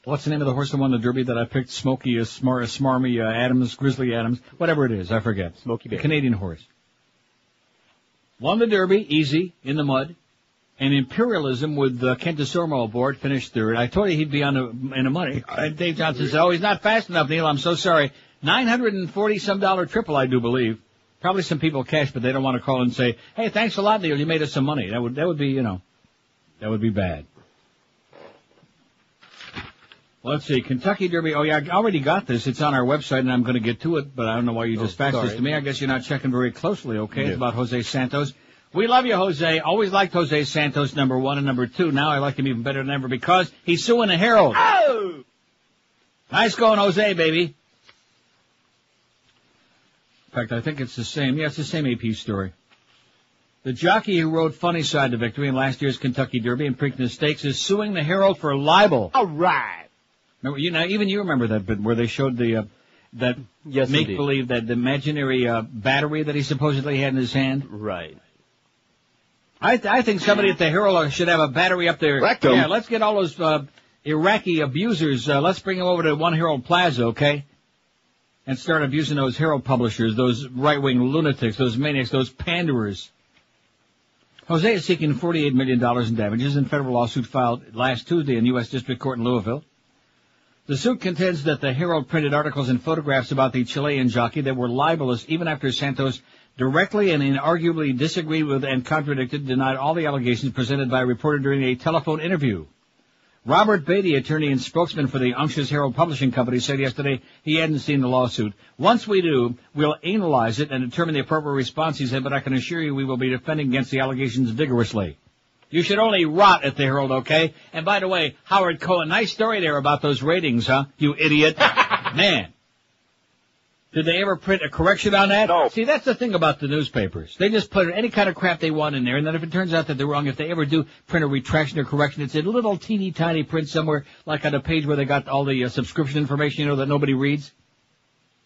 What's the name of the horse that won the Derby that I picked? Smokey, Smarmy Adams, Grizzly Adams, whatever it is, I forget. Smokey Baby. Canadian horse. Won the Derby, easy, in the mud. And Imperialism with Kent DeSormo aboard finished third. I told you he'd be in the money. Dave Johnson said, he's not fast enough, Neil. I'm so sorry. $940-some triple, I do believe. Probably some people cash, but they don't want to call and say, hey, thanks a lot, Neil. You made us some money. That would be, that would be bad. Let's see, Kentucky Derby. Oh, yeah, I already got this. It's on our website, and I'm going to get to it, but I don't know why you just faxed this to me. I guess you're not checking very closely, okay? Yeah. It's about Jose Santos. We love you, Jose. Always liked Jose Santos, number 1 and number 2. Now I like him even better than ever because he's suing the Herald. Oh! Nice going, Jose, baby. In fact, I think it's the same. Yeah, it's the same AP story. The jockey who rode Funny Side to victory in last year's Kentucky Derby and Preakness Stakes is suing the Herald for libel. All right. Remember, even you remember that bit where they showed the that make-believe, that imaginary battery that he supposedly had in his hand? Right. I think somebody at the Herald should have a battery up there. Rectum. Yeah, let's get all those Iraqi abusers. Let's bring them over to One Herald Plaza, okay? And start abusing those Herald publishers, those right-wing lunatics, those maniacs, those panderers. Jose is seeking $48 million in damages in federal lawsuit filed last Tuesday in U.S. District Court in Louisville. The suit contends that the Herald printed articles and photographs about the Chilean jockey that were libelous even after Santos directly and inarguably disagreed with and denied all the allegations presented by a reporter during a telephone interview. Robert Beatty, attorney and spokesman for the Unctious Herald Publishing Company, said yesterday he hadn't seen the lawsuit. Once we do, we'll analyze it and determine the appropriate response, he said, but I can assure you we will be defending against the allegations vigorously. You should only rot at the Herald, okay? And by the way, Howard Cohen, nice story there about those ratings, huh? You idiot. Man. Did they ever print a correction on that? No. See, that's the thing about the newspapers. They just put any kind of crap they want in there, and then if it turns out that they're wrong, if they ever do print a retraction or correction, it's in little teeny tiny print somewhere, like on a page where they got all the subscription information, that nobody reads.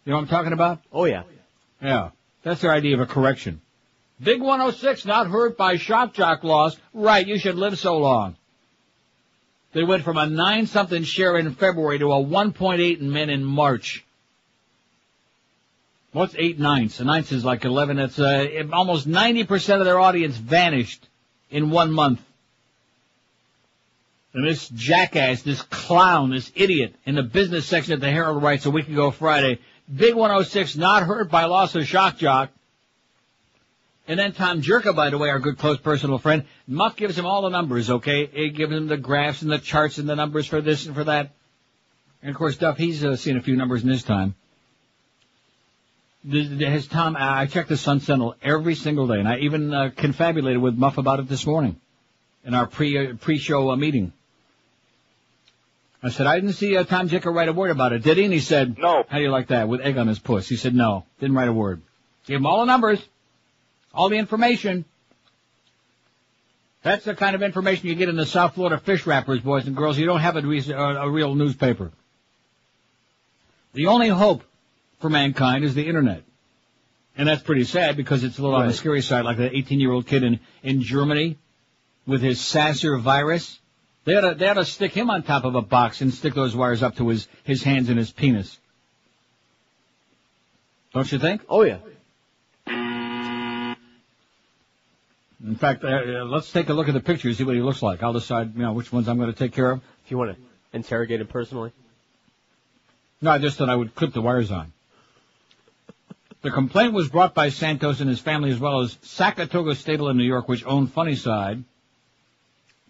You know what I'm talking about? Oh, yeah. Yeah. That's their idea of a correction. Big 106 not hurt by shock jock loss. Right, you should live so long. They went from a 9-something share in February to a 1.8 in men in March. What's 8 ninths? A ninth is like 11. That's almost 90% of their audience vanished in 1 month. And this jackass, this clown, this idiot in the business section of the Herald writes a week ago Friday, Big 106 not hurt by loss of shock jock. And then Tom Jerka, by the way, our good close personal friend, Muff gives him all the numbers, okay? He gives him the graphs and the charts and the numbers for this and for that. And of course, Duff, he's seen a few numbers in his time. I check the Sun Sentinel every single day, and I even confabulated with Muff about it this morning in our pre-show meeting. I said, I didn't see Tom Jerka write a word about it, did he? And he said, no. How do you like that, with egg on his puss? He said, no, didn't write a word. Give him all the numbers. All the information. That's the kind of information you get in the South Florida fish wrappers, boys and girls. You don't have a real newspaper. The only hope for mankind is the Internet. And that's pretty sad because it's a little on the scary side, like that 18-year-old kid in Germany with his Sasser virus. They ought to stick him on top of a box and stick those wires up to his hands and his penis. Don't you think? Oh, yeah. In fact, let's take a look at the picture, see what he looks like. I'll decide, which ones I'm going to take care of. If you want to interrogate him personally. No, I just thought I would clip the wires on. The complaint was brought by Santos and his family as well as Saratoga Stable in New York, which owned Funny Side.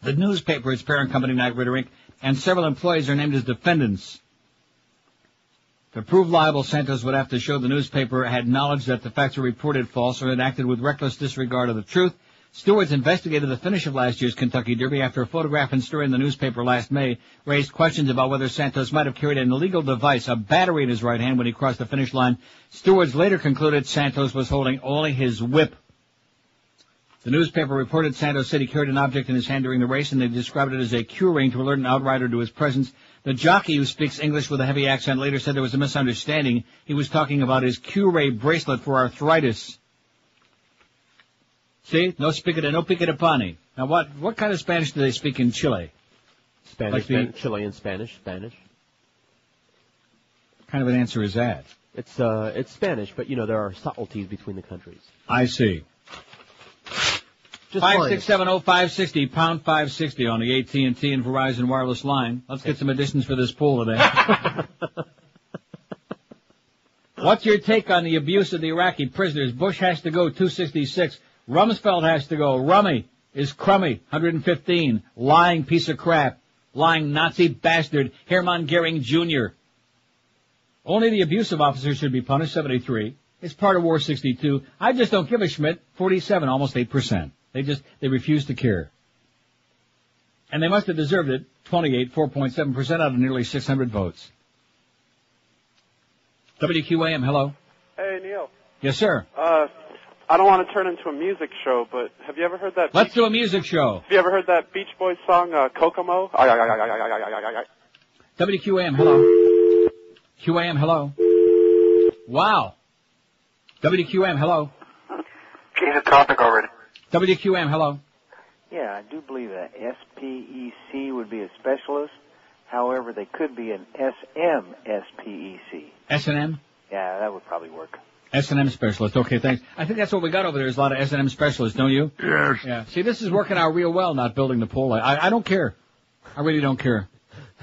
The newspaper, its parent company, Knight Ridder Inc., and several employees are named as defendants. To prove liable, Santos would have to show the newspaper had knowledge that the facts were reported false or had acted with reckless disregard of the truth. Stewards investigated the finish of last year's Kentucky Derby after a photograph and story in the newspaper last May raised questions about whether Santos might have carried an illegal device, a battery in his right hand when he crossed the finish line. Stewards later concluded Santos was holding only his whip. The newspaper reported Santos said he carried an object in his hand during the race, and they described it as a cue ring to alert an outrider to his presence. The jockey, who speaks English with a heavy accent, later said there was a misunderstanding. He was talking about his Cure bracelet for arthritis. See? No pique de pani. Now, what kind of Spanish do they speak in Chile? Spanish, Chilean Spanish. What kind of an answer is that? It's Spanish, but, there are subtleties between the countries. I see. 5670560, pound 560 on the AT&T and Verizon wireless line. Let's get some additions for this pool today. What's your take on the abuse of the Iraqi prisoners? Bush has to go, 266. Rumsfeld has to go. Rummy is crummy, 115. Lying piece of crap. Lying Nazi bastard, Hermann Goering Jr. Only the abusive officers should be punished, 73. It's part of war, 62. I just don't give a Schmidt, 47, almost 8%. They refuse to care. And they must have deserved it, 28, 4.7% out of nearly 600 votes. WQAM, hello. Hey, Neil. Yes, sir. I don't want to turn into a music show, but have you ever heard that? Let's do a music show. Have you ever heard that Beach Boys song, Kokomo? WQAM, hello. QAM, hello. Wow. WQAM, hello. Change the topic already. WQAM, hello. Yeah, I do believe that SPEC would be a specialist. However, they could be an SMSPEC. S&M? Yeah, that would probably work. S&M specialist. Okay, thanks. I think that's what we got over there is a lot of S&M specialists, don't you? Yes. Yeah. See, this is working out real well, not building the poll. I don't care. I really don't care.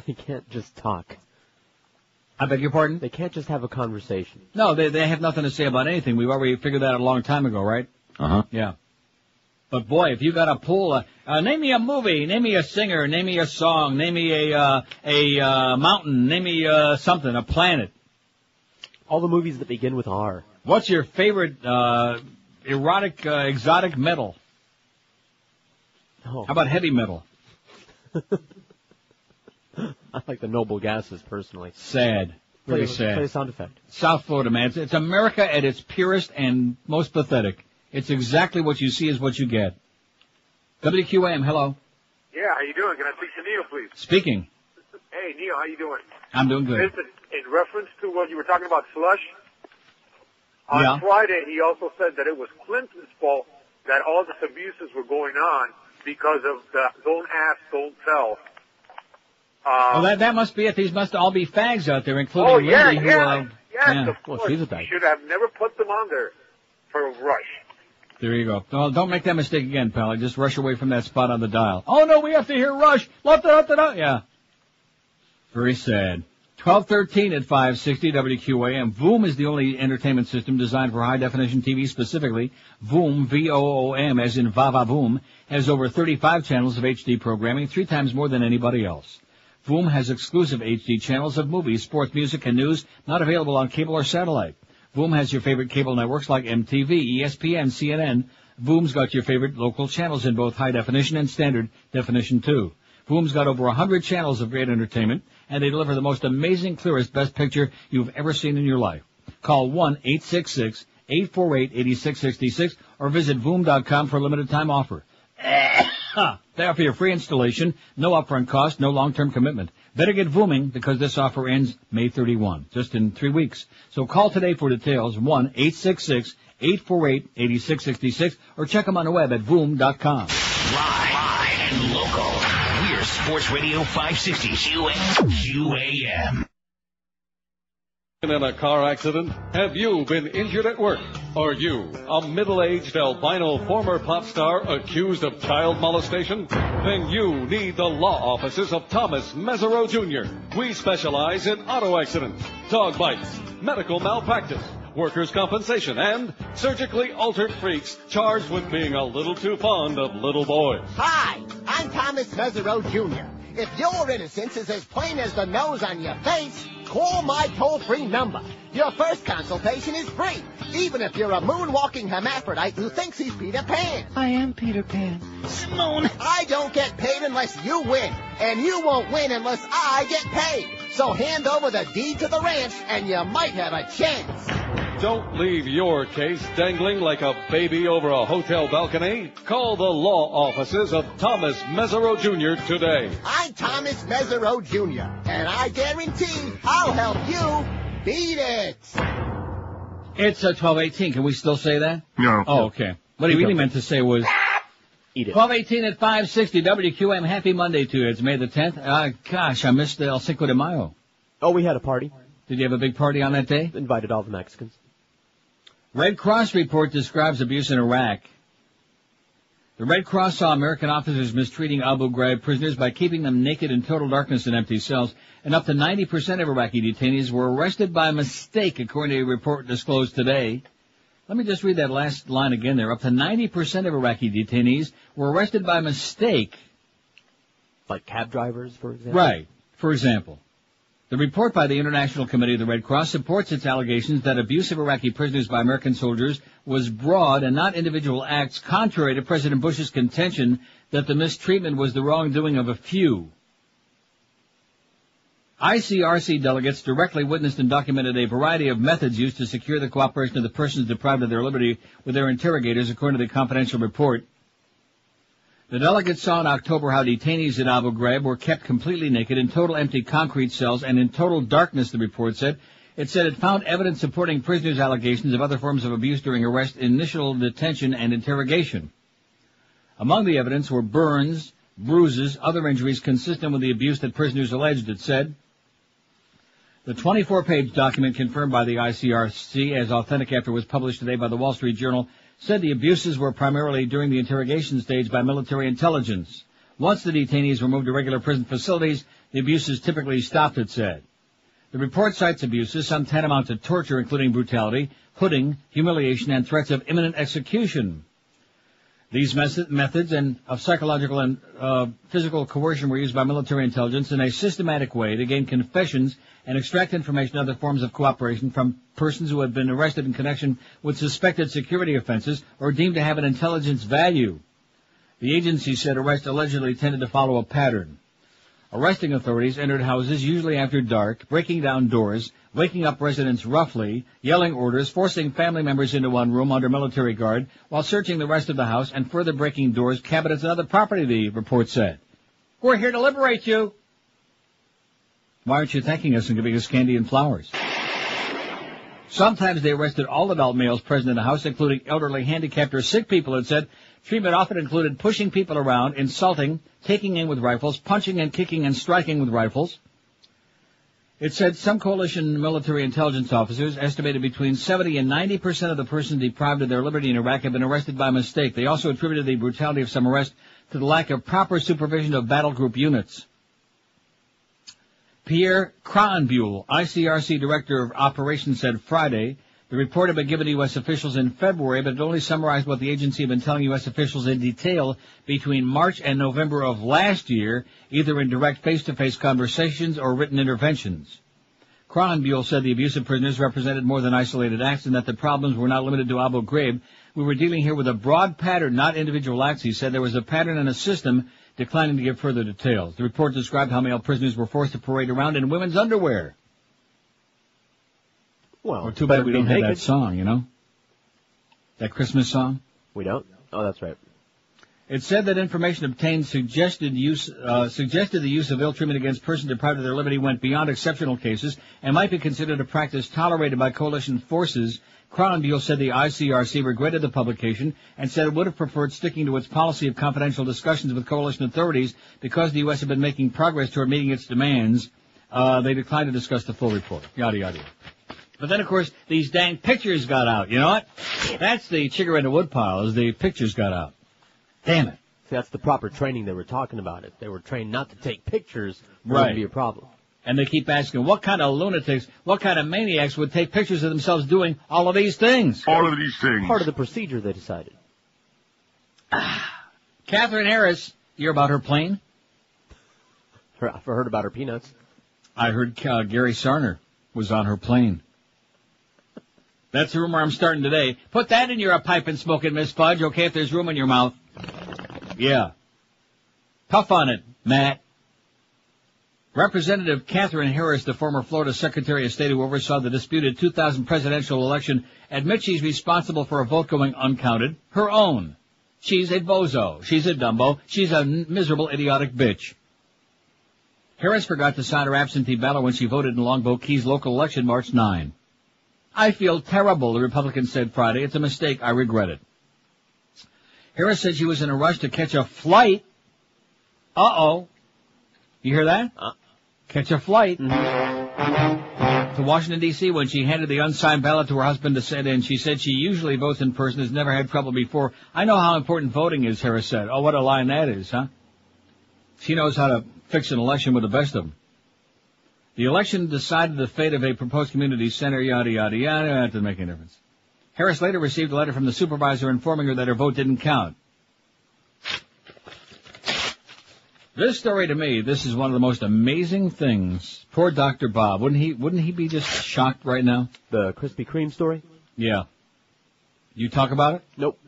They can't just talk. I beg your pardon? They can't just have a conversation. No, they have nothing to say about anything. We've already figured that out a long time ago, right? Uh-huh. Yeah. But boy, if you got a poll, name me a movie, name me a singer, name me a song, name me a mountain, name me something, a planet. All the movies that begin with R. What's your favorite erotic, exotic metal? Oh. How about heavy metal? I like the Noble Gases, personally. Sad. Really sad. Play a sound effect. South Florida, man. It's America at its purest and most pathetic. It's exactly what you see is what you get. WQAM, hello. Yeah, how you doing? Can I speak to Neil, please? Speaking. Hey, Neil, how you doing? I'm doing good. Listen, in reference to what you were talking about, slush, on Friday he also said that it was Clinton's fault that all this abuses were going on because of the don't ask, don't tell. Well, that must be it. These must all be fags out there, including Lindy, who... Yes, of course. Well, she's a fag. You should have never put them on there for Rush. There you go. Well, don't make that mistake again, pal. Just rush away from that spot on the dial. Oh, no, we have to hear Rush. Yeah. Very sad. 1213 at 560 WQAM. Voom is the only entertainment system designed for high-definition TV specifically. Voom, V-O-O-M, as in Va-Va-Voom, has over 35 channels of HD programming, 3 times more than anybody else. Voom has exclusive HD channels of movies, sports, music, and news not available on cable or satellite. Voom has your favorite cable networks like MTV, ESPN, CNN. Voom's got your favorite local channels in both high definition and standard definition too. Voom's got over 100 channels of great entertainment, and they deliver the most amazing, clearest, best picture you've ever seen in your life. Call 1-866-848-8666 or visit Voom.com for a limited time offer. They offer you a free installation, no upfront cost, no long-term commitment. Better get Vooming because this offer ends May 31, just in 3 weeks. So call today for details, 1-866-848-8666, or check them on the web at Voom.com. Live and local. We're Sports Radio 560 QAM. In a car accident? Have you been injured at work? Are you a middle-aged albino former pop star accused of child molestation? Then you need the law offices of Thomas Mesereau Jr. We specialize in auto accidents, dog bites, medical malpractice, workers' compensation, and surgically altered freaks charged with being a little too fond of little boys. Hi, I'm Thomas Mesereau Jr. If your innocence is as plain as the nose on your face, call my toll-free number. Your first consultation is free, even if you're a moonwalking hermaphrodite who thinks he's Peter Pan. I am Peter Pan. Simone. I don't get paid unless you win, and you won't win unless I get paid. So hand over the deed to the ranch, and you might have a chance. Don't leave your case dangling like a baby over a hotel balcony. Call the law offices of Thomas Mesereau Jr. today. I'm Thomas Mesereau Jr., and I guarantee I'll help you beat it. It's 12:18. Can we still say that? No. Oh, okay. What he really meant to say was... Eat it. 12:18 at 560 WQM. Happy Monday to you. It's May the 10th. Gosh, I missed El Cinco de Mayo. Oh, we had a party. Did you have a big party on that day? Invited all the Mexicans. Red Cross report describes abuse in Iraq. The Red Cross saw American officers mistreating Abu Ghraib prisoners by keeping them naked in total darkness in empty cells, and up to 90% of Iraqi detainees were arrested by mistake, according to a report disclosed today. Let me just read that last line again there. Up to 90% of Iraqi detainees were arrested by mistake. Like cab drivers, for example? Right, for example. The report by the International Committee of the Red Cross supports its allegations that abuse of Iraqi prisoners by American soldiers was broad and not individual acts, contrary to President Bush's contention that the mistreatment was the wrongdoing of a few. ICRC delegates directly witnessed and documented a variety of methods used to secure the cooperation of the persons deprived of their liberty with their interrogators, according to the confidential report. The delegates saw in October how detainees at Abu Ghraib were kept completely naked in total empty concrete cells and in total darkness, the report said. It said it found evidence supporting prisoners' allegations of other forms of abuse during arrest, initial detention, and interrogation. Among the evidence were burns, bruises, other injuries consistent with the abuse that prisoners alleged, it said. The 24-page document confirmed by the ICRC as authentic after it was published today by the Wall Street Journal said the abuses were primarily during the interrogation stage by military intelligence. Once the detainees were moved to regular prison facilities, the abuses typically stopped, it said. The report cites abuses, some tantamount to torture, including brutality, hooding, humiliation, and threats of imminent execution. These methods of psychological and physical coercion were used by military intelligence in a systematic way to gain confessions and extract information and other forms of cooperation from persons who had been arrested in connection with suspected security offenses or deemed to have an intelligence value. The agency said arrests allegedly tended to follow a pattern. Arresting authorities entered houses usually after dark, breaking down doors, waking up residents roughly, yelling orders, forcing family members into one room under military guard, while searching the rest of the house and further breaking doors, cabinets, and other property, the report said. We're here to liberate you. Why aren't you thanking us and giving us candy and flowers? Sometimes they arrested all adult males present in the house, including elderly, handicapped, or sick people, it said. Treatment often included pushing people around, insulting, taking in with rifles, punching and kicking and striking with rifles. It said some coalition military intelligence officers estimated between 70 and 90% of the persons deprived of their liberty in Iraq have been arrested by mistake. They also attributed the brutality of some arrests to the lack of proper supervision of battle group units. Pierre Kronbuhl, ICRC Director of Operations, said Friday the report had been given to U.S. officials in February, but it only summarized what the agency had been telling U.S. officials in detail between March and November of last year, either in direct face-to-face conversations or written interventions. Kronbuhl said the abuse of prisoners represented more than isolated acts and that the problems were not limited to Abu Ghraib. We were dealing here with a broad pattern, not individual acts, he said. There was a pattern and a system, declining to give further details. The report described how male prisoners were forced to parade around in women's underwear. Well, too bad we don't have that song, you know? That Christmas song? We don't? Oh, that's right. It said that information obtained suggested the use of ill treatment against persons deprived of their liberty went beyond exceptional cases and might be considered a practice tolerated by coalition forces. Kronbuhl said the ICRC regretted the publication and said it would have preferred sticking to its policy of confidential discussions with coalition authorities because the U.S. had been making progress toward meeting its demands. They declined to discuss the full report. Yada, yada. But then, of course, these dang pictures got out. You know what? That's the chigger in the woodpile, is the pictures got out. Damn it. See, that's the proper training they were talking about. If they were trained not to take pictures, it Right. wouldn't be a problem. And they keep asking, what kind of lunatics, what kind of maniacs would take pictures of themselves doing all of these things? All of these things. Part of the procedure, they decided. Catherine Harris, you hear about her plane? I've heard about her peanuts. I heard Gary Sarner was on her plane. That's the rumor I'm starting today. Put that in your pipe and smoke it, Miss Fudge, okay, if there's room in your mouth. Yeah. Tough on it, Matt. Representative Catherine Harris, the former Florida Secretary of State who oversaw the disputed 2000 presidential election, admits she's responsible for a vote going uncounted, her own. She's a bozo. She's a dumbo. She's a miserable, idiotic bitch. Harris forgot to sign her absentee ballot when she voted in Longboat Key's local election March 9. I feel terrible, the Republican said Friday. It's a mistake. I regret it. Harris said she was in a rush to catch a flight. Uh-oh. You hear that? Catch a flight to Washington, D.C. when she handed the unsigned ballot to her husband to send in. She said she usually votes in person, has never had trouble before. I know how important voting is, Harris said. Oh, what a line that is, huh? She knows how to fix an election with the best of them. The election decided the fate of a proposed community center, yada, yada, yada. That doesn't make any difference. Harris later received a letter from the supervisor informing her that her vote didn't count. This story to me, this is one of the most amazing things. Poor Dr. Bob. Wouldn't he be just shocked right now? The Krispy Kreme story? Yeah. You talk about it? Nope.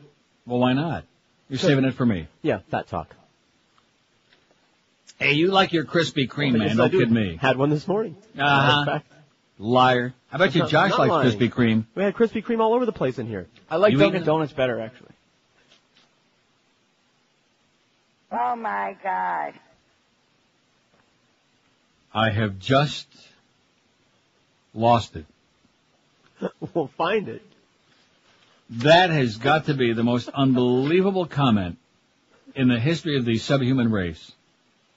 Well, why not? You're saving it for me. Yeah, fat talk. Hey, you like your Krispy Kreme, man. Don't kid me. Had one this morning. Uh-huh. Liar. I bet you Josh likes Krispy Kreme. We had Krispy Kreme all over the place in here. I like Dunkin' Donuts better, actually. Oh, my God. I have just lost it. We'll find it. That has got to be the most unbelievable comment in the history of the subhuman race.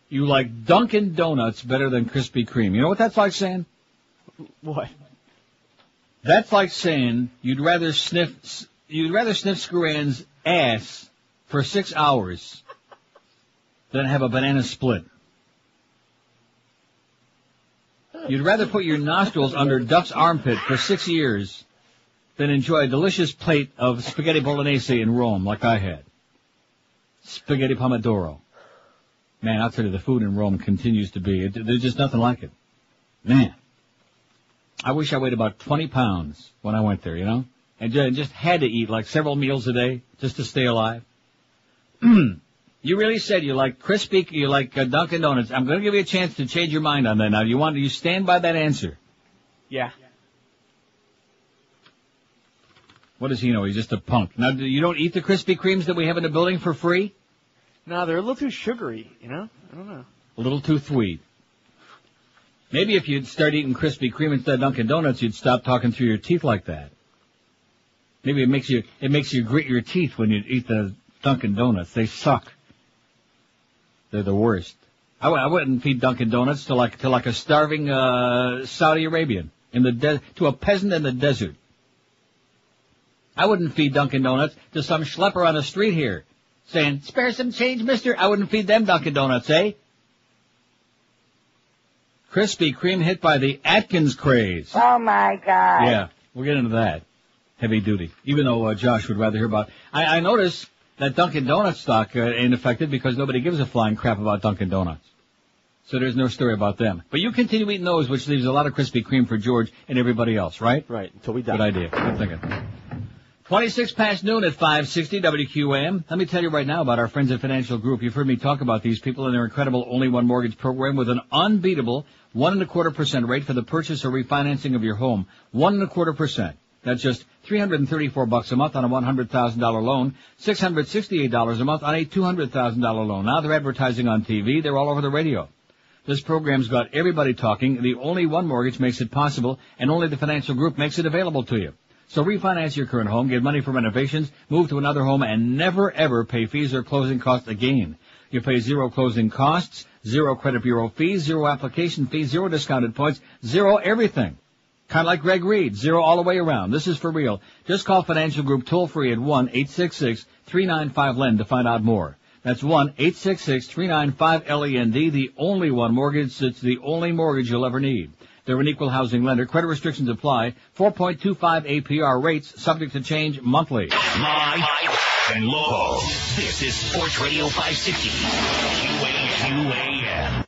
You like Dunkin' Donuts better than Krispy Kreme. You know what that's like saying? What? That's like saying you'd rather sniff Screw Ann's ass for 6 hours than have a banana split. You'd rather put your nostrils under Duck's armpit for 6 years than enjoy a delicious plate of spaghetti bolognese in Rome like I had. Spaghetti pomodoro. Man, I'll tell you, the food in Rome continues to be, there's just nothing like it. Man. I wish I weighed about 20 pounds when I went there, you know? And just had to eat like several meals a day just to stay alive. You really said you like Dunkin' Donuts. I'm going to give you a chance to change your mind on that now. Do you stand by that answer? Yeah. What does he know? He's just a punk. Now, you don't eat the Krispy Kremes that we have in the building for free? No, they're a little too sugary, you know? I don't know. A little too sweet. Maybe if you'd start eating Krispy Kreme instead of Dunkin' Donuts, you'd stop talking through your teeth like that. Maybe it makes you grit your teeth when you eat the Dunkin' Donuts. They suck. They're the worst. I wouldn't feed Dunkin' Donuts to like a starving Saudi Arabian to a peasant in the desert. I wouldn't feed Dunkin' Donuts to some schlepper on the street here, saying, "Spare some change, mister." I wouldn't feed them Dunkin' Donuts, eh? Krispy Kreme hit by the Atkins craze. Oh, my God. Yeah, we'll get into that. Heavy duty. Even though Josh would rather hear about... I notice that Dunkin' Donuts stock ain't affected because nobody gives a flying crap about Dunkin' Donuts. So there's no story about them. But you continue eating those, which leaves a lot of Krispy Kreme for George and everybody else, right? Right, until we die. Good idea. Good thinking. 26 past noon at 560 WQAM. Let me tell you right now about our friends at Financial Group. You've heard me talk about these people and their incredible Only One Mortgage program with an unbeatable 1.25% rate for the purchase or refinancing of your home. 1.25%. That's just $334 a month on a $100,000 loan, $668 a month on a $200,000 loan. Now they're advertising on TV. They're all over the radio. This program's got everybody talking. The Only One Mortgage makes it possible, and only the Financial Group makes it available to you. So refinance your current home, get money for renovations, move to another home, and never ever pay fees or closing costs again. You pay zero closing costs, zero credit bureau fees, zero application fees, zero discounted points, zero everything. Kind of like Greg Reed, 0 all the way around. This is for real. Just call Financial Group toll-free at 1-866-395-LEND to find out more. That's 1-866-395-LEND, the only one mortgage that's the only mortgage you'll ever need. They're an equal housing lender. Credit restrictions apply. 4.25 APR rates, subject to change monthly. High and low. This is Sports Radio 560. QAM.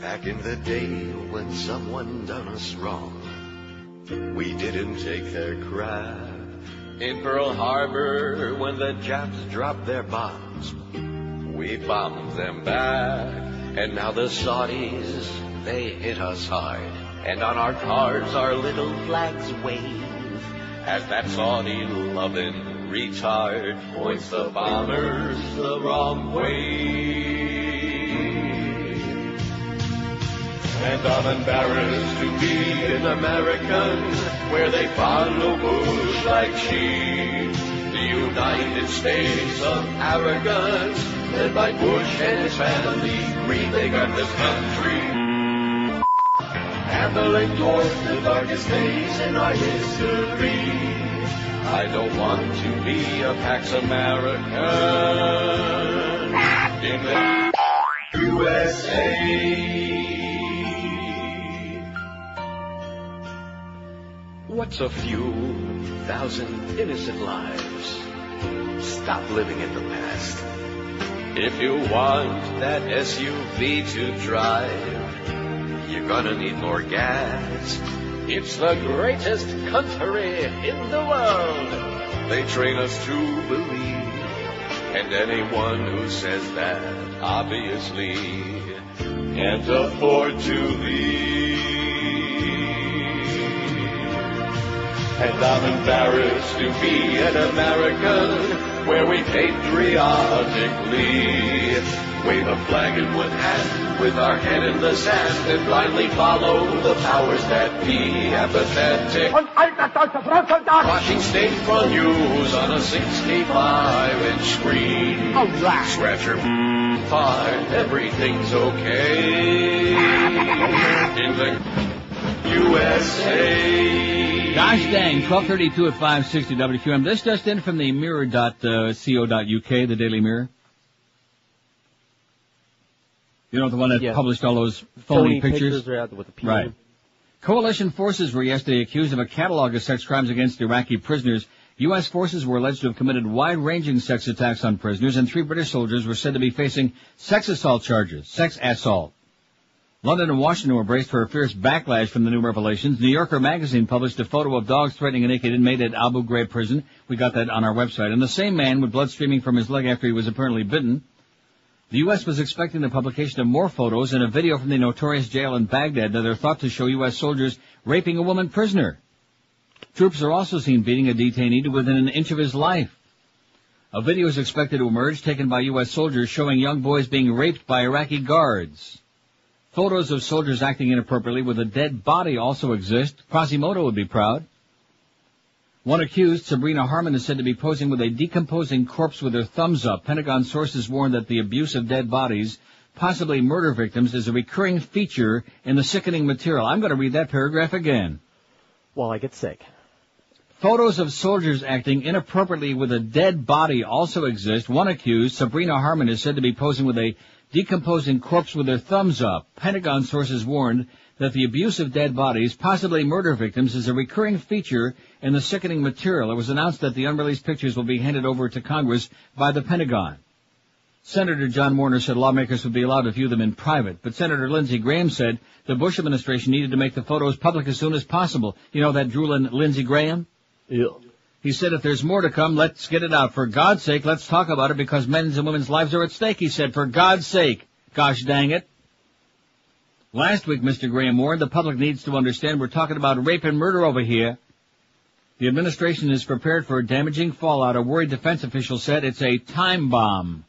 Back in the day when someone done us wrong, we didn't take their crap. In Pearl Harbor, when the Japs dropped their bombs, we bombed them back. And now the Saudis, they hit us hard. And on our cars, our little flags wave as that Saudi-loving retard points the bombers the wrong way. And I'm embarrassed to be an American where they follow Bush like sheep. The United States of arrogance, led by Bush and his family, greed they got this country. Handling towards the darkest days in our history. I don't want to be a Pax American in the USA. What's a few thousand innocent lives? Stop living in the past. If you want that SUV to drive, you're gonna need more gas. It's the greatest country in the world. They train us to believe. And anyone who says that obviously can't afford to leave. And I'm embarrassed to be an American where we patriotically wave a flag in one hand with our head in the sand and blindly follow the powers that be apathetic. Watching State Front News on a 65-inch screen. Scratch your fine, everything's okay in the USA. Gosh dang, 12:32 at 560 WQM. This just in from the mirror.co.uk, the Daily Mirror. You know, the one that published all those phony pictures? Right. Coalition forces were yesterday accused of a catalog of sex crimes against Iraqi prisoners. U.S. forces were alleged to have committed wide-ranging sex attacks on prisoners, and 3 British soldiers were said to be facing sex assault charges. Sex assault. London and Washington were braced for a fierce backlash from the new revelations. New Yorker magazine published a photo of dogs threatening a naked inmate at Abu Ghraib prison. We got that on our website. And the same man with blood streaming from his leg after he was apparently bitten. The U.S. was expecting the publication of more photos and a video from the notorious jail in Baghdad that are thought to show U.S. soldiers raping a woman prisoner. Troops are also seen beating a detainee to within an inch of his life. A video is expected to emerge taken by U.S. soldiers showing young boys being raped by Iraqi guards. Photos of soldiers acting inappropriately with a dead body also exist. Quasimodo would be proud. One accused, Sabrina Harmon, is said to be posing with a decomposing corpse with her thumbs up. Pentagon sources warn that the abuse of dead bodies, possibly murder victims, is a recurring feature in the sickening material. I'm going to read that paragraph again. While I get sick. Photos of soldiers acting inappropriately with a dead body also exist. One accused, Sabrina Harmon, is said to be posing with a decomposing corpse with their thumbs up. Pentagon sources warned that the abuse of dead bodies, possibly murder victims, is a recurring feature in the sickening material. It was announced that the unreleased pictures will be handed over to Congress by the Pentagon. Senator John Warner said lawmakers would be allowed to view them in private, but Senator Lindsey Graham said the Bush administration needed to make the photos public as soon as possible. You know that drooling Lindsey Graham? Yeah. He said, if there's more to come, let's get it out. For God's sake, let's talk about it because men's and women's lives are at stake, he said. For God's sake. Gosh dang it. Last week, Mr. Graham warned the public needs to understand we're talking about rape and murder over here. The administration is prepared for a damaging fallout. A worried defense official said it's a time bomb.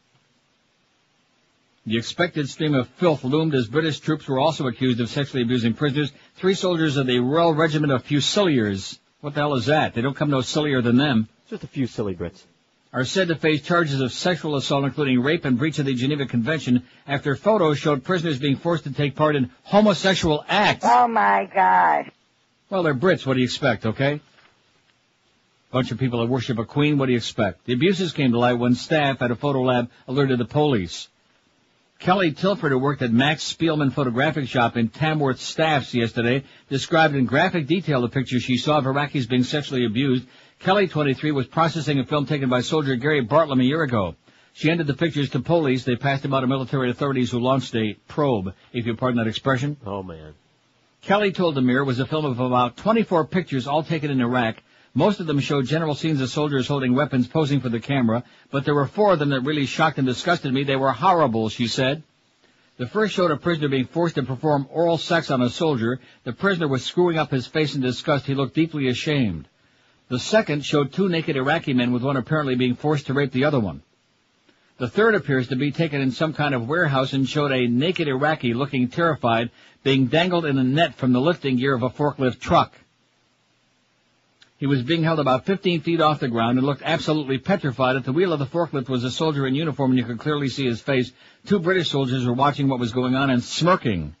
The expected stream of filth loomed as British troops were also accused of sexually abusing prisoners. 3 soldiers of the Royal Regiment of Fusiliers. What the hell is that? They don't come no sillier than them. Just a few silly Brits. are said to face charges of sexual assault, including rape and breach of the Geneva Convention, after photos showed prisoners being forced to take part in homosexual acts. Oh, my God. Well, they're Brits. What do you expect, okay? Bunch of people that worship a queen. What do you expect? The abuses came to light when staff at a photo lab alerted the police. Kelly Tilford, who worked at Max Spielman Photographic Shop in Tamworth Staffs yesterday, described in graphic detail the pictures she saw of Iraqis being sexually abused. Kelly, 23, was processing a film taken by soldier Gary Bartlam a year ago. She handed the pictures to police. They passed them out to military authorities who launched a probe, if you pardon that expression. Oh, man. Kelly told the Mirror it was a film of about 24 pictures, all taken in Iraq. Most of them showed general scenes of soldiers holding weapons posing for the camera, but there were 4 of them that really shocked and disgusted me. They were horrible, she said. The first showed a prisoner being forced to perform oral sex on a soldier. The prisoner was screwing up his face in disgust. He looked deeply ashamed. The second showed 2 naked Iraqi men, with one apparently being forced to rape the other one. The third appears to be taken in some kind of warehouse and showed a naked Iraqi looking terrified, being dangled in a net from the lifting gear of a forklift truck. He was being held about 15 feet off the ground and looked absolutely petrified. At the wheel of the forklift was a soldier in uniform, and you could clearly see his face. 2 British soldiers were watching what was going on and smirking.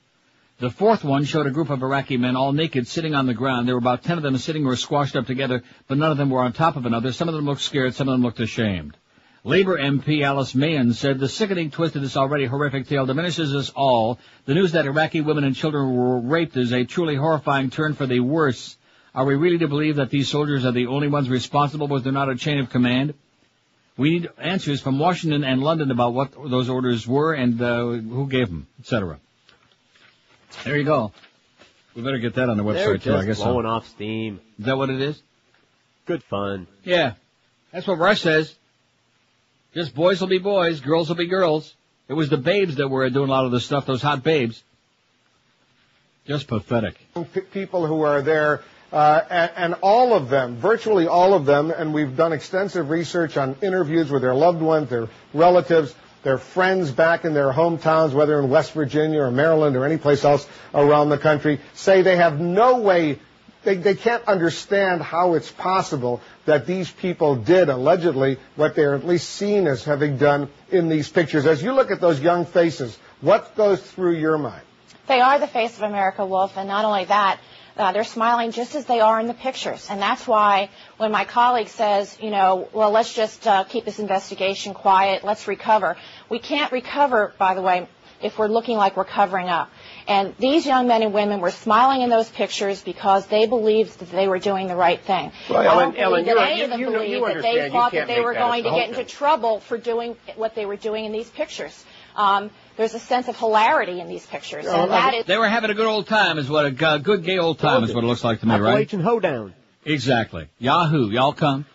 The fourth one showed a group of Iraqi men, all naked, sitting on the ground. There were about 10 of them sitting or squashed up together, but none of them were on top of another. Some of them looked scared, some of them looked ashamed. Labour MP Alice Mahan said, the sickening twist of this already horrific tale diminishes us all. The news that Iraqi women and children were raped is a truly horrifying turn for the worse. Are we really to believe that these soldiers are the only ones responsible? Was there not a chain of command? We need answers from Washington and London about what those orders were and who gave them, etc. There you go. We better get that on the website, too, I guess. Blowing off steam. Is that what it is? Good fun. Yeah. That's what Rush says. Just boys will be boys, girls will be girls. It was the babes that were doing a lot of this stuff, those hot babes. Just pathetic. People who are there, and all of them, virtually all of them, and we've done extensive research on interviews with their loved ones, their relatives, their friends back in their hometowns, whether in West Virginia or Maryland or any place else around the country, say they have no way, they can't understand how it's possible that these people did allegedly what they're at least seen as having done in these pictures. As you look at those young faces, what goes through your mind? They are the face of America, Wolf, and not only that, they're smiling just as they are in the pictures. And that's why when my colleague says, well, let's just keep this investigation quiet, let's recover. We can't recover, by the way, if we're looking like we're covering up. And these young men and women were smiling in those pictures because they believed that they were doing the right thing. Well, I don't believe that any of them believed that they thought that they were going to get into trouble for doing what they were doing in these pictures. There's a sense of hilarity in these pictures. And that is they were having a good old time, is what a good gay old time is what it looks like to me, right? Appalachian hoedown. Exactly. Yahoo! Y'all come.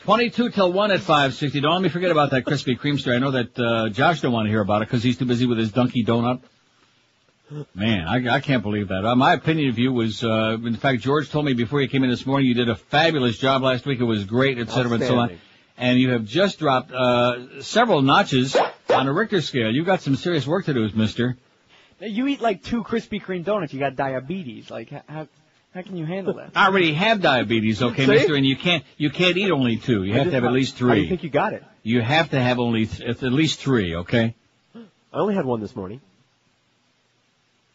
22 till 1 at 560. Don't let me forget about that Krispy Kreme story. I know that Josh don't want to hear about it because he's too busy with his Dunkin' Donut. Man, I can't believe that. My opinion of you was, in fact, George told me before you came in this morning you did a fabulous job last week. It was great, et cetera, and so on. And you have just dropped several notches on a Richter scale. You've got some serious work to do, mister. You eat like 2 Krispy Kreme donuts, you got diabetes. Like, how can you handle that? I already have diabetes, okay, mister, and you can't eat only 2. You have to have at least 3. How do you think you got it? You have to have only at least 3, okay? I only had 1 this morning.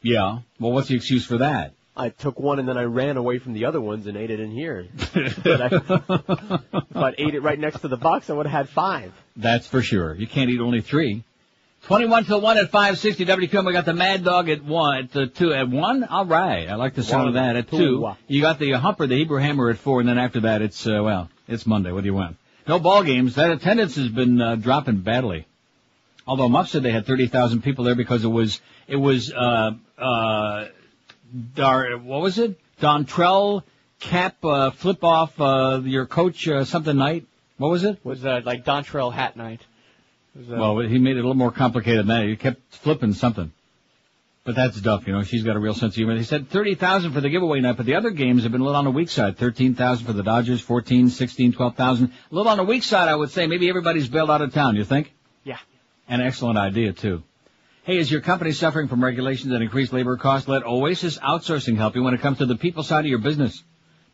Yeah. Well, what's the excuse for that? I took 1 and then I ran away from the other ones and ate it in here. But if I ate it right next to the box, I would have had 5. That's for sure. You can't eat only 3. 21 till 1 at 560 WQM. We got the Mad Dog at 1, at 2, at 1? All right. I like the sound of that. At 2. You got the Humper, the Hebrew Hammer at 4, and then after that it's, it's Monday. What do you want? No ball games. That attendance has been, dropping badly. Although Muff said they had 30,000 people there because it was, what was it? Dontrell Cap, flip off, your coach, something night? What was it? It was, like Dontrell hat night. Well, he made it a little more complicated than that. He kept flipping something. But that's Duff, She's got a real sense of humor. He said 30,000 for the giveaway night, but the other games have been a little on the weak side. 13,000 for the Dodgers, 14, 16, 12,000. A little on the weak side, I would say. Maybe everybody's bailed out of town, you think? Yeah. An excellent idea, too. Hey, is your company suffering from regulations and increased labor costs? Let Oasis Outsourcing help you when it comes to the people side of your business.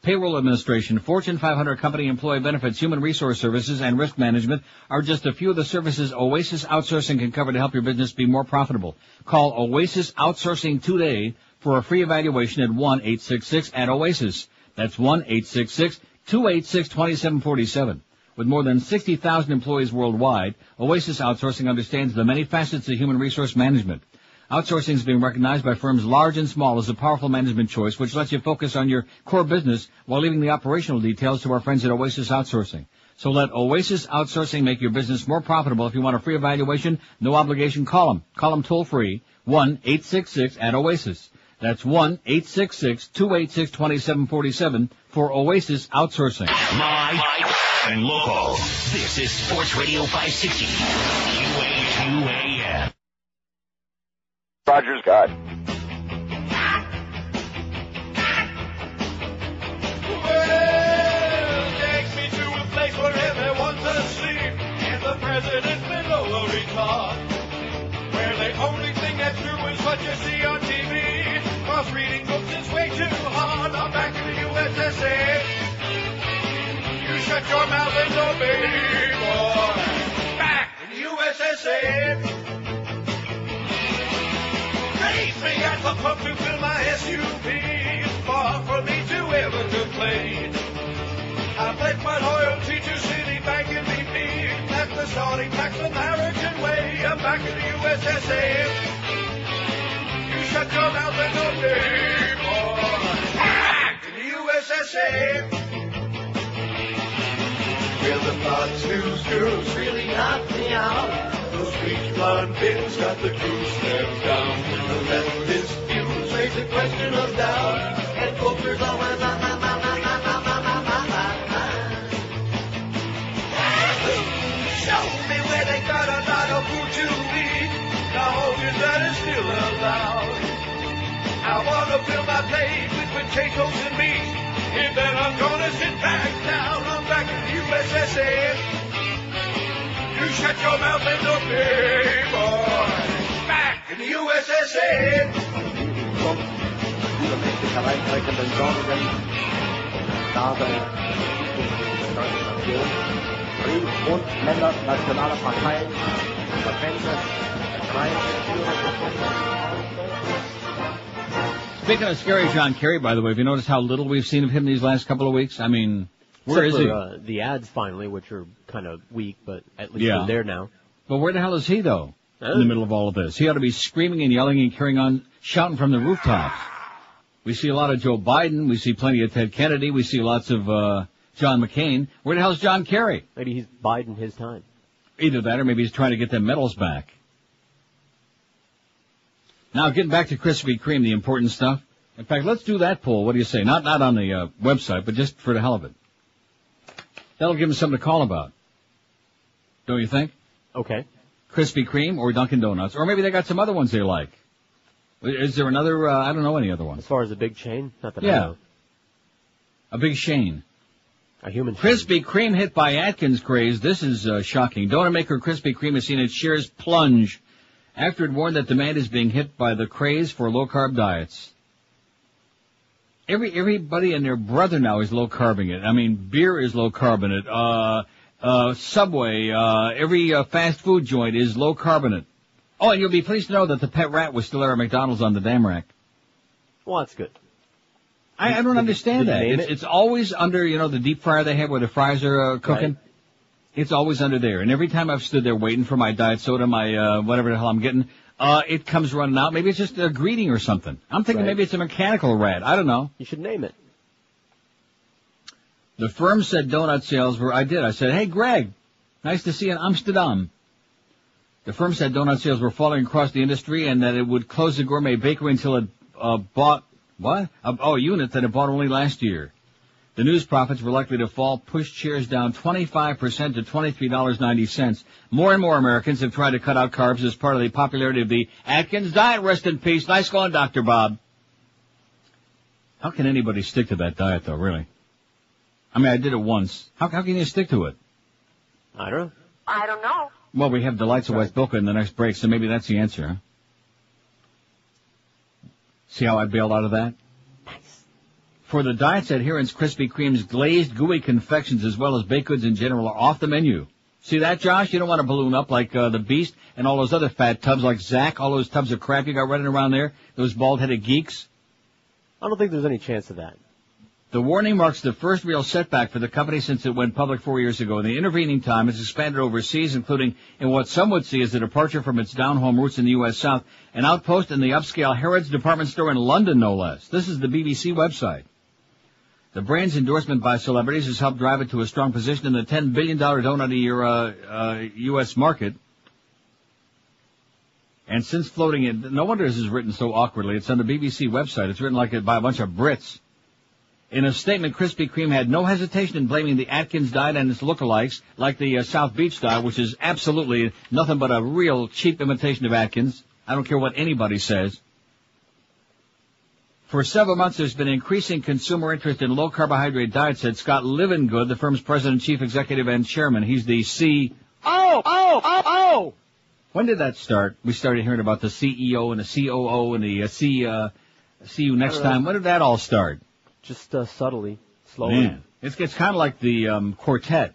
Payroll administration, Fortune 500 company employee benefits, human resource services, and risk management are just a few of the services Oasis Outsourcing can cover to help your business be more profitable. Call Oasis Outsourcing today for a free evaluation at 1-866-OASIS. That's 1-866-286-2747. With more than 60,000 employees worldwide, Oasis Outsourcing understands the many facets of human resource management. Outsourcing is being recognized by firms large and small as a powerful management choice, which lets you focus on your core business while leaving the operational details to our friends at Oasis Outsourcing. So let Oasis Outsourcing make your business more profitable. If you want a free evaluation, no obligation, call them. Call them toll free, 1-866-OASIS. That's 1-866-286-2747 for Oasis Outsourcing. Live and local. This is Sports Radio 560. QA2AM. Roger's God. Takes me to a place where everyone's asleep and the president's below a retard. Where the only thing that's true is what you see on TV. Cause reading books is way too hard. I'm back in the USSA. You shut your mouth and obey, boy. Back in the USSA. Raise me at the pump to fill my SUV. It's far from me to ever complain. I pledge my loyalty to Citibank and BP. That's the starting tax American way. I'm back in the USSA. You shut your mouth and obey, boy. Back in the USSA. Well, the Fox News girls really knocked me out. Those bleach blonde pins got the true steps down. The leftist views raise the question of doubt. And poker's always my. Show me where they got a lot of food to eat. Now is that is still allowed. I wanna fill my plate with potatoes and meat. And then I'm gonna sit back down. I'm back in the USSA. You shut your mouth and obey, boy. Back in the USSA. Und Länder nationaler Parteien, Speaking of scary John Kerry, by the way, have you noticed how little we've seen of him these last couple of weeks? I mean, where is he? The ads finally, which are kind of weak, but at least they're there now. But where the hell is he, though, in the middle of all of this? He ought to be screaming and yelling and carrying on, shouting from the rooftops. We see a lot of Joe Biden. We see plenty of Ted Kennedy. We see lots of John McCain. Where the hell's John Kerry? Maybe he's biding his time. Either that or maybe he's trying to get them medals back. Now, getting back to Krispy Kreme, the important stuff. In fact, let's do that poll. What do you say? Not on the website, but just for the hell of it. That'll give them something to call about. Don't you think? Okay. Krispy Kreme or Dunkin' Donuts. Or maybe they got some other ones they like. Is there another, I don't know any other ones. As far as a big chain? Not that I know. A big Shane. A human Krispy Kreme hit by Atkins craze. This is shocking. Donut maker Krispy Kreme has seen its shares plunge after it warned that demand is being hit by the craze for low-carb diets. Everybody and their brother now is low-carbing it. I mean, beer is low-carbonate. Subway, every fast food joint is low-carbonate. Oh, and you'll be pleased to know that the pet rat was still there at McDonald's on the damn rack. Well, that's good. I don't understand that. It's always under, the deep fryer they have where the fries are cooking. Right. It's always under there. And every time I've stood there waiting for my diet soda, my whatever the hell I'm getting, it comes running out. Maybe it's just a greeting or something. I'm thinking maybe it's a mechanical rat. I don't know. You should name it. The firm said donut sales were, I said, hey, Greg, nice to see you in Amsterdam. The firm said donut sales were falling across the industry and that it would close the gourmet bakery until it bought, what? A unit that it bought only last year. The news profits were likely to fall, pushed shares down 25% to $23.90. More and more Americans have tried to cut out carbs as part of the popularity of the Atkins diet. Rest in peace. Nice going, Dr. Bob. How can anybody stick to that diet, though, really? I mean, I did it once. How can you stick to it? I don't know. Well, we have Delights of West Boca in the next break, so maybe that's the answer, huh? See how I bailed out of that? Nice. For the diet's adherents, Krispy Kreme's glazed, gooey confections as well as baked goods in general are off the menu. See that, Josh? You don't want to balloon up like the Beast and all those other fat tubs like Zach, all those tubs of crap you got running around there, those bald-headed geeks. I don't think there's any chance of that. The warning marks the first real setback for the company since it went public 4 years ago. In the intervening time, it's expanded overseas, including in what some would see as a departure from its down-home roots in the U.S. South, an outpost in the upscale Harrods department store in London, no less. This is the BBC website. The brand's endorsement by celebrities has helped drive it to a strong position in the $10 billion donut-a-year U.S. market. And since floating it, no wonder this is written so awkwardly. It's on the BBC website. It's written like it by a bunch of Brits. In a statement, Krispy Kreme had no hesitation in blaming the Atkins diet and its lookalikes, like the South Beach diet, which is absolutely nothing but a real cheap imitation of Atkins. I don't care what anybody says. For several months, there's been increasing consumer interest in low-carbohydrate diets, said Scott Livingood, the firm's president, chief executive, and chairman. He's the Oh! When did that start? We started hearing about the CEO and the COO and the see you next time. When did that all start? Just subtly, slowly. Man, it's kind of like the quartet.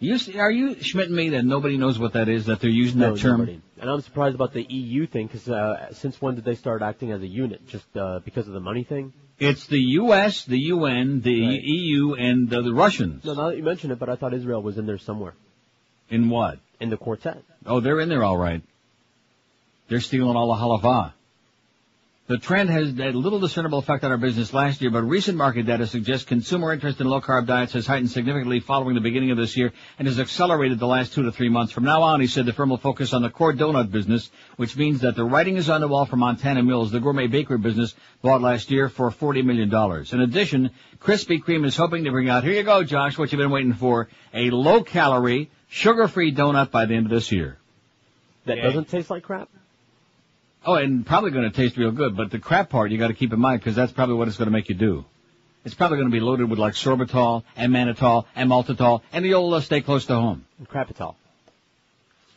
Are you schmitting me that nobody knows what that is, that they're using that term? Nobody. And I'm surprised about the EU thing, because since when did they start acting as a unit? Just because of the money thing? It's the U.S., the UN, the EU, and the Russians. No, now that you mention it, but I thought Israel was in there somewhere. In what? In the quartet. Oh, they're in there all right. They're stealing all the halava. The trend has had little discernible effect on our business last year, but recent market data suggests consumer interest in low-carb diets has heightened significantly following the beginning of this year and has accelerated the last 2 to 3 months. From now on, he said, the firm will focus on the core donut business, which means that the writing is on the wall for Montana Mills, the gourmet bakery business bought last year for $40 million. In addition, Krispy Kreme is hoping to bring out, here you go, Josh, what you've been waiting for, a low-calorie, sugar-free donut by the end of this year. That doesn't taste like crap? Oh, and probably going to taste real good, but the crap part you got to keep in mind because that's probably what it's going to make you do. It's probably going to be loaded with like sorbitol and mannitol and maltitol and the old stay close to home. And crapitol.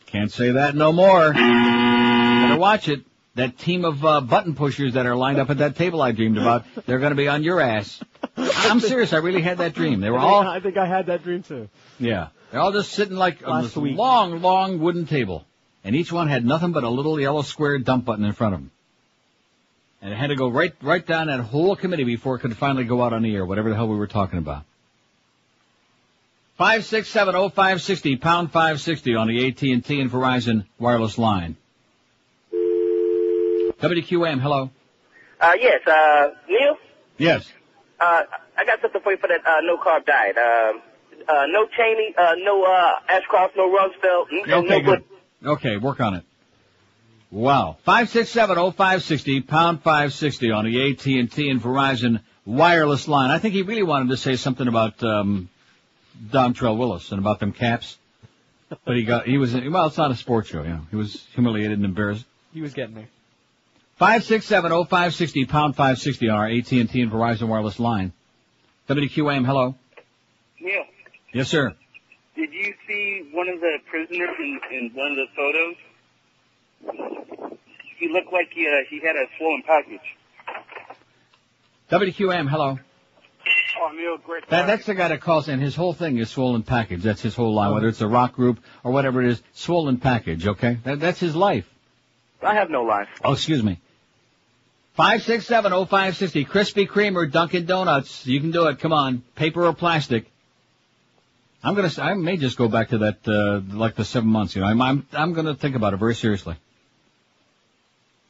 Can't say that no more. Better watch it. That team of button pushers that are lined up at that table I dreamed about, they're going to be on your ass. I'm serious. I really had that dream. They were all. I think I had that dream too. Yeah, they're all just sitting like on this long, long wooden table. And each one had nothing but a little yellow square dump button in front of them. And it had to go right down that whole committee before it could finally go out on the air, whatever the hell we were talking about. 5670560, pound 560 on the AT&T and Verizon wireless line. WQAM, hello. Yes, Neil? Yes. I got something for you for that no-carb diet. No Cheney, no Ashcroft, no Rumsfeld, Okay, good. Okay, work on it. Wow. 5670560, pound 560 on the AT&T and Verizon wireless line. I think he really wanted to say something about Dontrell Willis and about them caps. But well, it's not a sports show, you know. He was humiliated and embarrassed. He was getting there. 5670560, pound 560 on our AT&T and Verizon wireless line. WQAM, hello. Neil. Yes, sir. Did you see one of the prisoners in one of the photos? He looked like he had a swollen package. WQAM, hello. Oh, Neil, great. That's the guy that calls in. His whole thing is swollen package. That's his whole line, whether it's a rock group or whatever it is. Swollen package, okay? That's his life. I have no life. Oh, excuse me. 5670560, Krispy Kreme or Dunkin' Donuts. You can do it. Come on. Paper or plastic. I may just go back to that, like the 7 months, you know. I'm gonna think about it very seriously.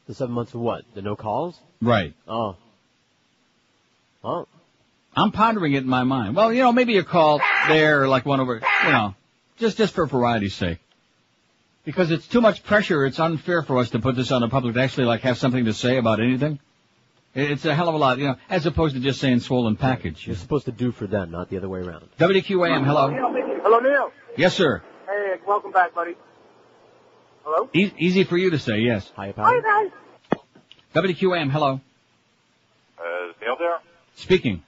The 7 months of what? The no calls? Right. Oh. Oh. I'm pondering it in my mind. Well, you know, maybe a call there, like one over, you know, just for variety's sake. Because it's too much pressure. It's unfair for us to put this on the public to actually, like, have something to say about anything. It's a hell of a lot, you know, as opposed to just saying swollen package. You're supposed to do for them, not the other way around. WQAM, hello. Hello, Neil. Yes, sir. Hey, welcome back, buddy. Hello? Easy for you to say, yes. Hi, guys. WQAM, hello. Is Neil there? Speaking.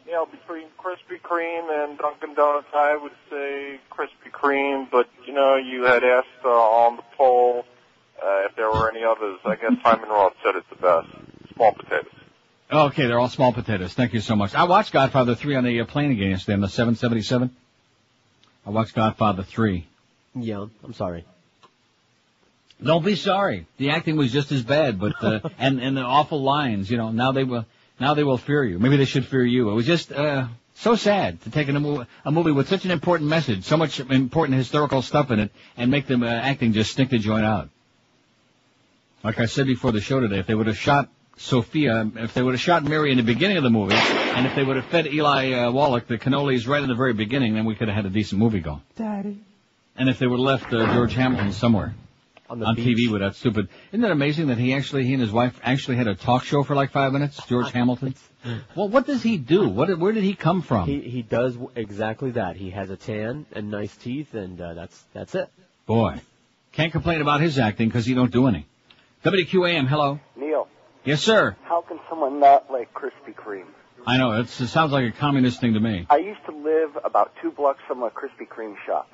Neil, between Krispy Kreme and Dunkin' Donuts, I would say Krispy Kreme, but, you know, you had asked on the poll if there were any others. I guess Hyman Roth said it's the best. Small potatoes. Okay, they're all small potatoes. Thank you so much. I watched Godfather 3 on the plane again yesterday on the 777. I watched Godfather 3. Yeah, I'm sorry. Don't be sorry. The acting was just as bad, but and the awful lines. You know, now they will fear you. Maybe they should fear you. It was just so sad to take a movie with such an important message, so much important historical stuff in it, and make them acting just stink the joint out. Like I said before the show today, if they would have shot Sophia, if they would have shot Mary in the beginning of the movie, and if they would have fed Eli Wallach the cannolis right in the very beginning, then we could have had a decent movie going. Daddy. And if they would have left George Hamilton somewhere on TV with that stupid... Isn't that amazing that he and his wife actually had a talk show for like 5 minutes, George Hamilton? Well, what does he do? Where did he come from? He does exactly that. He has a tan and nice teeth, and that's it. Boy. Can't complain about his acting because he don't do any. WQAM, hello. Neil. Yes, sir. How can someone not like Krispy Kreme? I know, it sounds like a communist thing to me. I used to live about 2 blocks from a Krispy Kreme shop.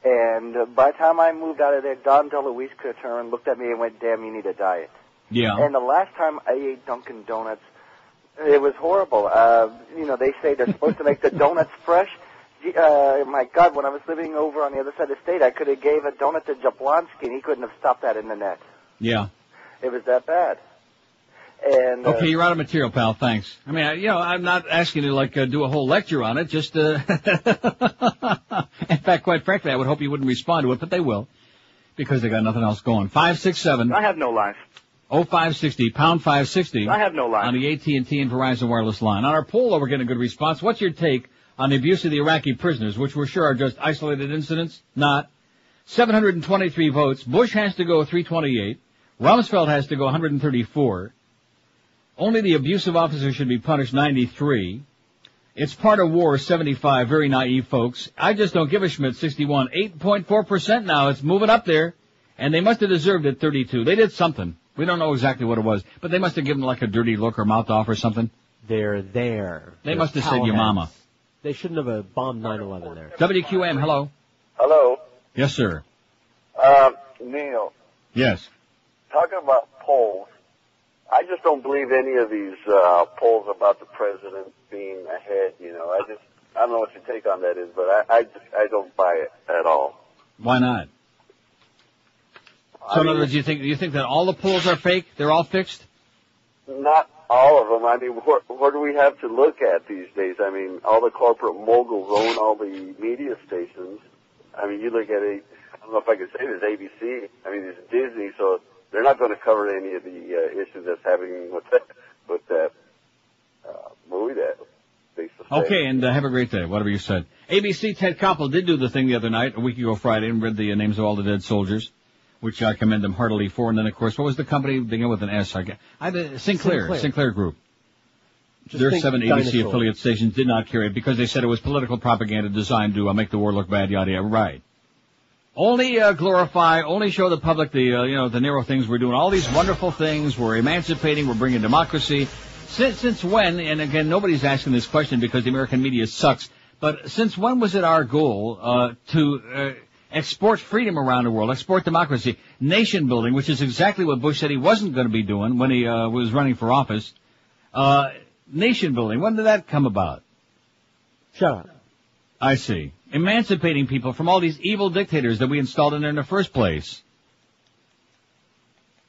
And by the time I moved out of there, Don DeLuise could have turned, looked at me and went, damn, you need a diet. Yeah. And the last time I ate Dunkin' Donuts, it was horrible. They say they're supposed to make the donuts fresh. My God, when I was living over on the other side of the state, I could have gave a donut to Jablonski, and he couldn't have stopped that in the net. Yeah. It was that bad. And okay, you're out of material, pal. Thanks. I mean, I'm not asking you to do a whole lecture on it. Just, in fact, quite frankly, I would hope you wouldn't respond to it, but they will, because they got nothing else going. 567. I have no life. 0560, pound 560. I have no life. On the AT&T and Verizon wireless line. On our poll, we're getting a good response. What's your take on the abuse of the Iraqi prisoners, which we're sure are just isolated incidents? Not. 723 votes. Bush has to go 328. Rumsfeld has to go 134. Only the abusive officer should be punished, 93. It's part of war, 75. Very naive folks. I just don't give a Schmidt, 61. 8.4% now. It's moving up there. And they must have deserved it, 32. They did something. We don't know exactly what it was. But they must have given like a dirty look or mouth off or something. They're there. They must have said your mama. They shouldn't have bombed 9/11 there. WQM, hello. Hello. Yes, sir. Neil. Yes. Talking about polls, I just don't believe any of these polls about the president being ahead. I don't know what your take on that is, but I don't buy it at all. Why not? So in other words, you think that all the polls are fake? They're all fixed? Not all of them. I mean, what do we have to look at these days? I mean, all the corporate moguls own all the media stations. I mean, you look at it, I don't know if I can say this, ABC. I mean, it's Disney, so they're not going to cover any of the issues that's happening with that movie that they sustained. Okay, and have a great day, whatever you said. ABC, Ted Koppel did do the thing the other night, a week ago Friday, and read the names of all the dead soldiers, which I commend them heartily for. And then, of course, what was the company beginning with an S? Sinclair Group. Their 7 ABC affiliate stations did not carry it because they said it was political propaganda designed to make the war look bad, yada, yada. Right. Only glorify, only show the public the narrow things we're doing. All these wonderful things. We're emancipating. We're bringing democracy. Since when, and again, nobody's asking this question because the American media sucks, but since when was it our goal to export freedom around the world, export democracy, nation building, which is exactly what Bush said he wasn't going to be doing when he was running for office. Nation building, when did that come about? Shut up. I see. Emancipating people from all these evil dictators that we installed in there in the first place.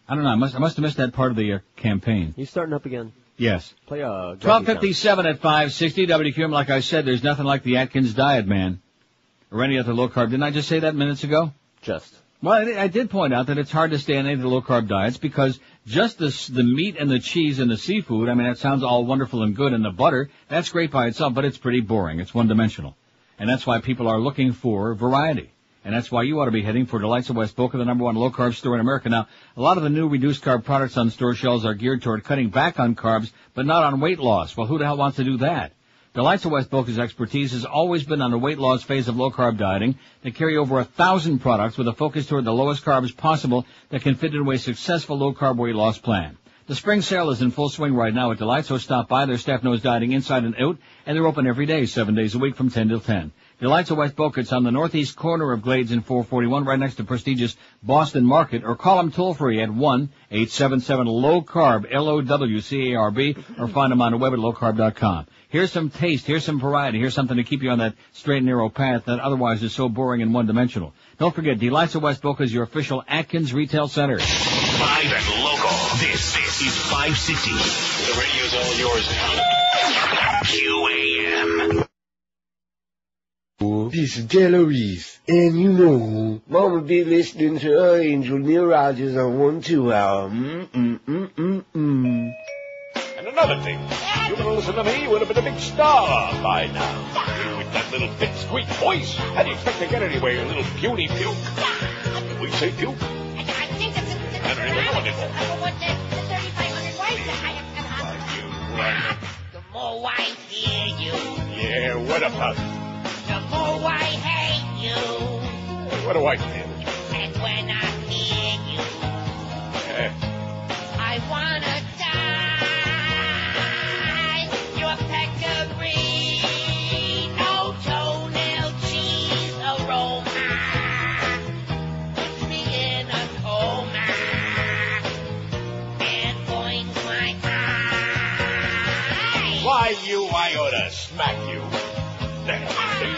I don't know, I must have missed that part of the campaign. You starting up again? Yes. Play 12:57 at 560 WQM. Like I said, there's nothing like the Atkins diet, man. Or any other low-carb. Didn't I just say that minutes ago? Just. Well, I did point out that it's hard to stay on any of the low-carb diets because just the meat and the cheese and the seafood, I mean, that sounds all wonderful and good, and the butter, that's great by itself, but it's pretty boring. It's one-dimensional. And that's why people are looking for variety. And that's why you ought to be heading for Delights of West Boca, the #1 low-carb store in America. Now, a lot of the new reduced-carb products on store shelves are geared toward cutting back on carbs, but not on weight loss. Well, who the hell wants to do that? Delights of West Boca's expertise has always been on the weight loss phase of low-carb dieting. They carry over 1,000 products with a focus toward the lowest carbs possible that can fit into a successful low-carb weight loss plan. The spring sale is in full swing right now at Delights, so stop by. Their staff knows dieting inside and out, and they're open every day, 7 days a week from 10 till 10. Delights of West Boca. It's on the northeast corner of Glades and 441, right next to prestigious Boston Market. Or call them toll-free at 1-877-LOW-CARB, LOWCARB, or find them on the web at lowcarb.com. Here's some taste. Here's some variety. Here's something to keep you on that straight and narrow path that otherwise is so boring and one-dimensional. Don't forget, Delights of West Boca is your official Atkins retail center. Live and local. This is 560. The radio's all yours now. QAM. This is Taylor Reese, and you know, Mama be listening to her angel Neil Rogers on 1-2 hour. And another thing, you would have listened to me, you would have been a big star by now. With that little thick, squeak voice, how do you expect to get anywhere, you little puny puke? Did we say puke? I think it's I don't even know what it was. what the 3,500 wives The more I hear you, Yeah, what about it? the more I hate you. Hey, what do I say? And when I hear you, I wanna die. Your pecorino, toenail cheese aroma puts me in a coma and points my eye. Why, you, I ought to smack you. There, see?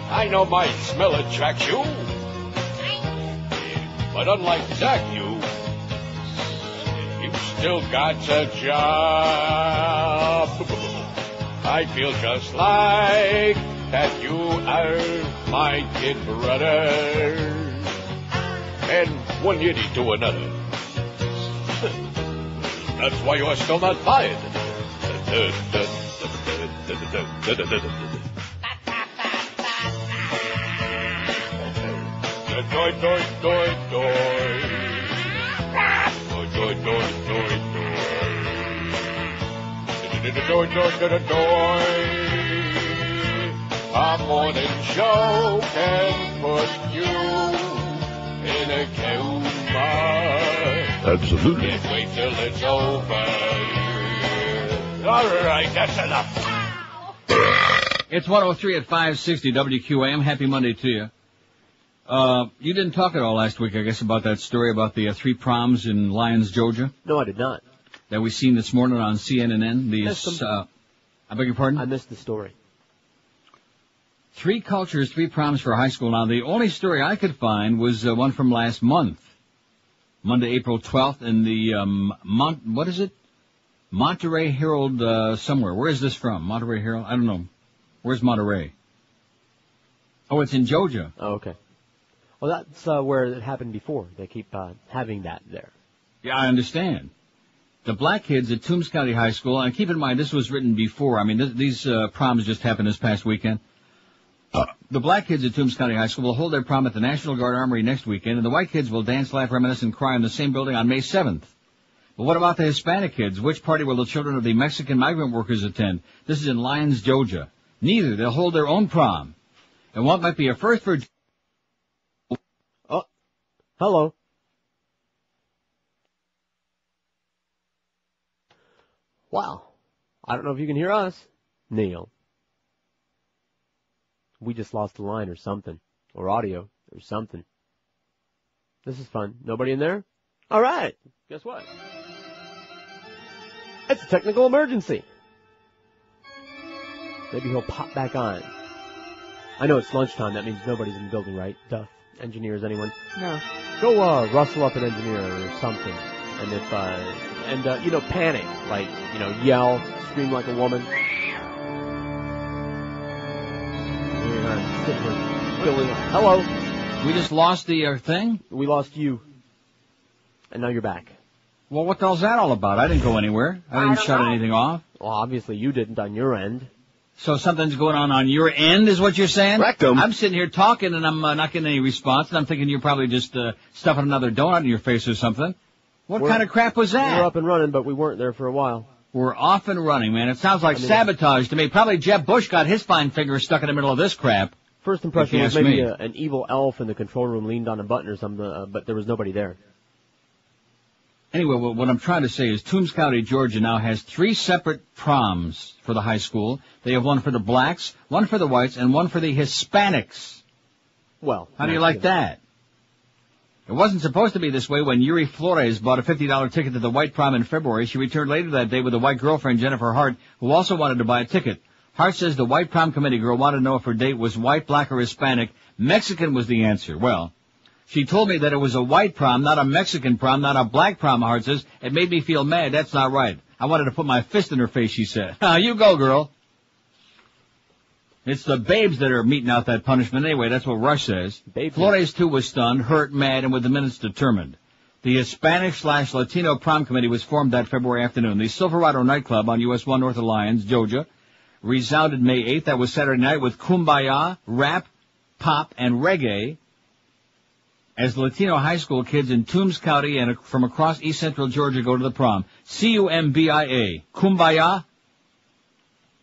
I know my smell attracts you. But unlike Zach, you still got a job. I feel just like that you are my kid brother. And one yiddy to another. That's why you are still not fired. Doi, doi, doi, doi. Doi, doi, doi, doi, doi. Doi, doi, doi, doi. Our morning show can put you in a coma. Absolutely. Can't wait till it's over. All right, that's enough. It's 103 at 560 WQAM. Happy Monday to you. You didn't talk at all last week, I guess, about that story about the 3 proms in Lyons, Georgia. No, I did not. That we seen this morning on CNN. I beg your pardon? I missed the story. 3 cultures, 3 proms for high school. Now, the only story I could find was one from last month, Monday, April 12th, in the what is it? Monterey Herald somewhere. Where is this from? Monterey Herald? I don't know. Where's Monterey? Oh, it's in Georgia. Oh, okay. Well, that's where it happened before. They keep having that there. Yeah, I understand. The black kids at Toombs County High School, and keep in mind this was written before. I mean, these proms just happened this past weekend. The black kids at Toombs County High School will hold their prom at the National Guard Armory next weekend, and the white kids will dance, laugh, reminisce, and cry in the same building on May 7th. But what about the Hispanic kids? Which party will the children of the Mexican migrant workers attend? This is in Lyons, Georgia. Neither. They'll hold their own prom. And what might be a first for... Oh, hello. Wow. I don't know if you can hear us, Neil. We just lost a line or something. Or audio or something. This is fun. Nobody in there? All right. Guess what? It's a technical emergency. Maybe he'll pop back on. I know it's lunchtime. That means nobody's in the building, right? Duh. Engineers, anyone? No. Go rustle up an engineer or something. And if panic, like, yell, scream like a woman. Hello. We just lost the thing? We lost you. And now you're back. Well, what the hell's that all about? I didn't go anywhere. I didn't shut anything off. Well, obviously you didn't on your end. So something's going on your end, is what you're saying? Rectum. I'm sitting here talking, and I'm not getting any response, and I'm thinking you're probably just stuffing another donut in your face or something. What kind of crap was that? We're up and running, but we weren't there for a while. We're off and running, man. It sounds like sabotage to me. Probably Jeb Bush got his fine finger stuck in the middle of this crap. First impression was maybe an evil elf in the control room leaned on a button or something, but there was nobody there. Anyway, what I'm trying to say is Toombs County, Georgia now has 3 separate proms for the high school. They have one for the blacks, one for the whites, and one for the Hispanics. Well, how do you like that? It wasn't supposed to be this way when Yuri Flores bought a $50 ticket to the white prom in February. She returned later that day with a white girlfriend, Jennifer Hart, who also wanted to buy a ticket. Hart says the white prom committee girl wanted to know if her date was white, black, or Hispanic. Mexican was the answer. Well, she told me that it was a white prom, not a Mexican prom, not a black prom, Hart says. It made me feel mad. That's not right. I wanted to put my fist in her face, she said. You go, girl. It's the babes that are meting out that punishment anyway. That's what Rush says. Flores, too, was stunned, hurt, mad, and with the minutes determined. The Hispanic/Latino prom committee was formed that February afternoon. The Silverado nightclub on US 1 North of Lyons, Georgia, resounded May 8th. That was Saturday night with kumbaya, rap, pop, and reggae as Latino high school kids in Toombs County and from across East Central Georgia go to the prom. Kumbaya. Kumbaya?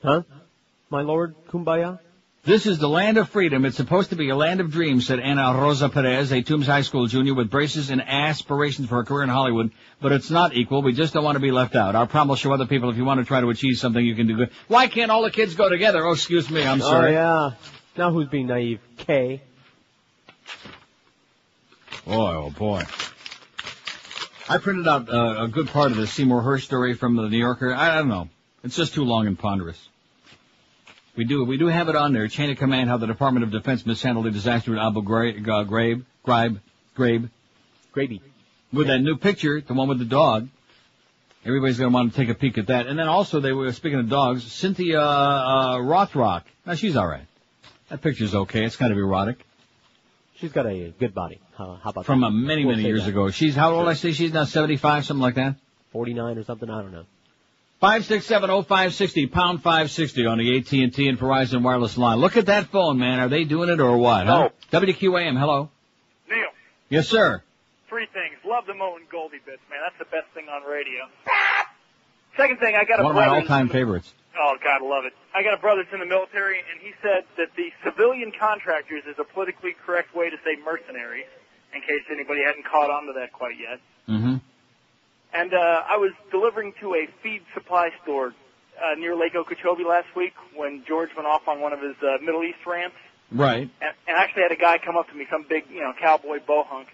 Huh? My lord, kumbaya? This is the land of freedom. It's supposed to be a land of dreams, said Ana Rosa Perez, a Toombs High School junior with braces and aspirations for a career in Hollywood. But it's not equal. We just don't want to be left out. Our prom will show other people if you want to try to achieve something, you can do good. Why can't all the kids go together? Oh, excuse me, I'm sorry. Oh, yeah. Now who's being naive? Kay. Boy, oh boy. I printed out a good part of the Seymour Hersh story from the New Yorker. I don't know. It's just too long and ponderous. We do have it on there. Chain of command, how the Department of Defense mishandled the disaster at Abu Ghraib. With that new picture, the one with the dog. Everybody's going to want to take a peek at that. And then also, they were, speaking of dogs, Cynthia Rothrock. Now, she's all right. That picture's okay. It's kind of erotic. She's got a good body. How about from that? Many years ago. She's, how old I say? She's now 75, something like that? 49 or something, I don't know. 567-0560, pound 560 on the AT&T and Verizon wireless line. Look at that phone, man. Are they doing it or what, huh? WQAM, hello. Neil. Yes, sir. 3 things. Love the Mo and Goldie bits, man. That's the best thing on radio. Second thing, I got a brother. One of my all-time favorites. Oh, God, I love it. I got a brother that's in the military, and he said that the civilian contractors is a politically correct way to say mercenaries, in case anybody hadn't caught on to that quite yet. Mm-hmm. And I was delivering to a feed supply store near Lake Okeechobee last week when George went off on one of his Middle East rants. Right. And actually had a guy come up to me, some big, cowboy bohunk.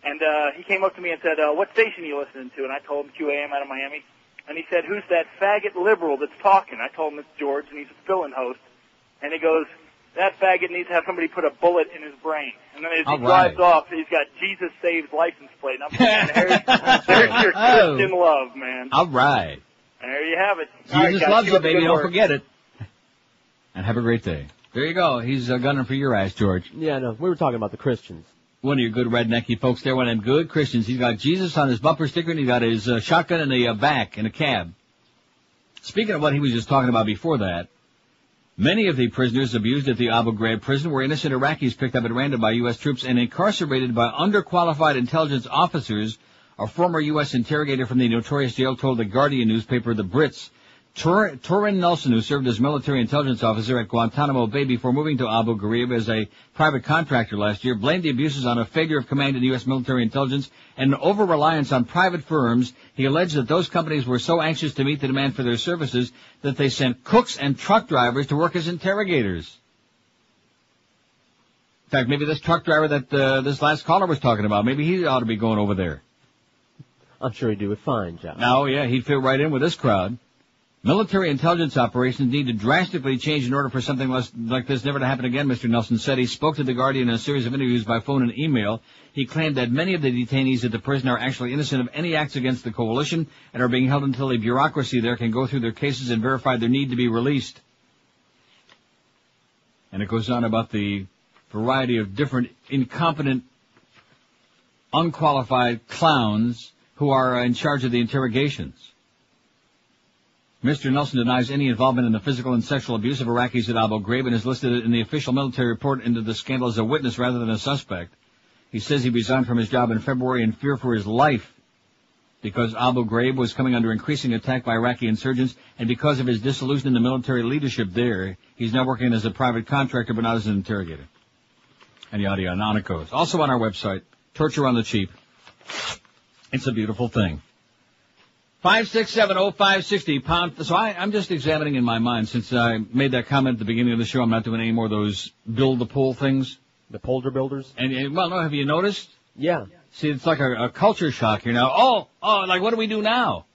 And he came up to me and said, what station are you listening to? And I told him QAM out of Miami. And he said, who's that faggot liberal that's talking? I told him it's George, and he's a fill-in host. And he goes, that faggot needs to have somebody put a bullet in his brain. And then as he drives off, he's got Jesus Saves license plate. And I'm thinking, there's your Christian love, man. All right. There you have it. Jesus loves you, baby. Don't forget it. And have a great day. There you go. He's gunning for your ass, George. Yeah, no, we were talking about the Christians. One of your good rednecky folks there, one of them good Christians. He's got Jesus on his bumper sticker, and he's got his shotgun in the back in a cab. Speaking of what he was just talking about before that, many of the prisoners abused at the Abu Ghraib prison were innocent Iraqis picked up at random by U.S. troops and incarcerated by underqualified intelligence officers. A former U.S. interrogator from the notorious jail told the Guardian newspaper the Brits. Torin Nelson, who served as military intelligence officer at Guantanamo Bay before moving to Abu Ghraib as a private contractor last year, blamed the abuses on a failure of command in U.S. military intelligence and an over-reliance on private firms. He alleged that those companies were so anxious to meet the demand for their services that they sent cooks and truck drivers to work as interrogators. In fact, maybe this truck driver that this last caller was talking about, maybe he ought to be going over there. I'm sure he'd do a fine job. Oh, yeah, he'd fit right in with this crowd. Military intelligence operations need to drastically change in order for something like this never to happen again, Mr. Nelson said. He spoke to the Guardian in a series of interviews by phone and email. He claimed that many of the detainees at the prison are actually innocent of any acts against the coalition and are being held until a bureaucracy there can go through their cases and verify their need to be released. And it goes on about the variety of different incompetent, unqualified clowns who are in charge of the interrogations. Mr. Nelson denies any involvement in the physical and sexual abuse of Iraqis at Abu Ghraib and is listed in the official military report into the scandal as a witness rather than a suspect. He says he resigned from his job in February in fear for his life because Abu Ghraib was coming under increasing attack by Iraqi insurgents, and because of his disillusion in the military leadership there, he's now working as a private contractor but not as an interrogator. And yada yada, on it goes. Also on our website, Torture on the Cheap. It's a beautiful thing. 5670560 pound. So I'm just examining in my mind, since I made that comment at the beginning of the show, I'm not doing any more of those build the pool things. The polder builders? And well, no, have you noticed? Yeah. See, it's like a culture shock here now. Oh, like what do we do now?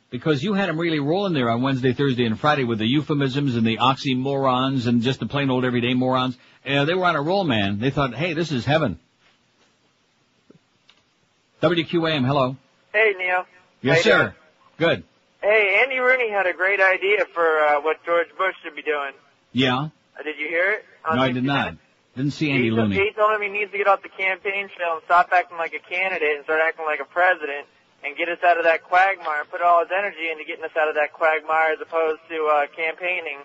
Because you had them really rolling there on Wednesday, Thursday, and Friday with the euphemisms and the oxymorons and just the plain old everyday morons. They were on a roll, man. They thought, hey, this is heaven. WQAM, hello. Hey, Neil. Yes, sir. Good. Hey, Andy Rooney had a great idea for what George Bush should be doing. Yeah? Did you hear it? No, I did not. Didn't see Andy Looney. He told him he needs to get off the campaign trail and stop acting like a candidate and start acting like a president and get us out of that quagmire, put all his energy into getting us out of that quagmire as opposed to campaigning,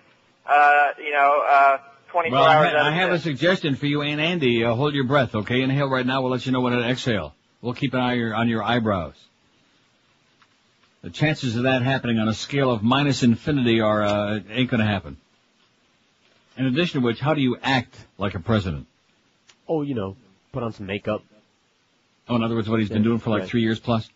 24 hours I have a suggestion for you and Andy. Hold your breath, okay? Inhale right now. We'll let you know when to exhale. We'll keep an eye on your eyebrows. The chances of that happening on a scale of minus infinity are ain't going to happen. In addition to which, how do you act like a president? Oh, put on some makeup. Oh, in other words, what he's been doing for like 3 years plus?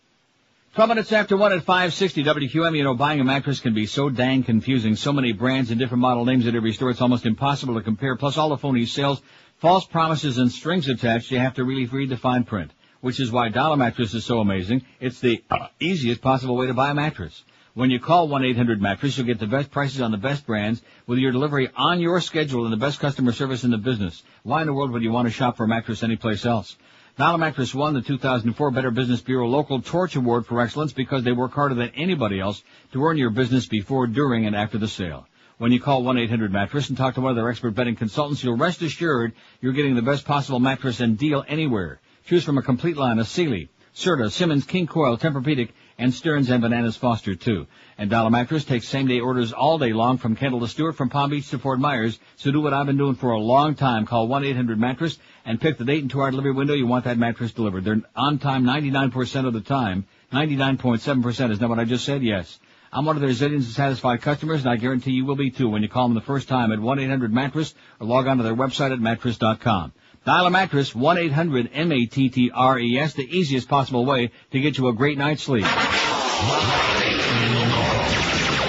12 minutes after 1 at 560 WQM. Buying a mattress can be so dang confusing. So many brands and different model names at every store, it's almost impossible to compare. Plus all the phony sales, false promises, and strings attached. You have to really read the fine print, which is why Dollar Mattress is so amazing. It's the easiest possible way to buy a mattress. When you call 1-800-MATTRESS, you'll get the best prices on the best brands with your delivery on your schedule and the best customer service in the business. Why in the world would you want to shop for a mattress anyplace else? Dollar Mattress won the 2004 Better Business Bureau Local Torch Award for excellence because they work harder than anybody else to earn your business before, during, and after the sale. When you call 1-800-MATTRESS and talk to one of their expert betting consultants, you'll rest assured you're getting the best possible mattress and deal anywhere. Choose from a complete line of Sealy, Serta, Simmons, King Coil, Tempur-Pedic, and Stearns and Bananas Foster, too. And Dollar Mattress takes same-day orders all day long from Kendall to Stewart, from Palm Beach to Fort Myers. So do what I've been doing for a long time. Call 1-800-MATTRESS and pick the date and 2-hour delivery window you want that mattress delivered. They're on time 99% of the time. 99.7%. Isn't that what I just said? Yes. I'm one of their zillions of satisfied customers, and I guarantee you will be, too, when you call them the first time at 1-800-MATTRESS or log on to their website at mattress.com. Dial a mattress, 1-800-MATTRES, the easiest possible way to get you a great night's sleep.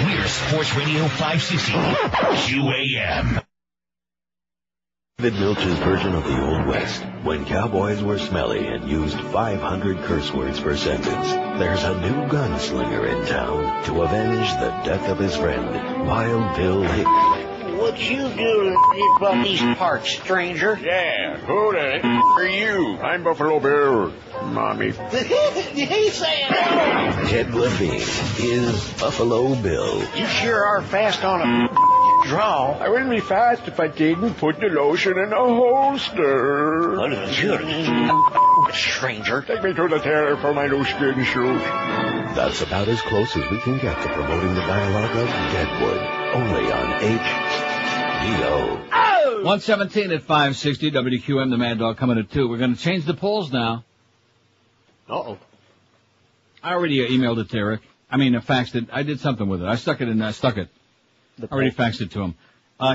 We're Sports Radio 560 QAM. David Milch's version of the Old West, when cowboys were smelly and used 500 curse words per sentence. There's a new gunslinger in town to avenge the death of his friend, Wild Bill Hick. What you do from these parts, stranger? Yeah, who the are you? I'm Buffalo Bill, Mommy. He's saying Ted Levine is Buffalo Bill. you sure are fast on a draw. I wouldn't be fast if I didn't put the lotion in a holster. What is it? Stranger. Take me to the tailor for my new skin suit. That's about as close as we can get to promoting the dialogue of Deadwood, only on HBO. 117 at 560 WQM, the Mad Dog coming at 2. We're going to change the polls now. Uh-oh. I already emailed it to Eric. Faxed it. I did something with it. I stuck it. I already faxed it to him.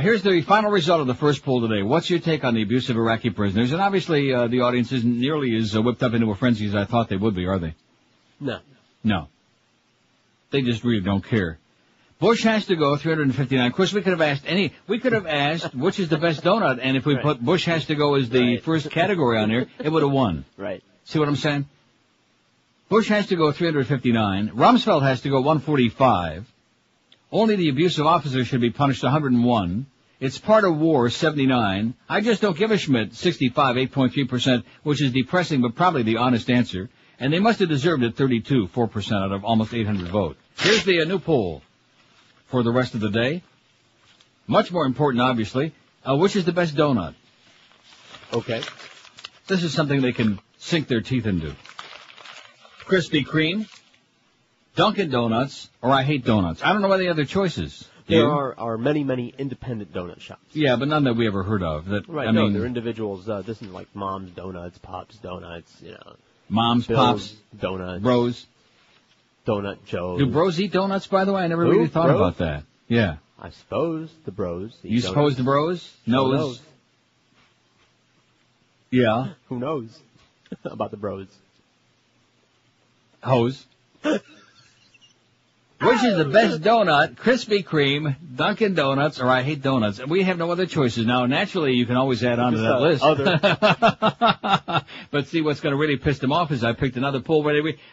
Here's the final result of the first poll today. What's your take on the abuse of Iraqi prisoners? And obviously, the audience isn't nearly as whipped up into a frenzy as I thought they would be, are they? No. No. They just really don't care. Bush has to go, 359. Of course, we could have asked which is the best donut, and if we put Bush has to go as the first category on there, it would have won. Right. See what I'm saying? Bush has to go, 359. Rumsfeld has to go, 145. Only the abusive officer should be punished, 101. It's part of war, 79. I just don't give a Schmidt, 65, 8.3%, which is depressing, but probably the honest answer. And they must have deserved it, 32, 4% out of almost 800 votes. Here's the new poll for the rest of the day. Much more important, obviously. Which is the best donut? Okay. This is something they can sink their teeth into. Krispy Kreme, Dunkin' Donuts, or I Hate Donuts. I don't know what the other choices. There are many, many independent donut shops. Yeah, but none that we ever heard of. Right, they're individuals. This is like Mom's Donuts, Pop's Donuts, Mom's, Bill's, Pop's, Donuts. Bros. Donut Joe's. Do bros eat donuts, by the way? I never really thought about that. Yeah. I suppose the bros eat You donuts. suppose the bros? Knows. Yeah. Who knows about the bros? Hose. Which is the best donut? Krispy Kreme, Dunkin' Donuts, or I hate donuts. We have no other choices. Now, naturally, you can always add on to that list. But see, what's going to really piss them off is I picked another poll.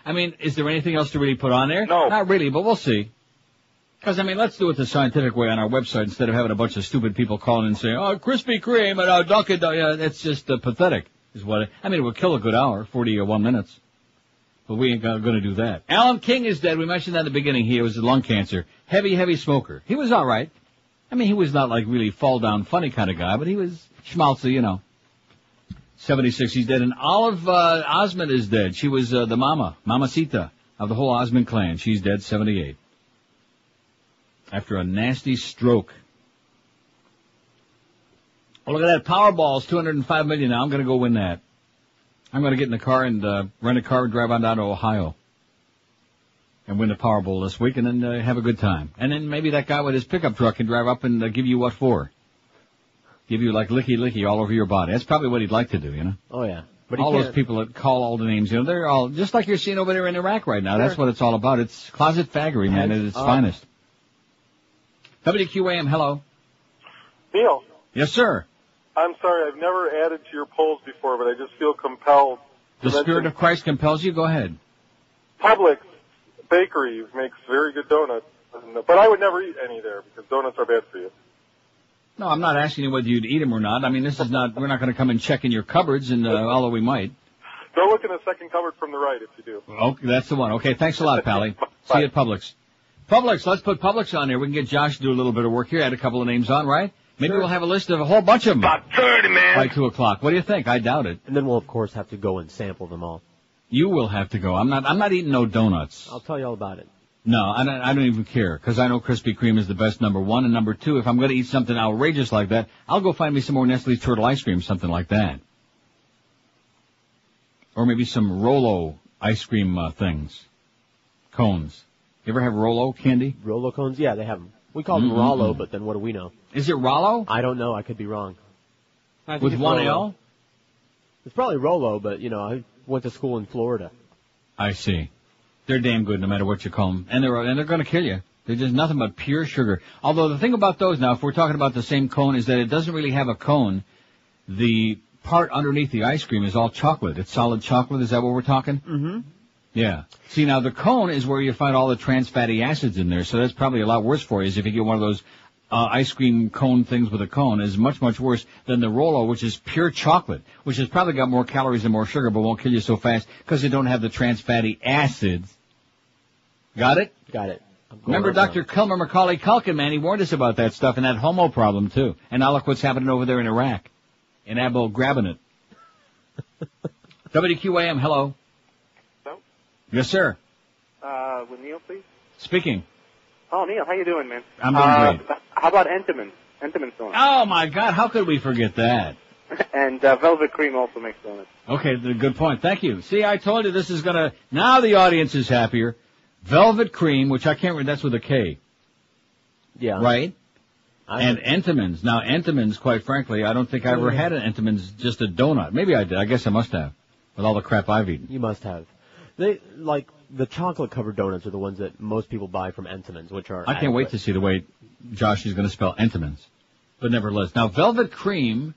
I mean, is there anything else to really put on there? No. Not really, but we'll see. Because, I mean, let's do it the scientific way on our website instead of having a bunch of stupid people calling and saying, oh, Krispy Kreme and Dunkin' Donuts. Yeah, it's just pathetic, is what I mean, it would kill a good hour, 41 minutes. But we ain't going to do that. Alan King is dead. We mentioned that in the beginning. He was lung cancer. Heavy smoker. He was all right. I mean, he was not like really fall down funny kind of guy, but he was schmaltzy, you know. 76, he's dead. And Olive Osmond is dead. She was the mamacita of the whole Osmond clan. She's dead, 78. After a nasty stroke. Oh, look at that. Powerball's $205 million now. I'm going to go win that. I'm going to get in the car and rent a car and drive on down to Ohio and win the Powerball this week and then have a good time. And then maybe that guy with his pickup truck can drive up and give you what for? Give you like licky all over your body. That's probably what he'd like to do, you know? Oh, yeah. But all those people that call all the names, you know, they're all just like you're seeing over there in Iraq right now. Sure. That's what it's all about. It's closet faggery, man, at its finest. WQAM, hello. Neil. Yes, sir. I'm sorry, I've never added to your polls before, but I just feel compelled. The Spirit of Christ compels you? Go ahead. Publix Bakery makes very good donuts, but I would never eat any there because donuts are bad for you. No, I'm not asking you whether you'd eat them or not. I mean, this is not, we're not going to come and check in your cupboards, and although we might. Go look in the second cupboard from the right if you do. Okay, that's the one. Okay, thanks a lot, Pally. See you at Publix. Publix, let's put Publix on here. We can get Josh to do a little bit of work here, add a couple of names on, right? Maybe we'll have a list of a whole bunch of them. About 30, man. By 2 o'clock. What do you think? I doubt it. And then we'll, of course, have to go and sample them all. You will have to go. I'm not eating no donuts. I'll tell you all about it. No, I don't even care, because I know Krispy Kreme is the best, number one. And number two, if I'm going to eat something outrageous like that, I'll go find me some more Nestle's Turtle ice cream, something like that. Or maybe some Rolo ice cream things. Cones. You ever have Rolo candy? Rolo cones? Yeah, they have them. We call them Rollo, but then what do we know? Is it Rollo? I don't know. I could be wrong. With one L? It's probably Rolo, but, you know, I went to school in Florida. I see. They're damn good no matter what you call them. And they're going to kill you. They're just nothing but pure sugar. Although the thing about those now, if we're talking about the same cone, is that it doesn't really have a cone. The part underneath the ice cream is all chocolate. It's solid chocolate. Is that what we're talking? Mm-hmm. Yeah. See, now the cone is where you find all the trans fatty acids in there, so that's probably a lot worse for you, is if you get one of those ice cream cone things with a cone, is much, much worse than the Rolo, which is pure chocolate, which has probably got more calories and more sugar, but won't kill you so fast because they don't have the trans fatty acids. Got it? Got it. Remember Dr. Kilmer Macaulay Culkin, man, he warned us about that stuff and that homo problem, too. And now look what's happening over there in Iraq. In Abu grabbing it. WQAM, hello. Hello? Yes, sir. With Neil, please? Speaking. Oh, Neil, how you doing, man? I'm doing great. How about Entenmann's? Entenmann's donuts. Oh, my God, how could we forget that? And Velvet Cream also makes donuts. Okay, good point. Thank you. See, I told you this is going to... Now the audience is happier. Velvet Cream, which I can't read, that's with a K. Yeah. Right? And Entenmann's. Now, Entenmann's, quite frankly, I don't think I ever had an Entenmann's, just a donut. Maybe I did. I guess I must have. With all the crap I've eaten. You must have. They, like, the chocolate-covered donuts are the ones that most people buy from Entenmann's, which are I can't wait to see the way Josh is going to spell Entenmann's. But nevertheless. Now, Velvet Cream,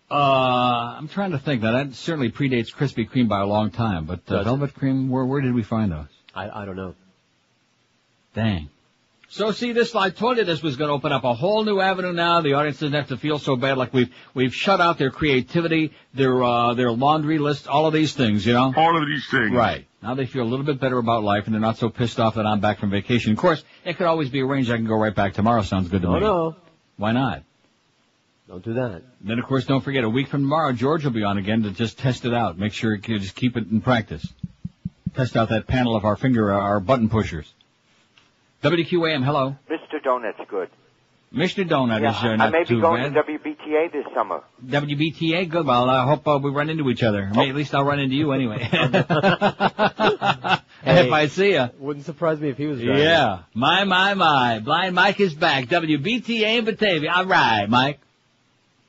I'm trying to think. Now, that certainly predates Krispy Kreme by a long time. But Velvet Cream, where did we find those? I don't know. Dang. So see, I told you this was going to open up a whole new avenue now. The audience doesn't have to feel so bad like we've shut out their creativity, their laundry list, all of these things, you know? All of these things. Right. Now they feel a little bit better about life and they're not so pissed off that I'm back from vacation. Of course, it could always be arranged. I can go right back tomorrow. Sounds good to me. No. Why not? Don't do that. Then, of course, don't forget, a week from tomorrow, George will be on again to just test it out. Make sure you just keep it in practice. Test out that panel of our button pushers. WQAM, hello. Mr. Donut's good. Mr. Donut is not I may too be going bad. to WBTA this summer. WBTA? Good. Well, I hope we run into each other. I mean, at least I'll run into you anyway. If I see you. Wouldn't surprise me if he was driving. Yeah. My. Blind Mike is back. WBTA in Batavia. All right, Mike.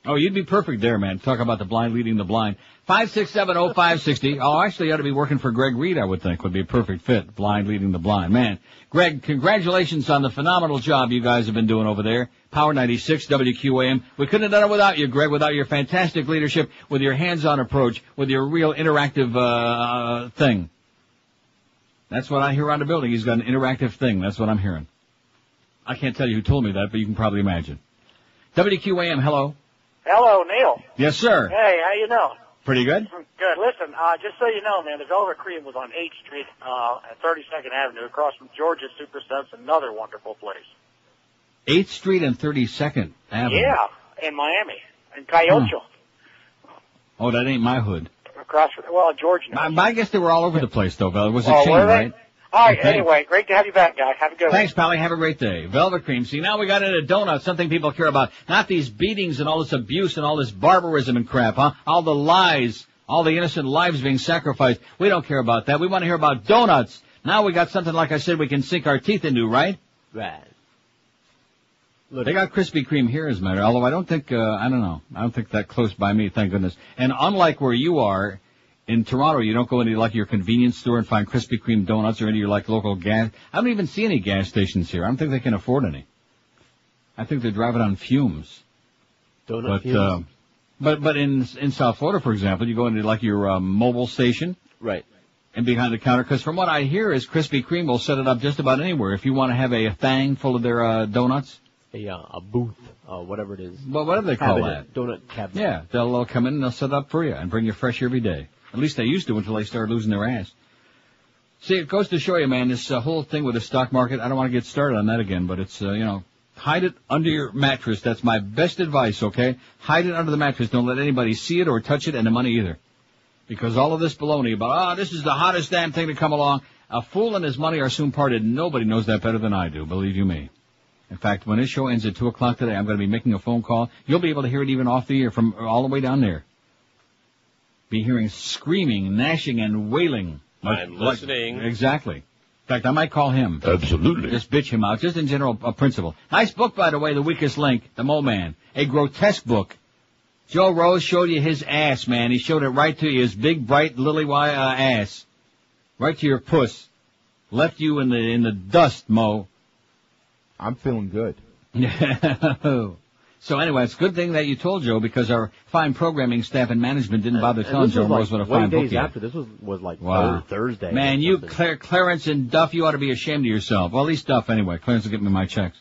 Oh, you'd be perfect there, man. Talk about the blind leading the blind. 5670560. Oh, actually, you ought to be working for Greg Reed, I would think. Would be a perfect fit. Blind leading the blind. Man, Greg, congratulations on the phenomenal job you guys have been doing over there. Power 96, WQAM. We couldn't have done it without you, Greg, without your fantastic leadership, with your hands-on approach, with your real interactive thing. That's what I hear around the building. He's got an interactive thing. That's what I'm hearing. I can't tell you who told me that, but you can probably imagine. WQAM, hello. Hello, Neil. Yes, sir. Hey, how you know? Pretty good. Good. Listen, just so you know, man, the Velvet Cream was on 8th Street at 32nd Avenue across from George's Super Subs, another wonderful place. 8th Street and 32nd Avenue. Yeah, in Miami, in Cayocho. Oh, that ain't my hood. Across from, well, George knows. I guess they were all over the place, though, Val. It was a chain, were they? right? All right, Okay. anyway, great to have you back, guys. Have a good one. Thanks, Pally. Have a great day. Velvet Cream. See, now we got into donuts, something people care about. Not these beatings and all this abuse and all this barbarism and crap, huh? All the lies, all the innocent lives being sacrificed. We don't care about that. We want to hear about donuts. Now we got something, like I said, we can sink our teeth into, right? Right. They got Krispy Kreme here, as a matter. Although I don't think, I don't know. I don't think that close by me, thank goodness. And unlike where you are, in Toronto, you don't go into like your convenience store and find Krispy Kreme donuts or into your like local gas. I don't even see any gas stations here. I don't think they can afford any. I think they're driving on fumes. Fumes? But in South Florida, for example, you go into like your mobile station. Right. And behind the counter, because from what I hear is Krispy Kreme will set it up just about anywhere. If you want to have a thing full of their donuts. A booth, whatever it is. Well, whatever they call that. Donut cabinet. Yeah, they'll come in and they'll set it up for you and bring you fresh every day. At least they used to until they started losing their ass. See, it goes to show you, man, this whole thing with the stock market, I don't want to get started on that again, but it's, hide it under your mattress. That's my best advice, okay? Hide it under the mattress. Don't let anybody see it or touch it, and the money either. Because all of this baloney about, this is the hottest damn thing to come along, a fool and his money are soon parted. Nobody knows that better than I do, believe you me. In fact, when this show ends at 2 o'clock today, I'm going to be making a phone call. You'll be able to hear it even off the air from all the way down there. Be hearing screaming, gnashing, and wailing. I'm listening. Exactly. In fact, I might call him. Absolutely. Just bitch him out, just in general principle. Nice book, by the way, The Weakest Link, The Mole Man. A grotesque book. Joe Rose showed you his ass, man. He showed it right to you, his big, bright, lily-white ass. Right to your puss. Left you in the dust, Mo. I'm feeling good. So anyway, it's a good thing that you told Joe, because our fine programming staff and management didn't bother telling Joe Rose what a fine book he had. After this was like Thursday. Man, you, Clarence and Duff, you ought to be ashamed of yourself. Well, at least Duff anyway. Clarence will give me my checks.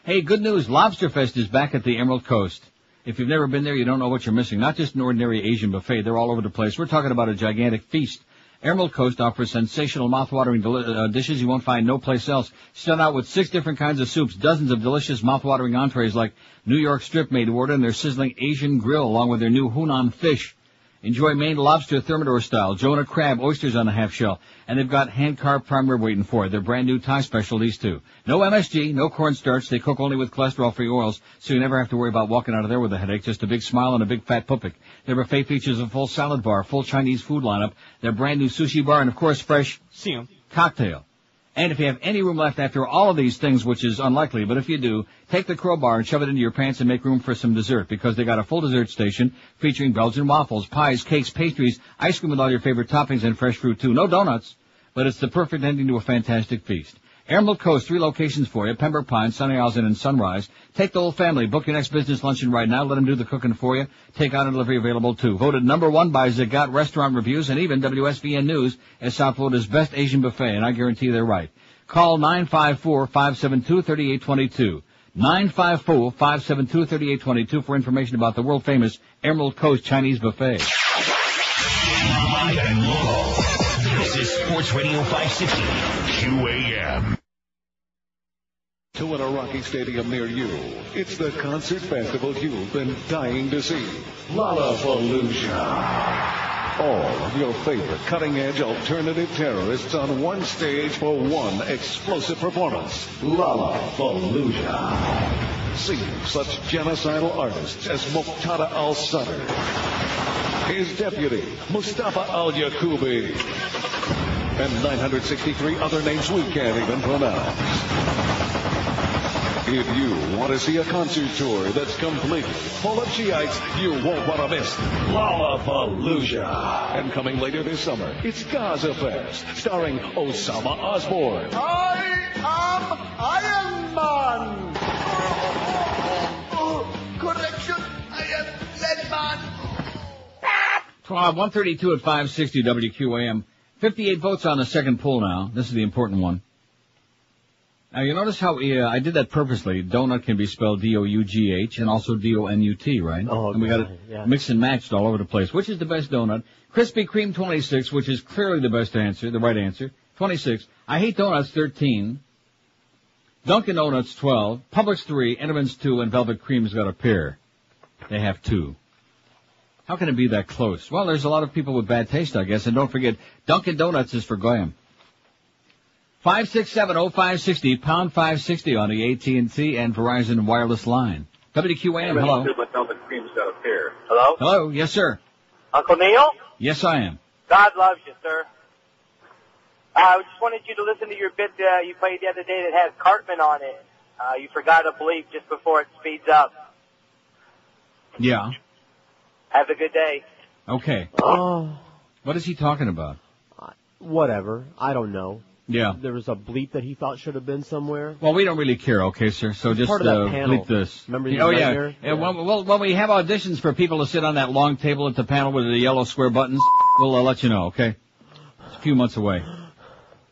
Hey, good news. Lobster Fest is back at the Emerald Coast. If you've never been there, you don't know what you're missing. Not just an ordinary Asian buffet. They're all over the place. We're talking about a gigantic feast. Emerald Coast offers sensational, mouth-watering dishes you won't find no place else. Start out with 6 different kinds of soups, dozens of delicious, mouth-watering entrees like New York strip made to order, and their sizzling Asian grill, along with their new Hunan fish. Enjoy Maine lobster thermidor style, Jonah crab, oysters on the half shell, and they've got hand-carved prime rib waiting for it. They're brand new Thai specialties too. No MSG, no cornstarch. They cook only with cholesterol-free oils, so you never have to worry about walking out of there with a headache. Just a big smile and a big fat pupik. Their buffet features a full salad bar, full Chinese food lineup, their brand new sushi bar, and of course fresh cocktail. And if you have any room left after all of these things, which is unlikely, but if you do, take the crowbar and shove it into your pants and make room for some dessert, because they got a full dessert station featuring Belgian waffles, pies, cakes, pastries, ice cream with all your favorite toppings, and fresh fruit too. No donuts, but it's the perfect ending to a fantastic feast. Emerald Coast, 3 locations for you, Pembroke Pines, Sunny Isles, and Sunrise. Take the whole family. Book your next business luncheon right now. Let them do the cooking for you. Take out and delivery available too. Voted #1 by Zagat Restaurant Reviews and even WSVN News as South Florida's best Asian buffet, and I guarantee they're right. Call 954-572-3822. 954-572-3822 for information about the world-famous Emerald Coast Chinese Buffet. Live and local. This is Sports Radio 560, QAM. To an Iraqi stadium near you. It's the concert festival you've been dying to see. Lollapalooza. All of your favorite cutting-edge alternative terrorists on one stage for one explosive performance. Lollapalooza. See such genocidal artists as Muqtada al-Sadr, his deputy, Mustafa al-Yaqubi, and 963 other names we can't even pronounce. If you want to see a concert tour that's completely full of Shiites, you won't want to miss Lollapalooza. And coming later this summer, it's Gaza Fest, starring Osama Osbourne. I am Iron Man. Correction, I am Lead Man. 132 at 560 WQAM. 58 votes on the second poll now. This is the important one. Now, you notice how I did that purposely. Donut can be spelled D-O-U-G-H and also D-O-N-U-T, right? Oh, and we got it mixed and matched all over the place. Which is the best donut? Krispy Kreme 26, which is clearly the best answer, the right answer. 26. I Hate Donuts 13. Dunkin' Donuts 12. Publix 3. Entenmann's 2. And Velvet Cream's got a pair. They have 2. How can it be that close? Well, there's a lot of people with bad taste, I guess. And don't forget, Dunkin' Donuts is for Goyim. 5670560, pound 560 on the AT&T and Verizon wireless line. WQAM, hello. Hello? Hello, yes, sir. Uncle Neil? Yes, I am. God loves you, sir. I just wanted you to listen to your bit you played the other day that has Cartman on it. You forgot a bleep just before it speeds up. Yeah. Have a good day. Okay. Oh. What is he talking about? Whatever. I don't know. Yeah. There was a bleep that he thought should have been somewhere. Well, we don't really care, okay, sir? So just part of that panel. bleep this. Remember the yeah. When we have auditions for people to sit on that long table at the panel with the yellow square buttons, we'll let you know, okay? It's a few months away.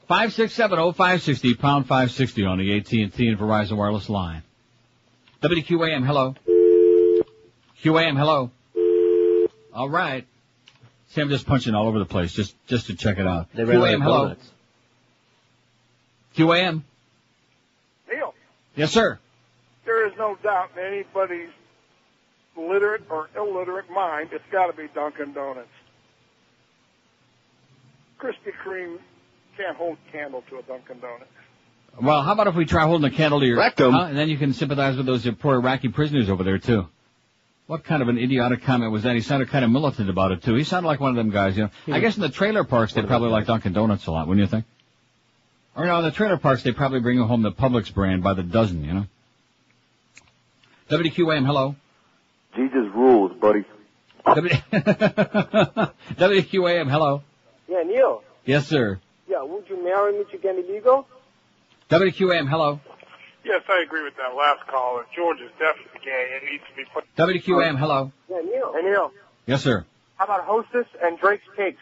5670560, pound 560 on the AT&T and Verizon wireless line. WQAM, hello. QAM, hello. All right. See, I'm just punching all over the place just to check it out. QAM, hello. Donuts. QAM. Neil. Yes, sir. There is no doubt in anybody's literate or illiterate mind, it's got to be Dunkin' Donuts. Krispy Kreme can't hold candle to a Dunkin' Donuts. Well, how about if we try holding a candle to your rectum, and then you can sympathize with those poor Iraqi prisoners over there too. What kind of an idiotic comment was that? He sounded kind of militant about it too. He sounded like one of them guys, you know. I guess in the trailer parks they probably like Dunkin' Donuts a lot, wouldn't you think? Or no, in the trailer parks they probably bring home the Publix brand by the dozen, you know. WQAM, hello. Jesus rules, buddy. WQAM, hello. Yeah, Neil. Yes, sir. Yeah, would you marry me to get illegal? WQAM, hello. Yes, I agree with that last caller. George is definitely gay. It needs to be put... WQAM, hello. Yeah, Neil. Hey, Neil. Yes, sir. How about Hostess and Drake's Cakes?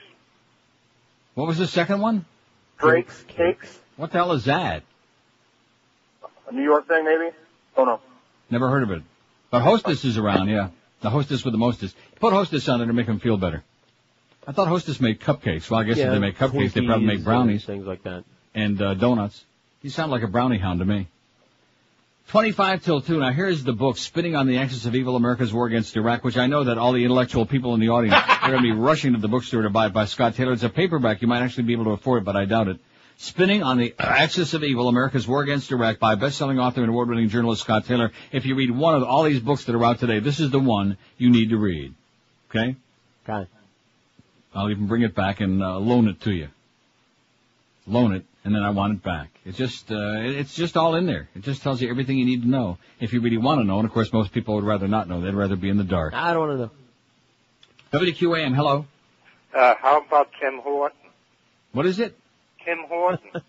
What was the second one? Drake's Cakes. What the hell is that? A New York thing, maybe? Oh, no. Never heard of it. But Hostess is around, yeah. The Hostess with the mostest. Put Hostess on there to make them feel better. I thought Hostess made cupcakes. Well, I guess if they make cupcakes, they probably make brownies. Things like that. And donuts. You sound like a brownie hound to me. 25 till 2. Now, here's the book, Spinning on the Axis of Evil, America's War Against Iraq, which I know that all the intellectual people in the audience are going to be rushing to the bookstore to buy it by Scott Taylor. It's a paperback. You might actually be able to afford it, but I doubt it. Spinning on the Axis of Evil, America's War Against Iraq by best-selling author and award-winning journalist Scott Taylor. If you read one of all these books that are out today, this is the one you need to read. Okay? Okay. I'll even bring it back and loan it to you. Loan it, and then I want it back. It's just all in there. It just tells you everything you need to know if you really want to know. And of course, most people would rather not know. They'd rather be in the dark. I don't want to know. WQAM, hello. How about Tim Horton? What is it? Tim Horton.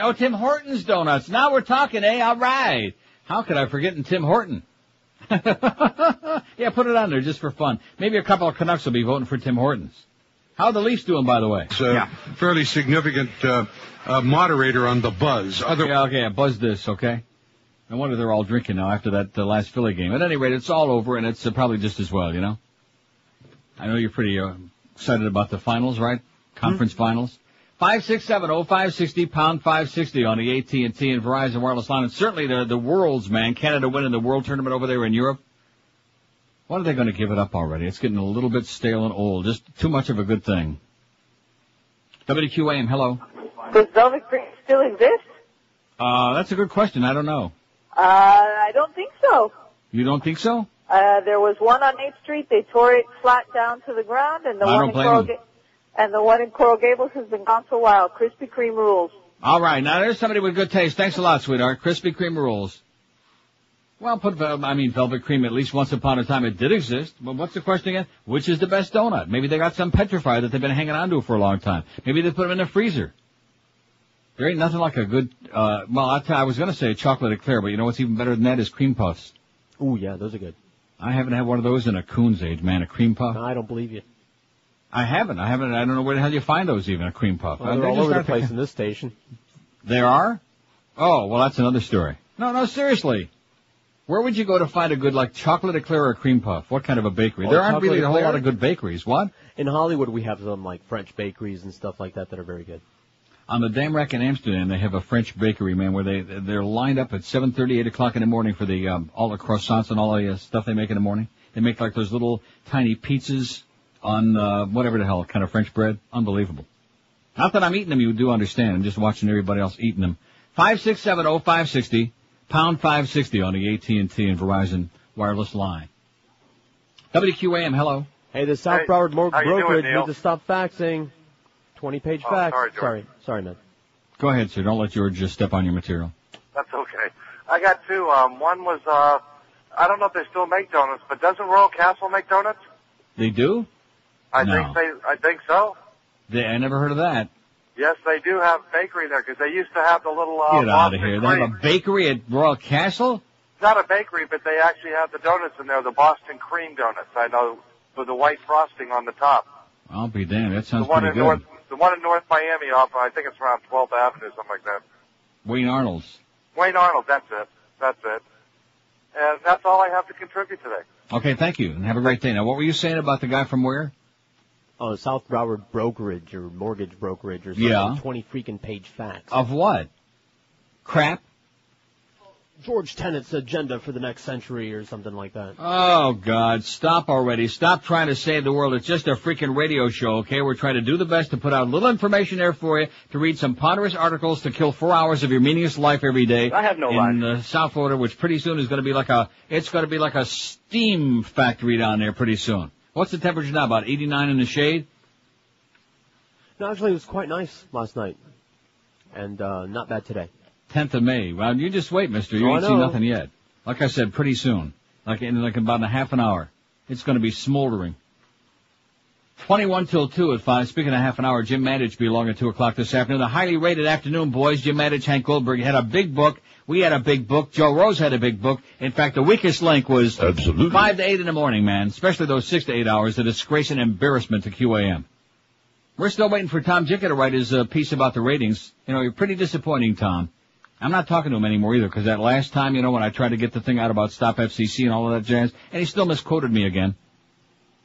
Oh, Tim Horton's Donuts. Now we're talking, eh? All right. How could I forget Tim Horton? Yeah, put it on there just for fun. Maybe a couple of Canucks will be voting for Tim Hortons. How are the Leafs doing, by the way? It's a fairly significant moderator on the buzz. Okay, buzz this, okay? No wonder they're all drinking now after that last Philly game. At any rate, it's all over, and it's probably just as well, you know? I know you're pretty excited about the finals, right? Conference finals. 5670560, pound 560 on the AT&T and Verizon wireless line. And certainly the Worlds, man. Canada winning the World Tournament over there in Europe. When are they going to give it up already? It's getting a little bit stale and old. Just too much of a good thing. WQAM, hello. Does Velvet Cream still exist? That's a good question. I don't know. I don't think so. You don't think so? There was one on 8th Street. They tore it flat down to the ground, and the one in Coral Gables has been gone for a while. Krispy Kreme rules. All right. Now, there's somebody with good taste. Thanks a lot, sweetheart. Krispy Kreme rules. Well, velvet cream, at least once upon a time it did exist. But what's the question again? Which is the best donut? Maybe they got some petrified that they've been hanging on to for a long time. Maybe they put them in the freezer. There ain't nothing like a good, I was gonna say chocolate eclair, but you know what's even better than that is cream puffs. Ooh, yeah, those are good. I haven't had one of those in a coon's age, man, a cream puff. No, I don't believe you. I haven't, I don't know where the hell you find those even, a cream puff. Well, they're all over the place in this station. There are? Oh, well, that's another story. No, seriously. Where would you go to find a good, chocolate eclair or a cream puff? What kind of a bakery? There aren't really a whole lot of good bakeries. What? In Hollywood, we have some, French bakeries and stuff like that are very good. On the Dam Rack in Amsterdam, they have a French bakery, man, where they're lined up at 7:30, 8 o'clock in the morning for the, all the croissants and all the stuff they make in the morning. They make those little tiny pizzas on, whatever the hell kind of French bread. Unbelievable. Not that I'm eating them, you do understand. I'm just watching everybody else eating them. 5670560, pound 560 on the AT&T and Verizon wireless line. WQAM, hello. Hey, the South Broward Mortgage Brokerage needs to stop faxing. 20-page fax. Sorry, man. Go ahead, sir. Don't let George just step on your material. That's okay. I got two. One was, I don't know if they still make donuts, but doesn't Royal Castle make donuts? They do? I think so. I never heard of that. Yes, they do have bakery there because they used to have the little, Get out of here. They have a bakery at Royal Castle? It's not a bakery, but they actually have the donuts in there, the Boston cream donuts, I know, with the white frosting on the top. I'll be damned. That sounds pretty good. The one in North Miami I think it's around 12th Avenue, something like that. Wayne Arnold's. Wayne Arnold, that's it. And that's all I have to contribute today. Okay, thank you, and have a great day. Now, what were you saying about the guy from where? Oh, South Broward Brokerage or Mortgage Brokerage or something. Yeah. 20-freaking-page fax. Of what? Crap? George Tenet's agenda for the next century or something like that. Oh, God, stop already. Stop trying to save the world. It's just a freaking radio show, okay? We're trying to do the best to put out a little information there for you, to read some ponderous articles, to kill 4 hours of your meaningless life every day. I have no life. In South Florida, which pretty soon is going to be like a steam factory down there pretty soon. What's the temperature now, about 89 in the shade? No, actually, it was quite nice last night. And not bad today. 10th of May. Well, you just wait, mister. You ain't seen nothing yet. Like I said, pretty soon. In about a half an hour. It's going to be smoldering. 21 till 2 at 5. Speaking of half an hour, Jim Mandich be along at 2 o'clock this afternoon. The highly rated afternoon boys, Jim Mandich, Hank Goldberg, had a big book. We had a big book. Joe Rose had a big book. In fact, the weakest link was 5 to 8 in the morning, man. Especially those 6 to 8 hours. A disgrace and embarrassment to QAM. We're still waiting for Tom Jicka to write his piece about the ratings. You're pretty disappointing, Tom. I'm not talking to him anymore either, because that last time, when I tried to get the thing out about Stop FCC and all of that jazz, and he still misquoted me again.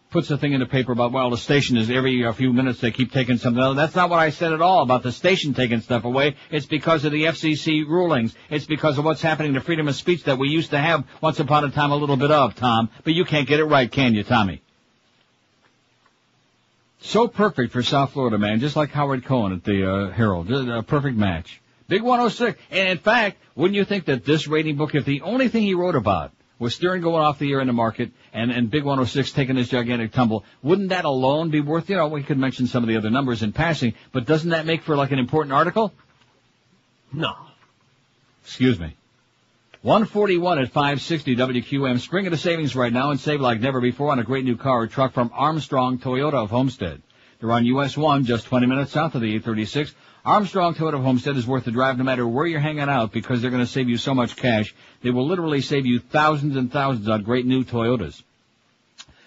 Puts the thing in the paper about, the station is every few minutes they keep taking something else. That's not what I said at all about the station taking stuff away. It's because of the FCC rulings. It's because of what's happening to freedom of speech that we used to have once upon a time a little bit of, Tom. But you can't get it right, can you, Tommy? So perfect for South Florida, man, just like Howard Cohen at the Herald. Just a perfect match. Big 106. And in fact, wouldn't you think that this rating book, if the only thing he wrote about was Stern going off the air in the market and Big 106 taking this gigantic tumble, wouldn't that alone be worth, we could mention some of the other numbers in passing, but doesn't that make for an important article? No. Excuse me. 141 at 560 WQM. Spring into savings right now and save like never before on a great new car or truck from Armstrong Toyota of Homestead. They're on US 1, just 20 minutes south of the 836. Armstrong Toyota of Homestead is worth the drive no matter where you're hanging out because they're going to save you so much cash. They will literally save you thousands and thousands on great new Toyotas.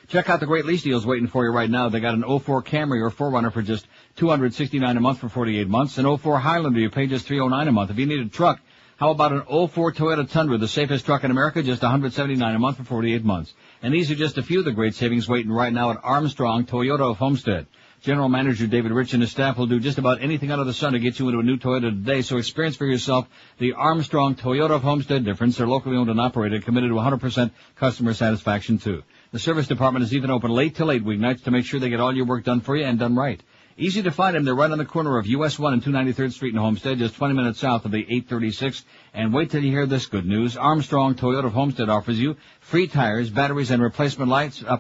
Check out the great lease deals waiting for you right now. They got an 04 Camry or 4Runner for just $269 a month for 48 months. An 04 Highlander, you pay just $309 a month. If you need a truck, how about an 04 Toyota Tundra, the safest truck in America, just $179 a month for 48 months. And these are just a few of the great savings waiting right now at Armstrong Toyota of Homestead. General Manager David Rich and his staff will do just about anything under the sun to get you into a new Toyota today, so experience for yourself the Armstrong Toyota of Homestead difference. They're locally owned and operated, committed to 100% customer satisfaction, too. The service department is even open late till 8 weeknights to make sure they get all your work done for you and done right. Easy to find them. They're right on the corner of US 1 and 293rd Street in Homestead, just 20 minutes south of the 836. And wait till you hear this good news. Armstrong Toyota of Homestead offers you free tires, batteries, and replacement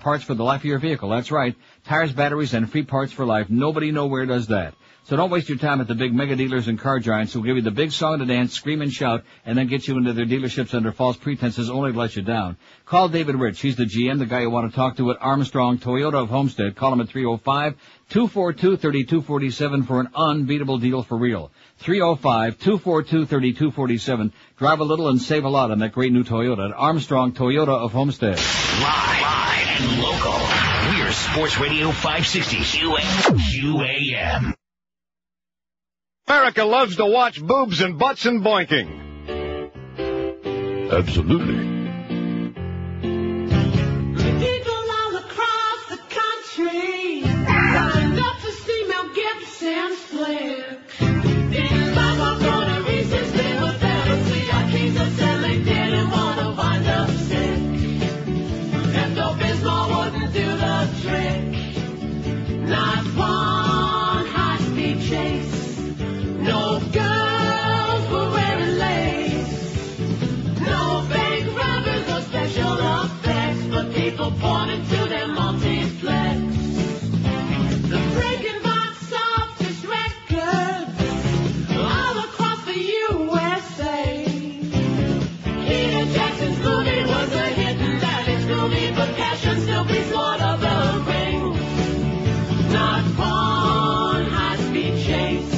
parts for the life of your vehicle. That's right. Tires, batteries, and free parts for life. Nobody nowhere does that. So don't waste your time at the big mega dealers and car giants who give you the big song to dance, scream and shout, and then get you into their dealerships under false pretenses only to let you down. Call David Rich. He's the GM, the guy you want to talk to at Armstrong Toyota of Homestead. Call him at 305-242-3247 for an unbeatable deal for real. 305-242-3247. Drive a little and save a lot on that great new Toyota at Armstrong Toyota of Homestead. Live and local. We're Sports Radio 560 QAM. America loves to watch boobs and butts and boinking. Absolutely. People all across the country signed up to see Mel Gibson's flick. In Bible Puerto Rican, they were fantasy. Our kings of said they didn't want to wind up sick. Pepto-Bismol wouldn't do the trick. Not one high-speed chase. No girls were wearing lace. No bank robbers or special effects, but people pointed to their multiplex. The breaking box office records all across the USA. Peter Jackson's movie was a hit and that is groovy, but cash should still be Lord of the Rings. Not one high-speed chase.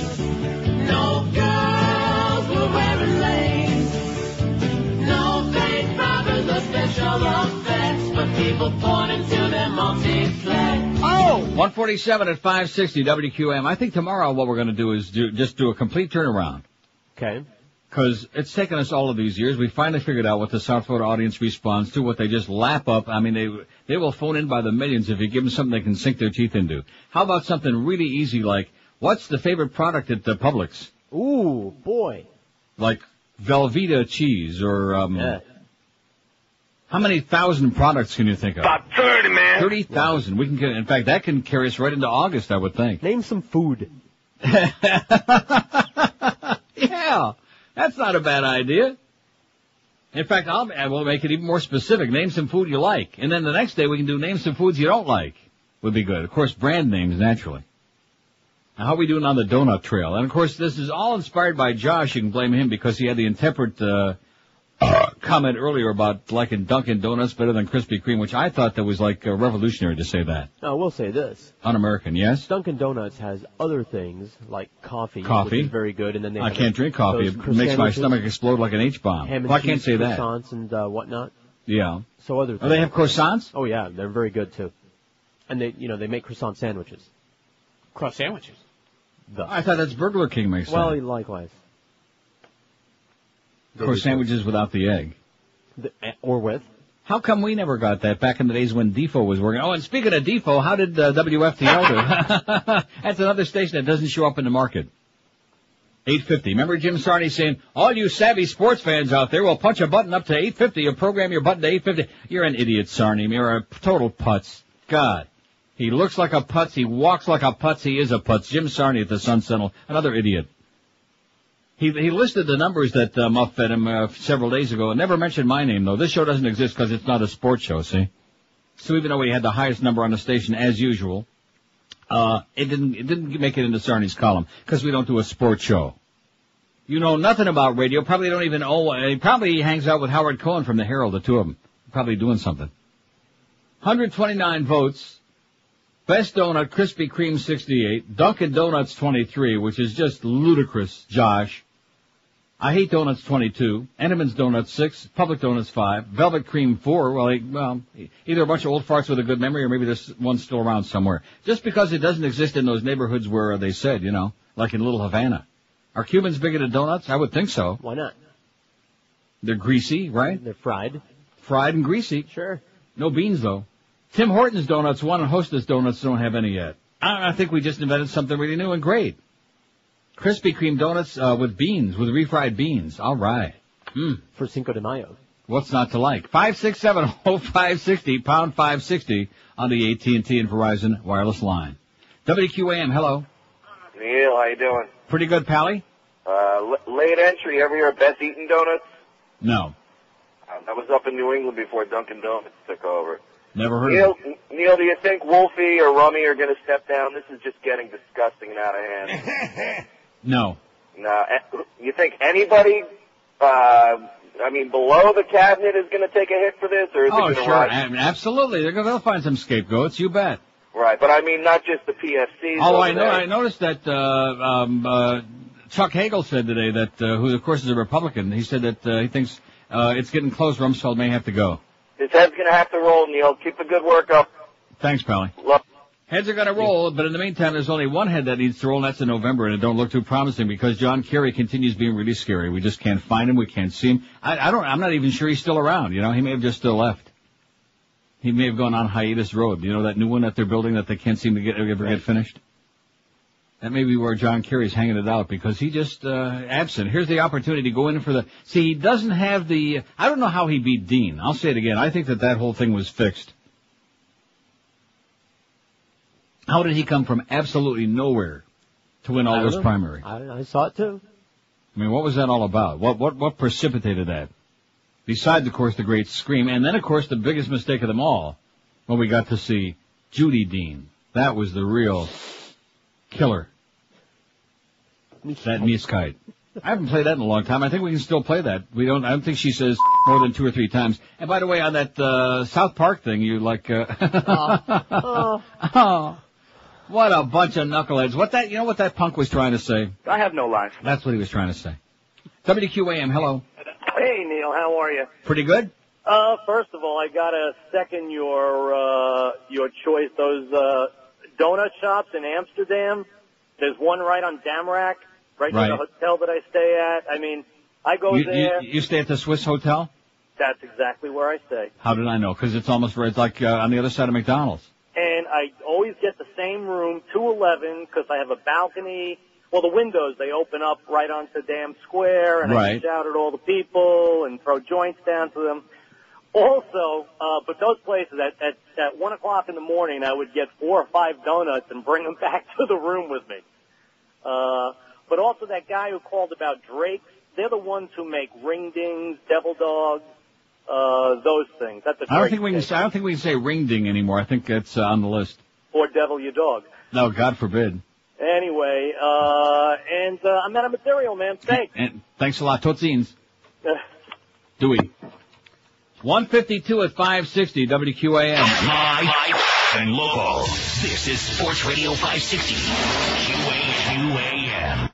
No girls were wearing lace. No bank robbers or special effects, but people pointing to their multiplex. Oh! 147 at 560 WQM. I think tomorrow what we're going to do is just do a complete turnaround. Okay. Because it's taken us all of these years. We finally figured out what the South Florida audience responds to, what they just lap up. I mean, they will phone in by the millions if you give them something they can sink their teeth into. How about something really easy like, what's the favorite product at the Publix? Ooh, boy. Like Velveeta cheese or, how many thousand products can you think of? About 30, man. 30,000. We can get, in fact, that can carry us right into August, I would think. Name some food. Yeah, that's not a bad idea. In fact, we'll make it even more specific. Name some food you like. And then the next day we can do name some foods you don't like. Would be good. Of course, brand names, naturally. Now, how are we doing on the donut trail? And, of course, this is all inspired by Josh. You can blame him because he had the intemperate comment earlier about liking Dunkin' Donuts better than Krispy Kreme, which I thought that was, like, revolutionary to say that. No, we'll say this. Un-American, yes? Dunkin' Donuts has other things, like coffee. Coffee. Which is very good. And then they I can't drink coffee. It makes my stomach explode like an H-bomb. Ham and well, I can't say that. Croissants and whatnot. Yeah. So other things. Oh, they have croissants? Oh, yeah. They're very good, too. And they make croissant sandwiches. Cross sandwiches? I thought that's Burger King makes well, that. likewise. Croissant sandwiches without the egg. Or with. How come we never got that back in the days when Defoe was working? Oh, and speaking of Defoe, how did WFTL do? That's another station that doesn't show up in the market. 850. Remember Jim Sarney saying, all you savvy sports fans out there will punch a button up to 850 and program your button to 850. You're an idiot, Sarney. You're a total putz. God. He looks like a putz. He walks like a putz. He is a putz. Jim Sarney at the Sun Sentinel. Another idiot. He listed the numbers that Muff fed him several days ago and never mentioned my name, though. This show doesn't exist because it's not a sports show, see? So even though we had the highest number on the station, as usual, it didn't make it into Sarney's column because we don't do a sports show. You know nothing about radio. Probably don't even know. He probably hangs out with Howard Cohen from the Herald, the two of them. Probably doing something. 129 votes. Best donut, Krispy Kreme 68. Dunkin' Donuts 23, which is just ludicrous, Josh. I Hate Donuts 22. Entenmann's Donuts 6. Public Donuts 5. Velvet Cream 4. Well, either a bunch of old farts with a good memory or maybe there's one still around somewhere. Just because it doesn't exist in those neighborhoods where they said, like in Little Havana. Are Cubans big into donuts? I would think so. Why not? They're greasy, right? They're fried. Fried and greasy. Sure. No beans, though. Tim Hortons Donuts 1 and Hostess Donuts don't have any yet. I think we just invented something really new and great. Krispy Kreme donuts with beans, with refried beans. All right. For Cinco de Mayo. What's not to like? 567-0560, pound 560 on the AT&T and Verizon wireless line. WQAM, hello. Neil, how you doing? Pretty good, Pally? Late entry. Ever hear of Best Eaten Donuts? No. That was up in New England before Dunkin' Donuts took over. Never heard of it. Neil, do you think Wolfie or Rummy are going to step down? This is just getting disgusting and out of hand. No. No. You think anybody, below the cabinet is going to take a hit for this, or is it going to sure. Absolutely. They'll find some scapegoats, you bet. Right, but I mean, not just the PFCs. Oh, I know. I noticed that Chuck Hagel said today that, who of course is a Republican, he said that he thinks it's getting close. Rumsfeld may have to go. His head's going to have to roll, Neil. Keep the good work up. Thanks, Pally. Love. Heads are going to roll, but in the meantime, there's only one head that needs to roll, and that's in November, and it don't look too promising because John Kerry continues being really scary. We just can't find him. We can't see him. I'm not even sure he's still around. You know, he may have just still left. He may have gone on hiatus road. You know, that new one that they're building that they can't seem to ever get finished? That may be where John Kerry's hanging it out because he just, absent. Here's the opportunity to go in for he doesn't have I don't know how he beat Dean. I'll say it again. I think that whole thing was fixed. How did he come from absolutely nowhere to win all those primaries? I saw it too. I mean, what was that all about? What precipitated that? Besides, of course, the great scream, and then, of course, the biggest mistake of them all, when we got to see Judy Dean. That was the real killer. That Mieskite. I haven't played that in a long time. I think we can still play that. I don't think she says more than 2 or 3 times. And by the way, on that South Park thing, you like what a bunch of knuckleheads. What that punk was trying to say? I have no life. That's what he was trying to say. WQAM, hello. Hey, Neil, how are you? Pretty good. First of all, I gotta second your choice. Those donut shops in Amsterdam. There's one right on Damrak, right near the hotel that I stay at. I mean, I go there. You stay at the Swiss Hotel? That's exactly where I stay. How did I know? Because it's almost right, like on the other side of McDonald's. And I always get the same room, 211, because I have a balcony. Well, the windows, they open up right onto Dam Square, and I can shout at all the people and throw joints down to them. Also, but those places, at 1 o'clock in the morning, I would get 4 or 5 donuts and bring them back to the room with me. But also that guy who called about Drake's, they're the ones who make ring dings, devil dogs, those things. That's a I don't think we can say ring ding anymore. I think it's on the list. Or devil your dog. No, God forbid. Anyway, and I'm out of material, man. Thanks. And thanks a lot, Tootsies. Dewey. 152 at 560 WQAM. Live and local. This is Sports Radio 560 QAM.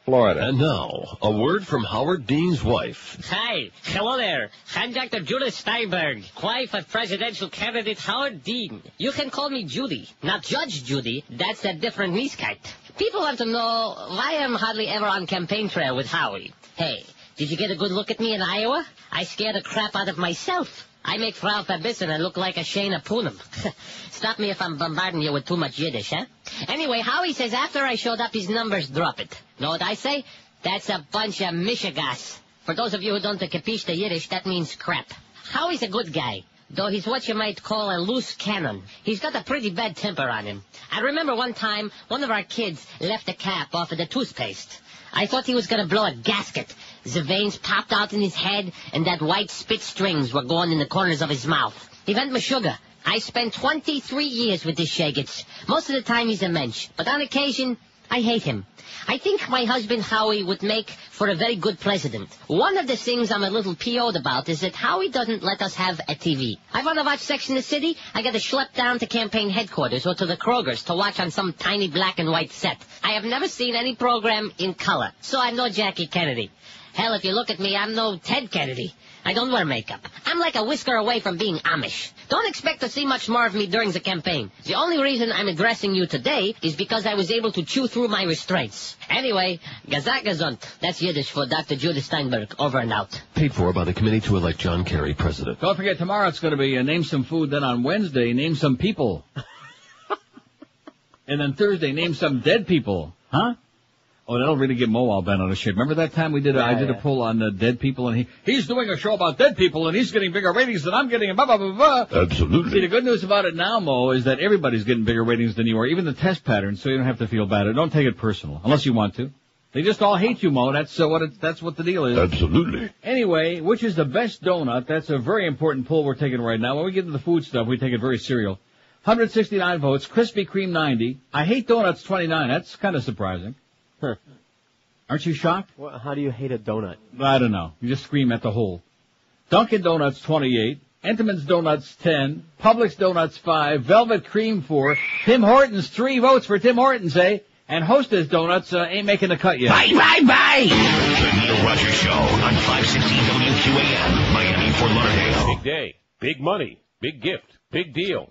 Florida. And now, a word from Howard Dean's wife. Hi. Hello there. I'm Dr. Judith Steinberg, wife of presidential candidate Howard Dean. You can call me Judy, not Judge Judy. That's a different Mieskite. People want to know why I'm hardly ever on campaign trail with Howie. Hey, did you get a good look at me in Iowa? I scared the crap out of myself. I make Frau Fabissen and look like a Shayna Poonam. Stop me if I'm bombarding you with too much Yiddish, huh? Anyway, Howie says after I showed up, his numbers drop it. Know what I say? That's a bunch of mishigas. For those of you who don't capiche the Yiddish, that means crap. Howie's a good guy, though he's what you might call a loose cannon. He's got a pretty bad temper on him. I remember one time, one of our kids left a cap off of the toothpaste. I thought he was going to blow a gasket. The veins popped out in his head, and that white spit strings were going in the corners of his mouth. He went Meshuggah. I spent 23 years with this Shagets. Most of the time he's a mensch, but on occasion, I hate him. I think my husband Howie would make for a very good president. One of the things I'm a little PO'd about is that Howie doesn't let us have a TV. I want to watch Sex in the City, I got to schlep down to campaign headquarters or to the Kroger's to watch on some tiny black and white set. I have never seen any program in color, so I'm no Jackie Kennedy. Hell, if you look at me, I'm no Ted Kennedy. I don't wear makeup. I'm like a whisker away from being Amish. Don't expect to see much more of me during the campaign. The only reason I'm addressing you today is because I was able to chew through my restraints. Anyway, Gazak Gazunt. That's Yiddish for Dr. Judith Steinberg. Over and out. Paid for by the committee to elect John Kerry president. Don't forget, tomorrow it's going to be Name Some Food. Then on Wednesday, Name Some People. And then Thursday, Name Some Dead People. Huh? Oh, that'll really get Mo all bent on his shit. Remember that time I did a poll on dead people, and he's doing a show about dead people, and he's getting bigger ratings than I'm getting, and blah, blah, blah, blah. Absolutely. See, the good news about it now, Mo, is that everybody's getting bigger ratings than you are, even the test patterns, so you don't have to feel bad. Don't take it personal, unless you want to. They just all hate you, Mo. That's what the deal is. Absolutely. Anyway, which is the best donut? That's a very important poll we're taking right now. When we get to the food stuff, we take it very serial. 169 votes. Krispy Kreme 90. I hate donuts 29. That's kind of surprising. Huh. Aren't you shocked? Well, how do you hate a donut? I don't know. You just scream at the hole. Dunkin' Donuts 28. Entenmann's Donuts 10. Publix Donuts 5. Velvet Cream 4. Tim Hortons 3 votes for Tim Hortons, eh? And Hostess Donuts ain't making the cut yet. Bye, bye, bye! The Neil Rogers Show on 560 WQAM, Miami, Fort Lauderdale. Big day, big money, big gift, big deal.